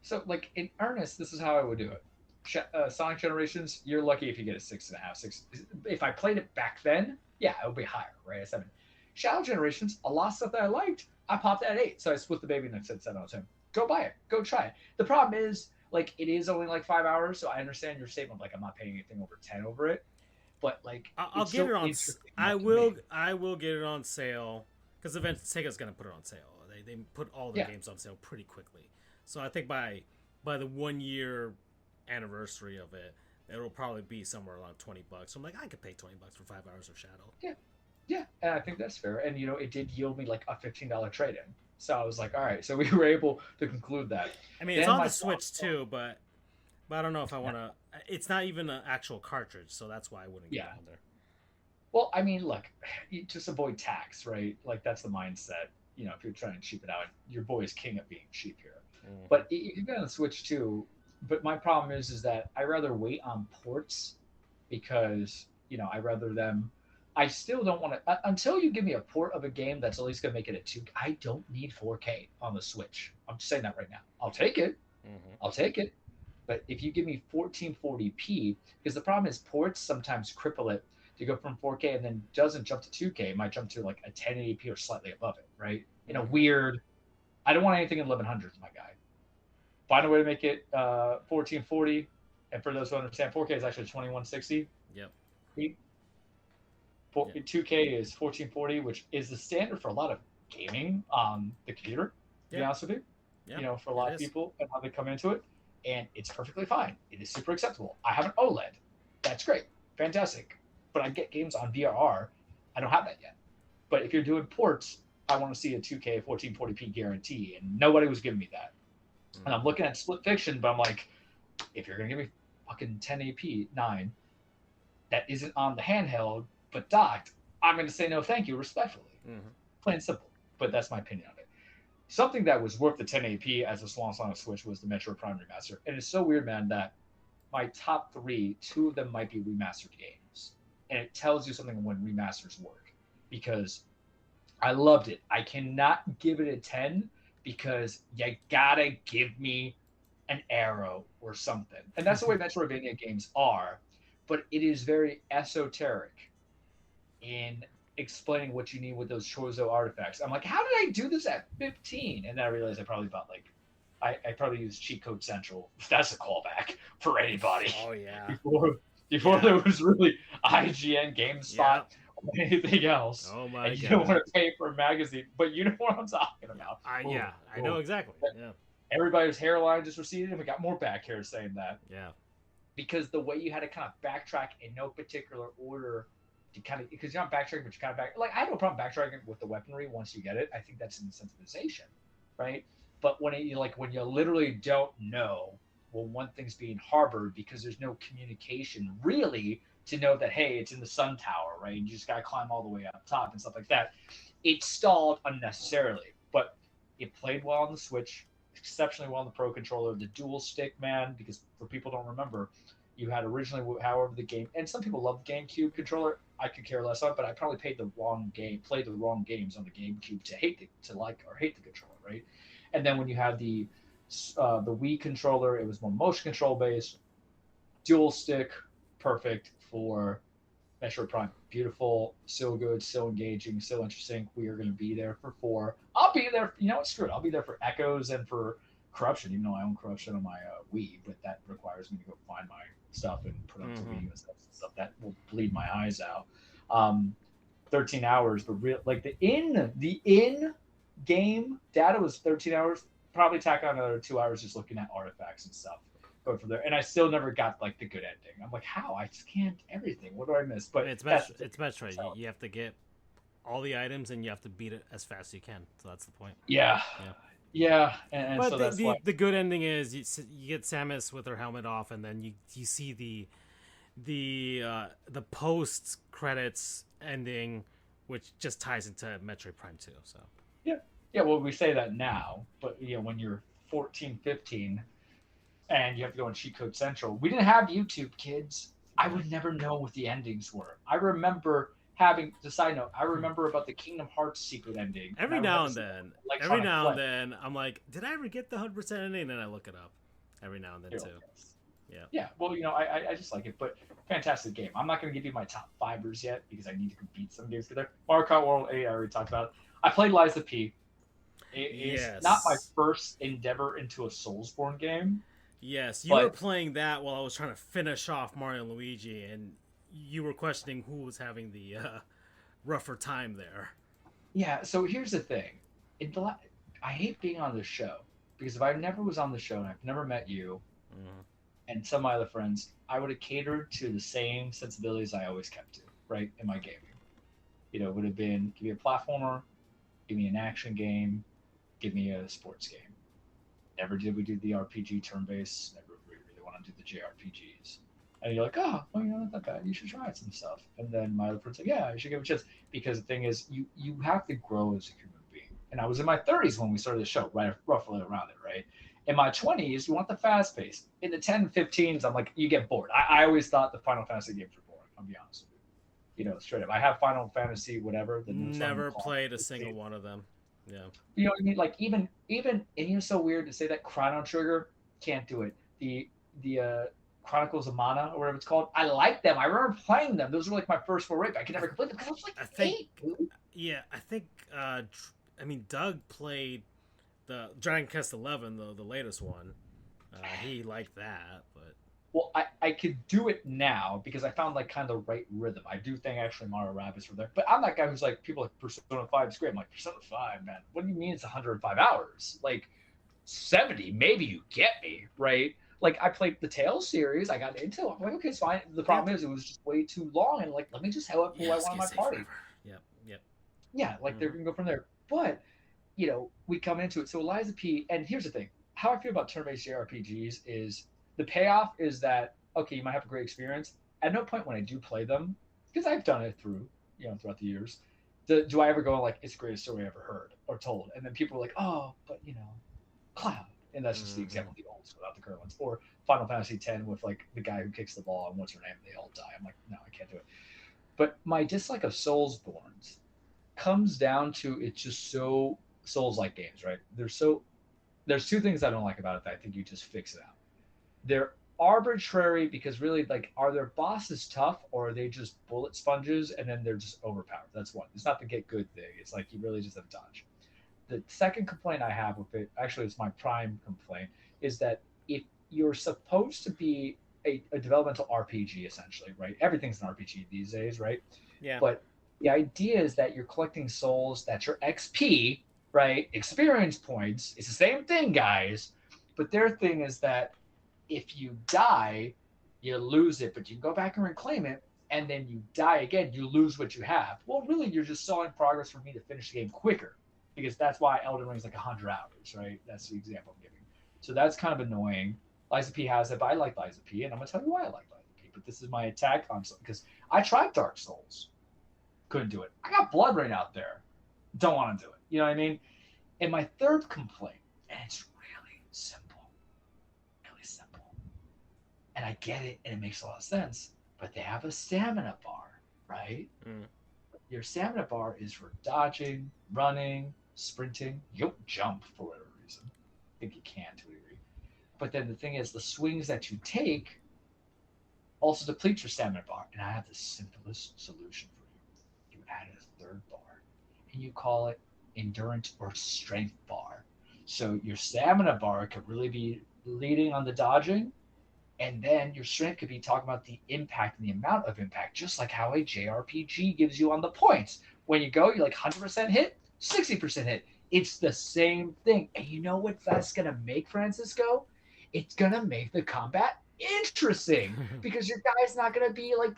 So like in earnest, this is how I would do it. Sonic Generations, you're lucky if you get a 6.5, 6. If I played it back then, yeah, it would be higher, right? A 7. Shadow Generations, a lot of stuff that I liked, I popped at 8, so I split the baby and I said 7 out of 10. Go buy it, go try it. The problem is, like, it is only like 5 hours, so I understand your statement. Like, I'm not paying anything over 10 over it, but like,
I'll get it on. I will get it on sale because eventually Sega's gonna put it on sale. They put all their games on sale pretty quickly, so I think by the 1 year anniversary of it, it'll probably be somewhere around $20. So I'm like, I could pay $20 for 5 hours of Shadow.
Yeah, and I think that's fair. And it did yield me like a $15 trade-in. So I was like, all right. So we were able to conclude that.
I mean, it's on the Switch too, but I don't know if I want to. It's not even an actual cartridge, so that's why I wouldn't get it on there.
Well, I mean, look, you just avoid tax, right? Like that's the mindset. If you're trying to cheap it out, your boy is king at being cheap here. Mm-hmm. But you can get on the Switch too. But my problem is that I rather wait on ports because I rather them. I still don't want to until you give me a port of a game that's at least going to make it a 2. I don't need 4K on the Switch. I'm just saying that right now. I'll take it. Mm-hmm. I'll take it. But if you give me 1440p, because the problem is ports sometimes cripple it to go from 4K and then doesn't jump to 2K. It might jump to like a 1080p or slightly above it, right? In a weird. I don't want anything in 1100s, my guy. Find a way to make it 1440, and for those who understand, 4K is actually 2160.
Yep.
2K is 1440, which is the standard for a lot of gaming on the computer. To be honest with you, for a lot of people and how they come into it, and it's perfectly fine. It is super acceptable. I have an OLED. That's great, fantastic. But I get games on VRR. I don't have that yet. But if you're doing ports, I want to see a 2K 1440p guarantee, and nobody was giving me that. And I'm looking at Split Fiction, but I'm like, if you're gonna give me fucking 1080p 9, that isn't on the handheld but docked, I'm gonna say no, thank you, respectfully. Mm-hmm. Plain and simple. But that's my opinion of it. Something that was worth the 1080p as a swan song of Switch was the Metro Prime remaster. And it's so weird, man, that my top three, two of them might be remastered games, and it tells you something when remasters work because I loved it. I cannot give it a 10 because you gotta give me an arrow or something. And that's the way Metroidvania games are, but it is very esoteric in explaining what you need with those Chozo artifacts. I'm like, how did I do this at 15? And then I realized I probably bought like, I probably used Cheat Code Central. That's a callback for anybody.
Oh yeah.
Before there was really IGN, GameSpot,
Yeah.
or anything else.
Oh my
and you
god.
don't want to pay for a magazine, but you know what I'm talking about.
I know exactly. Yeah.
Everybody's hairline just receded, and we got more back hair saying that.
Yeah.
Because the way you had to kind of backtrack in no particular order to kind of, because you're not backtracking, but you kind of back, like I have no problem backtracking with the weaponry once you get it. I think that's an incentivization, right? But when when you literally don't know, well, one thing's being harbored because there's no communication really to know that, hey, it's in the sun tower, right? And you just got to climb all the way up top and stuff like that. It stalled unnecessarily, but it played well on the Switch, exceptionally well on the Pro Controller. The dual stick, man, because for people who don't remember, you had originally, however, the game, and some people love the GameCube controller. I could care less on, but I probably played the wrong games on the GameCube to hate the controller, right? And then when you had the Wii controller, it was more motion control based, dual stick, perfect for Metroid Prime. Beautiful, so good, so engaging, so interesting. We are going to be there for 4. I'll be there. You know what? Screw it. I'll be there for Echoes and for Corruption, even though I own Corruption on my Wii, but that requires me to go find my stuff and put up the Wii and stuff. That will bleed my eyes out. 13 hours, but like the in game data was 13 hours. Probably tack on another 2 hours just looking at artifacts and stuff. Going from there, and I still never got like the good ending. I'm like, how? I scanned everything. What do I miss? But
it's Metroid. So. You have to get all the items and you have to beat it as fast as you can. So that's the point.
Yeah. And
but
so that's
the good ending is you get Samus with her helmet off, and then you see the post credits ending, which just ties into Metroid Prime 2. So
yeah. Well, we say that now, but when you're 14, 15. And you have to go on Cheat Code Central. We didn't have YouTube, kids. I would never know what the endings were. I remember having the side note. I remember about the Kingdom Hearts secret ending.
Every now and then, I'm like, did I ever get the 100% ending? And then I look it up. Every now and then too.
Yes. Yeah. Well, I just like it, but fantastic game. I'm not going to give you my top 5ers yet because I need to compete some games together. Mario Kart World 8, I already talked about. I played Liza P. It is not my first endeavor into a Soulsborne game.
Yes, you were playing that while I was trying to finish off Mario and Luigi, and you were questioning who was having the rougher time there.
Yeah, so here's the thing. I hate being on the show, because if I never was on the show and I've never met you and some of my other friends, I would have catered to the same sensibilities I always kept to, right, in my gaming. It would have been, give me a platformer, give me an action game, give me a sports game. Never did we do the RPG turn-based. Never really want to do the JRPGs. And you're like, oh, well, not that bad. You should try some stuff. And then my other friend's like, yeah, you should give it a chance. Because the thing is, you have to grow as a human being. And I was in my 30s when we started the show, right, roughly around it, right? In my 20s, you want the fast pace. In the 10, 15s, I'm like, you get bored. I always thought the Final Fantasy games were boring. I'll be honest with you. Straight up. I have Final Fantasy, whatever.
Never played a single one of them. Yeah.
You know what I mean? Like even and it's so weird to say that Chrono Trigger can't do it. The Chronicles of Mana or whatever it's called. I like them. I remember playing them. Those were like my first foray. I could never complete them because I was like eight.
Yeah, I think. Doug played the Dragon Quest 11, the latest one. He liked that, but.
Well, I could do it now because I found like kind of the right rhythm. I do think actually Mario Rabbids were there, but I'm that guy who's like, people like Persona 5 is great. I'm like, Persona 5, man, what do you mean it's 105 hours? Like 70, maybe you get me, right? Like I played the Tales series, I got into it. I'm like, okay, it's fine. The problem is it was just way too long, and like, let me just have who I want on my party.
Yep.
Yeah, like they're gonna go from there. But we come into it. So Eliza P. And here's the thing: how I feel about turn-based JRPGs is. The payoff is that, okay, you might have a great experience. At no point when I do play them, because I've done it throughout the years, do I ever go like, it's the greatest story I ever heard or told? And then people are like, oh, but Cloud, And that's just the example of the old school, not the current ones. Or Final Fantasy X with like the guy who kicks the ball and what's her name, they all die. I'm like, no, I can't do it. But my dislike of Soulsborne comes down to it's just so Souls-like games, right? There's two things I don't like about it that I think you just fix it out. They're arbitrary because really, like, are their bosses tough or are they just bullet sponges and then they're just overpowered? That's one. It's not the get good thing. It's like you really just have to dodge. The second complaint I have with it, actually, it's my prime complaint, is that if you're supposed to be a developmental RPG, essentially, right? Everything's an RPG these days, right?
Yeah.
But the idea is that you're collecting souls, that's your XP, right? Experience points. It's the same thing, guys. But their thing is that if you die, you lose it, but you can go back and reclaim it, and then you die again, you lose what you have. Well, really, you're just stalling progress for me to finish the game quicker, because that's why Elden Ring's like 100 hours, right? That's the example I'm giving. So that's kind of annoying. Liza P has it, but I like Liza P, and I'm going to tell you why I like Liza P. But this is my attack console, because I tried Dark Souls. Couldn't do it. I got Blood Rain out there. Don't want to do it. You know what I mean? And my third complaint, and it's really simple, and I get it, and it makes a lot of sense, but they have a stamina bar, right? Your stamina bar is for dodging, running, sprinting. You don't jump for whatever reason. I think you can to a degree. But then the thing is, the swings that you take also deplete your stamina bar. And I have the simplest solution for you. You add a third bar, and you call it endurance or strength bar. So your stamina bar could really be leading on the dodging, and then your strength could be talking about the impact and the amount of impact, just like how a JRPG gives you on the points. When you go, you're like 100% hit, 60% hit. It's the same thing. And you know what that's going to make, Francisco? It's going to make the combat interesting because your guy's not going to be like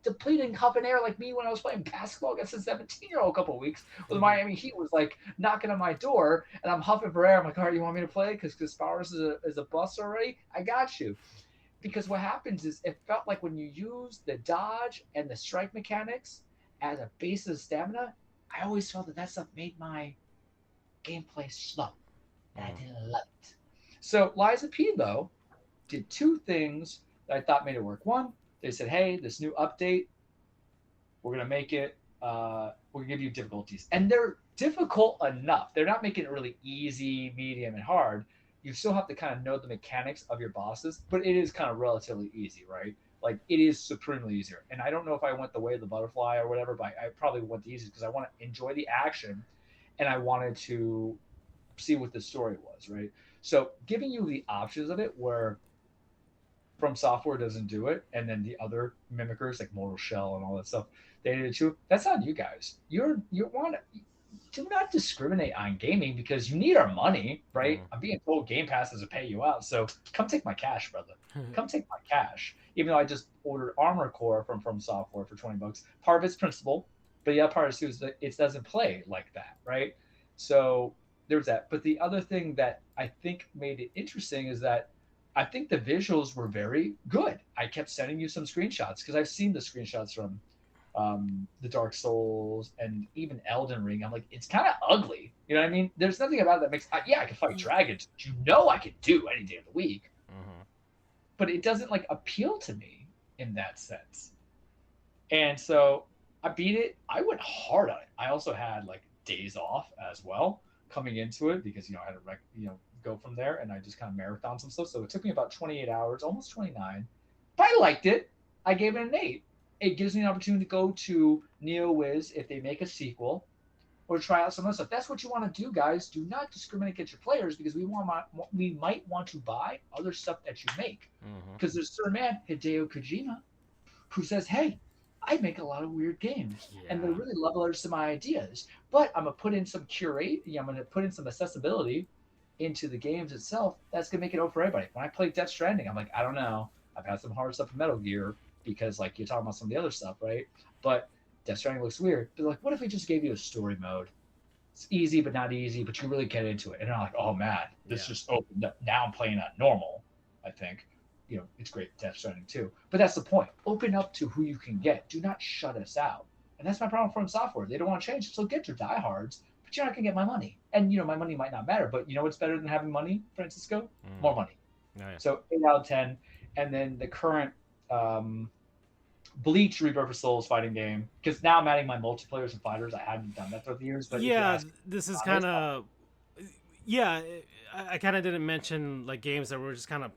depleting huffing air like me when I was playing basketball against a 17-year-old a couple of weeks with the Miami Heat was like knocking on my door and I'm huffing for air. I'm like, all right, you want me to play? Because Powers is a bust already? I got you. Because what happens is it felt like when you use the dodge and the strike mechanics as a base of stamina, I always felt that stuff made my gameplay slow. And I didn't love it. So Liza P, though, did two things that I thought made it work. One, they said, hey, this new update, we're going to make it, we're going to give you difficulties. And they're difficult enough. They're not making it really easy, medium, and hard. You still have to kind of know the mechanics of your bosses, but it is kind of relatively easy, right? Like, it is supremely easier. And I don't know if I went the way of the butterfly or whatever, but I probably went the easiest because I want to enjoy the action and I wanted to see what the story was, right? So giving you the options of it where From Software doesn't do it, and then the other mimickers like Mortal Shell and all that stuff, they did it too. That's on you guys. You want to do not discriminate on gaming because you need our money, right? I'm being told Game Pass doesn't pay you out, so come take my cash, brother. Come take my cash. Even though I just ordered Armor Core from Software for $20. Part of it's principle, but the other part is too is that it doesn't play like that, right? So there's that. But the other thing that I think made it interesting is that I think the visuals were very good. I kept sending you some screenshots because I've seen the screenshots from the Dark Souls and even Elden Ring. I'm like, it's kind of ugly. You know what I mean? There's nothing about it that makes, yeah, I can fight dragons, which you know I can do any day of the week. But it doesn't like appeal to me in that sense. And so I beat it. I went hard on it. I also had like days off as well coming into it because, I had to, go from there, and I just kind of marathon some stuff. So it took me about 28 hours, almost 29. But I liked it. I gave it an 8. It gives me an opportunity to go to NeoWiz if they make a sequel, or try out some other stuff. That's what you want to do, guys. Do not discriminate against your players because we might want to buy other stuff that you make. Because there's a certain man, Hideo Kojima, who says, hey, I make a lot of weird games, and they really love others of my ideas. But I'm going to put in some I'm going to put in some accessibility into the games itself. That's going to make it over for everybody. When I play Death Stranding, I'm like, I don't know. I've had some hard stuff in Metal Gear because, like, you're talking about some of the other stuff, right? But Death Stranding looks weird. But, like, what if we just gave you a story mode? It's easy but not easy, but you really get into it. And I'm like, oh, man, this just opened up. Now I'm playing at normal, I think. It's great Death Stranding, too. But that's the point. Open up to who you can get. Do not shut us out. And that's my problem with From Software. They don't want to change. So get your diehards, but you're not gonna get my money. And my money might not matter, but you know what's better than having money, Francisco? More money.
Oh, yeah.
So 8 out of 10. And then the current Bleach Rebirth for Souls fighting game, because now I'm adding my multiplayers and fighters. I hadn't done that throughout the years, but
this is kind of I kind of didn't mention like games that were just kind of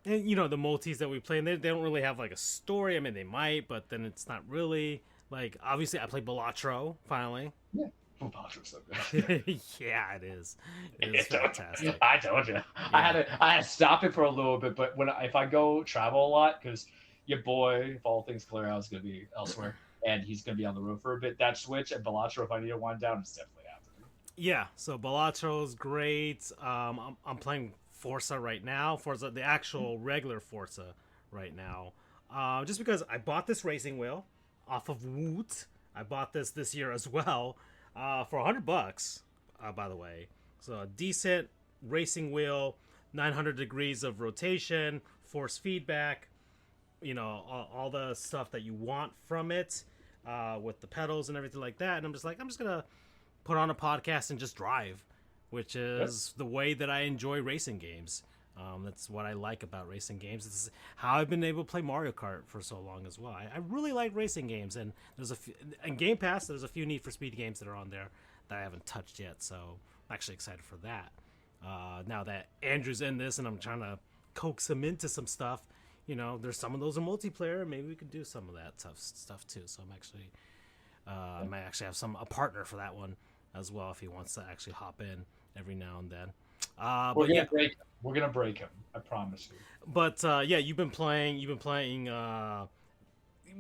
the multis that we play, and they don't really have like a story. I mean, they might, but then it's not really like. Obviously, I played Balatro finally.
Yeah. Balatro's so good.
Yeah, it is. It is fantastic.
I told you. Yeah. I had to stop it for a little bit, but if I go travel a lot, because your boy, if all things clear out, is going to be elsewhere, and he's going to be on the road for a bit. That Switch and Balatro, if I need to wind down, it's definitely happening.
Yeah, so Balatro's great. I'm playing Forza right now. Forza, the actual regular Forza right now. Just because I bought this racing wheel off of Woot. I bought this year as well for $100, by the way. So a decent racing wheel, 900 degrees of rotation, force feedback, all the stuff that you want from it with the pedals and everything like that. And I'm just going to put on a podcast and just drive, which is the way that I enjoy racing games. That's what I like about racing games. It's how I've been able to play Mario Kart for so long as well. I really like racing games, and there's in Game Pass, there's a few Need for Speed games that are on there that I haven't touched yet, so I'm actually excited for that. Now that Andrew's in this and I'm trying to coax him into some stuff, there's some of those in multiplayer. Maybe we could do some of that tough stuff too. So I'm actually, I might actually have a partner for that one as well if he wants to actually hop in every now and then.
We're gonna break him. I promise you.
But you've been playing.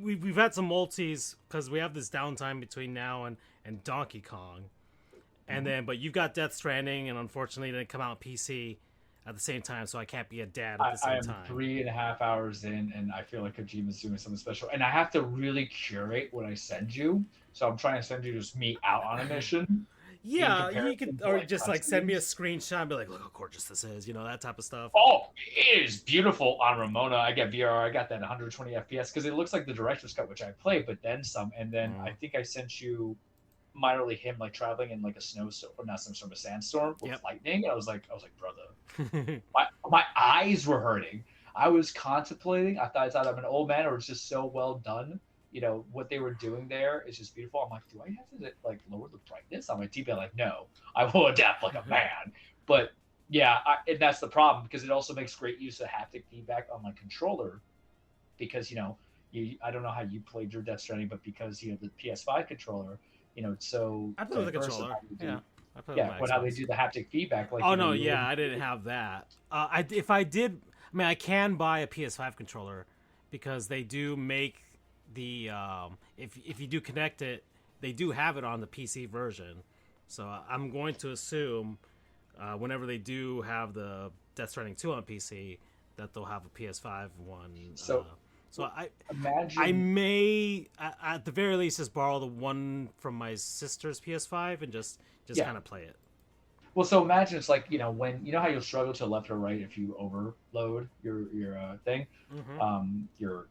We've had some multis because we have this downtime between now and Donkey Kong, and then but you've got Death Stranding, and unfortunately it didn't come out on PC at the same time, so I can't be a dad at the same time.
I am 3.5 hours in, and I feel like Kojima's doing something special, and I have to really curate what I send you. So I'm trying to send you just me out on a mission.
Yeah, you could, or just like send me a screenshot and be like, look how gorgeous this is, that type of stuff.
Oh, it is beautiful on Ramona. I got VR, I got that 120 FPS because it looks like the director's cut, which I played, but then some. And then I think I sent you minorly him like traveling in like a snowstorm, or not snowstorm, a sandstorm with lightning. And I was like, brother, my eyes were hurting. I was contemplating. I thought I'm an old man, or it's just so well done. What they were doing there is just beautiful. I'm like, do I have to like lower the brightness on my TV? I'm like, no, I will adapt like a man. But yeah, and that's the problem because it also makes great use of haptic feedback on my controller because, I don't know how you played your Death Stranding, but because, the PS5 controller, it's so
I play with the controller.
But how they do the haptic feedback. Like,
I didn't have that. If I did, I can buy a PS5 controller because they do make the if you do connect it, they do have it on the PC version. So I'm going to assume whenever they do have the Death Stranding 2 on PC that they'll have a PS5 one. So I may at the very least just borrow the one from my sister's PS5 and just kind of play it.
Well, so imagine it's like, when how you'll struggle to left or right if you overload your thing, your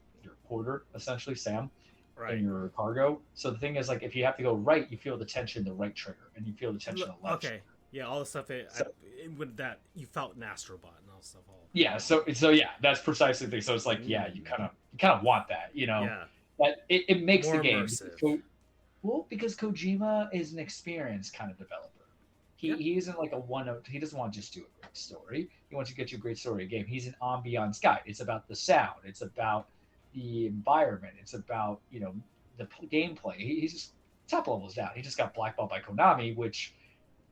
porter, essentially, Sam, and your cargo. So the thing is, like, if you have to go right, you feel the tension in the right trigger, and you feel the tension in the left.
Okay, yeah, all the stuff with that you felt in Astrobot and all the stuff.
Yeah, so yeah, that's precisely the thing. So it's like, you kind of want that, That it makes more the game. Because Kojima is an experienced kind of developer. He isn't like a one-note. He doesn't want to just do a great story. He wants to get you a great story game. He's an ambiance guy. It's about the sound. It's about the environment. It's about the gameplay. He's just top levels down. He just got blackballed by Konami, which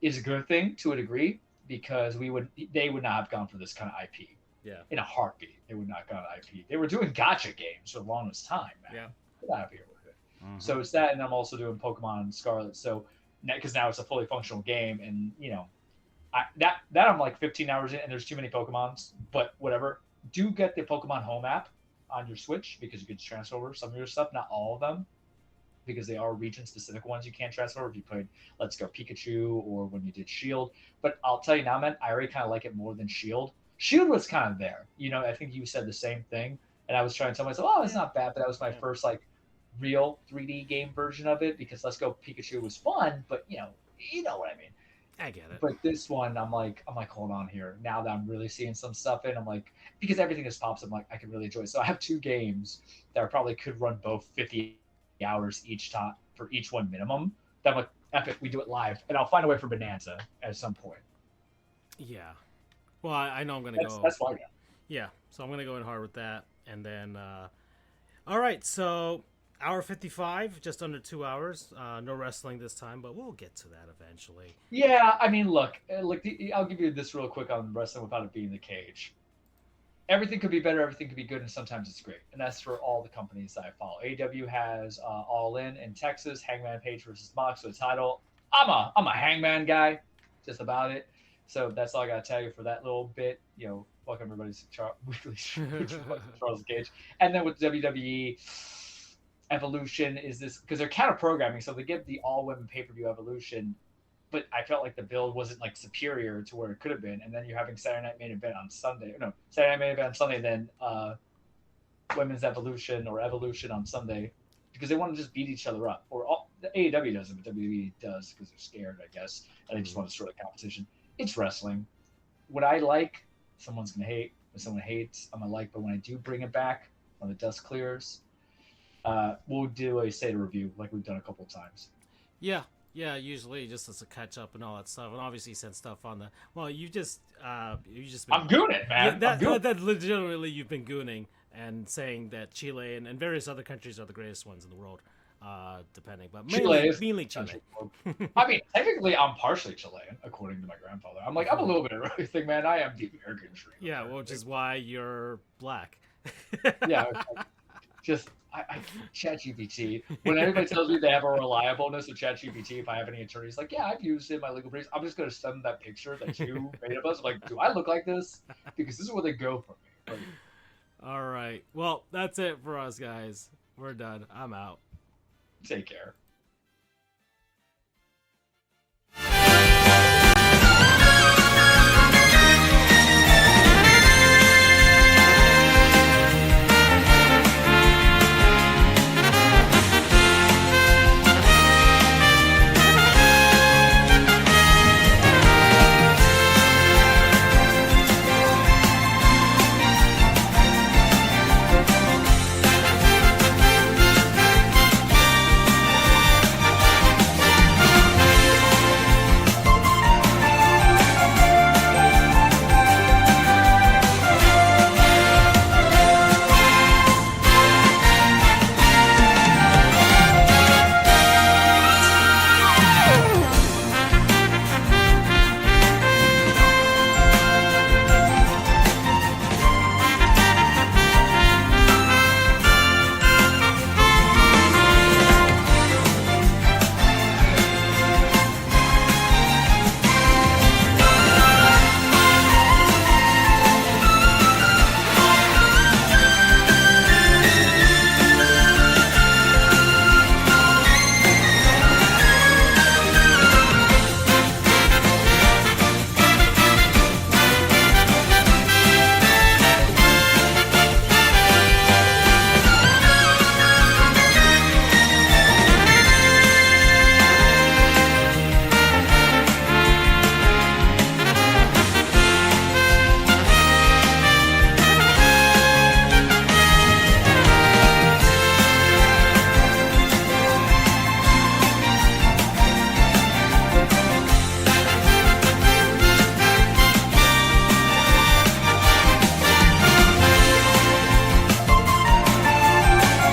is a good thing to a degree because they would not have gone for this kind of IP.
Yeah.
In a heartbeat, they would not have gone IP. They were doing gacha games for the longest time, man.
Yeah.
Get out of here with it. Mm-hmm. So it's that, and I'm also doing Pokemon Scarlet. So because now it's a fully functional game, and that I'm like 15 hours in, and there's too many Pokemons, but whatever. Do get the Pokemon Home app on your Switch because you can transfer over some of your stuff, not all of them, because they are region-specific ones you can't transfer if you played Let's Go Pikachu or when you did Shield. But I'll tell you now, man, I already kind of like it more than Shield. Shield was kind of there. I think you said the same thing, and I was trying to tell myself, oh, it's not bad, but that was my first, like, real 3D game version of it because Let's Go Pikachu was fun, but, You know what I mean?
I get it.
But this one, I'm like, hold on here. Now that I'm really seeing some stuff in, I'm like, because everything just pops, I'm like, I can really enjoy it. So I have two games that I probably could run both 50 hours each time for each one minimum. That I'm like, epic, we do it live, and I'll find a way for Bonanza at some point.
Yeah. Well, I know I'm gonna
That's
go.
that's why I got.
Yeah, so I'm gonna go in hard with that, and then. All right, so hour 55, just under 2 hours. No wrestling this time, but we'll get to that eventually.
Yeah, I mean, look, I'll give you this real quick on wrestling without it being the cage. Everything could be better, everything could be good, and sometimes it's great. And that's for all the companies that I follow. AEW has All In Texas, Hangman Page versus Mox for the title. I'm a Hangman guy, just about it. So that's all I gotta tell you for that little bit. Fuck everybody's weekly Charles Cage. And then with WWE Evolution is this because they're counter programming, so they give the all women pay per view Evolution, but I felt like the build wasn't like superior to where it could have been. And then you're having Saturday Night Main Event on Sunday. No, Saturday Night Main Event on Sunday, then Women's Evolution or Evolution on Sunday because they want to just beat each other up. The AEW doesn't, but WWE does because they're scared, I guess, and they just want to destroy the competition. It's wrestling. What I like, someone's gonna hate. When someone hates, I'm gonna like. But when I do bring it back, when the dust clears, we'll do a state of review like we've done a couple of times.
Yeah, usually just as a catch up and all that stuff, and obviously send stuff on the. Well, you just been,
I'm gooning, man.
Yeah, that legitimately you've been gooning and saying that Chile and various other countries are the greatest ones in the world, depending, but mainly Chile.
I mean, technically, I'm partially Chilean, according to my grandfather. I'm a little bit of everything, man. I am deep American.
Yeah, which is why you're black.
Yeah, I ChatGPT. When everybody tells me they have a reliableness of ChatGPT, if I have any attorneys, like, yeah, I've used it in my legal briefs. I'm just going to send them that picture that you made of us. I'm like, do I look like this? Because this is where they go for me. Like,
all right. Well, that's it for us, guys. We're done. I'm out.
Take care.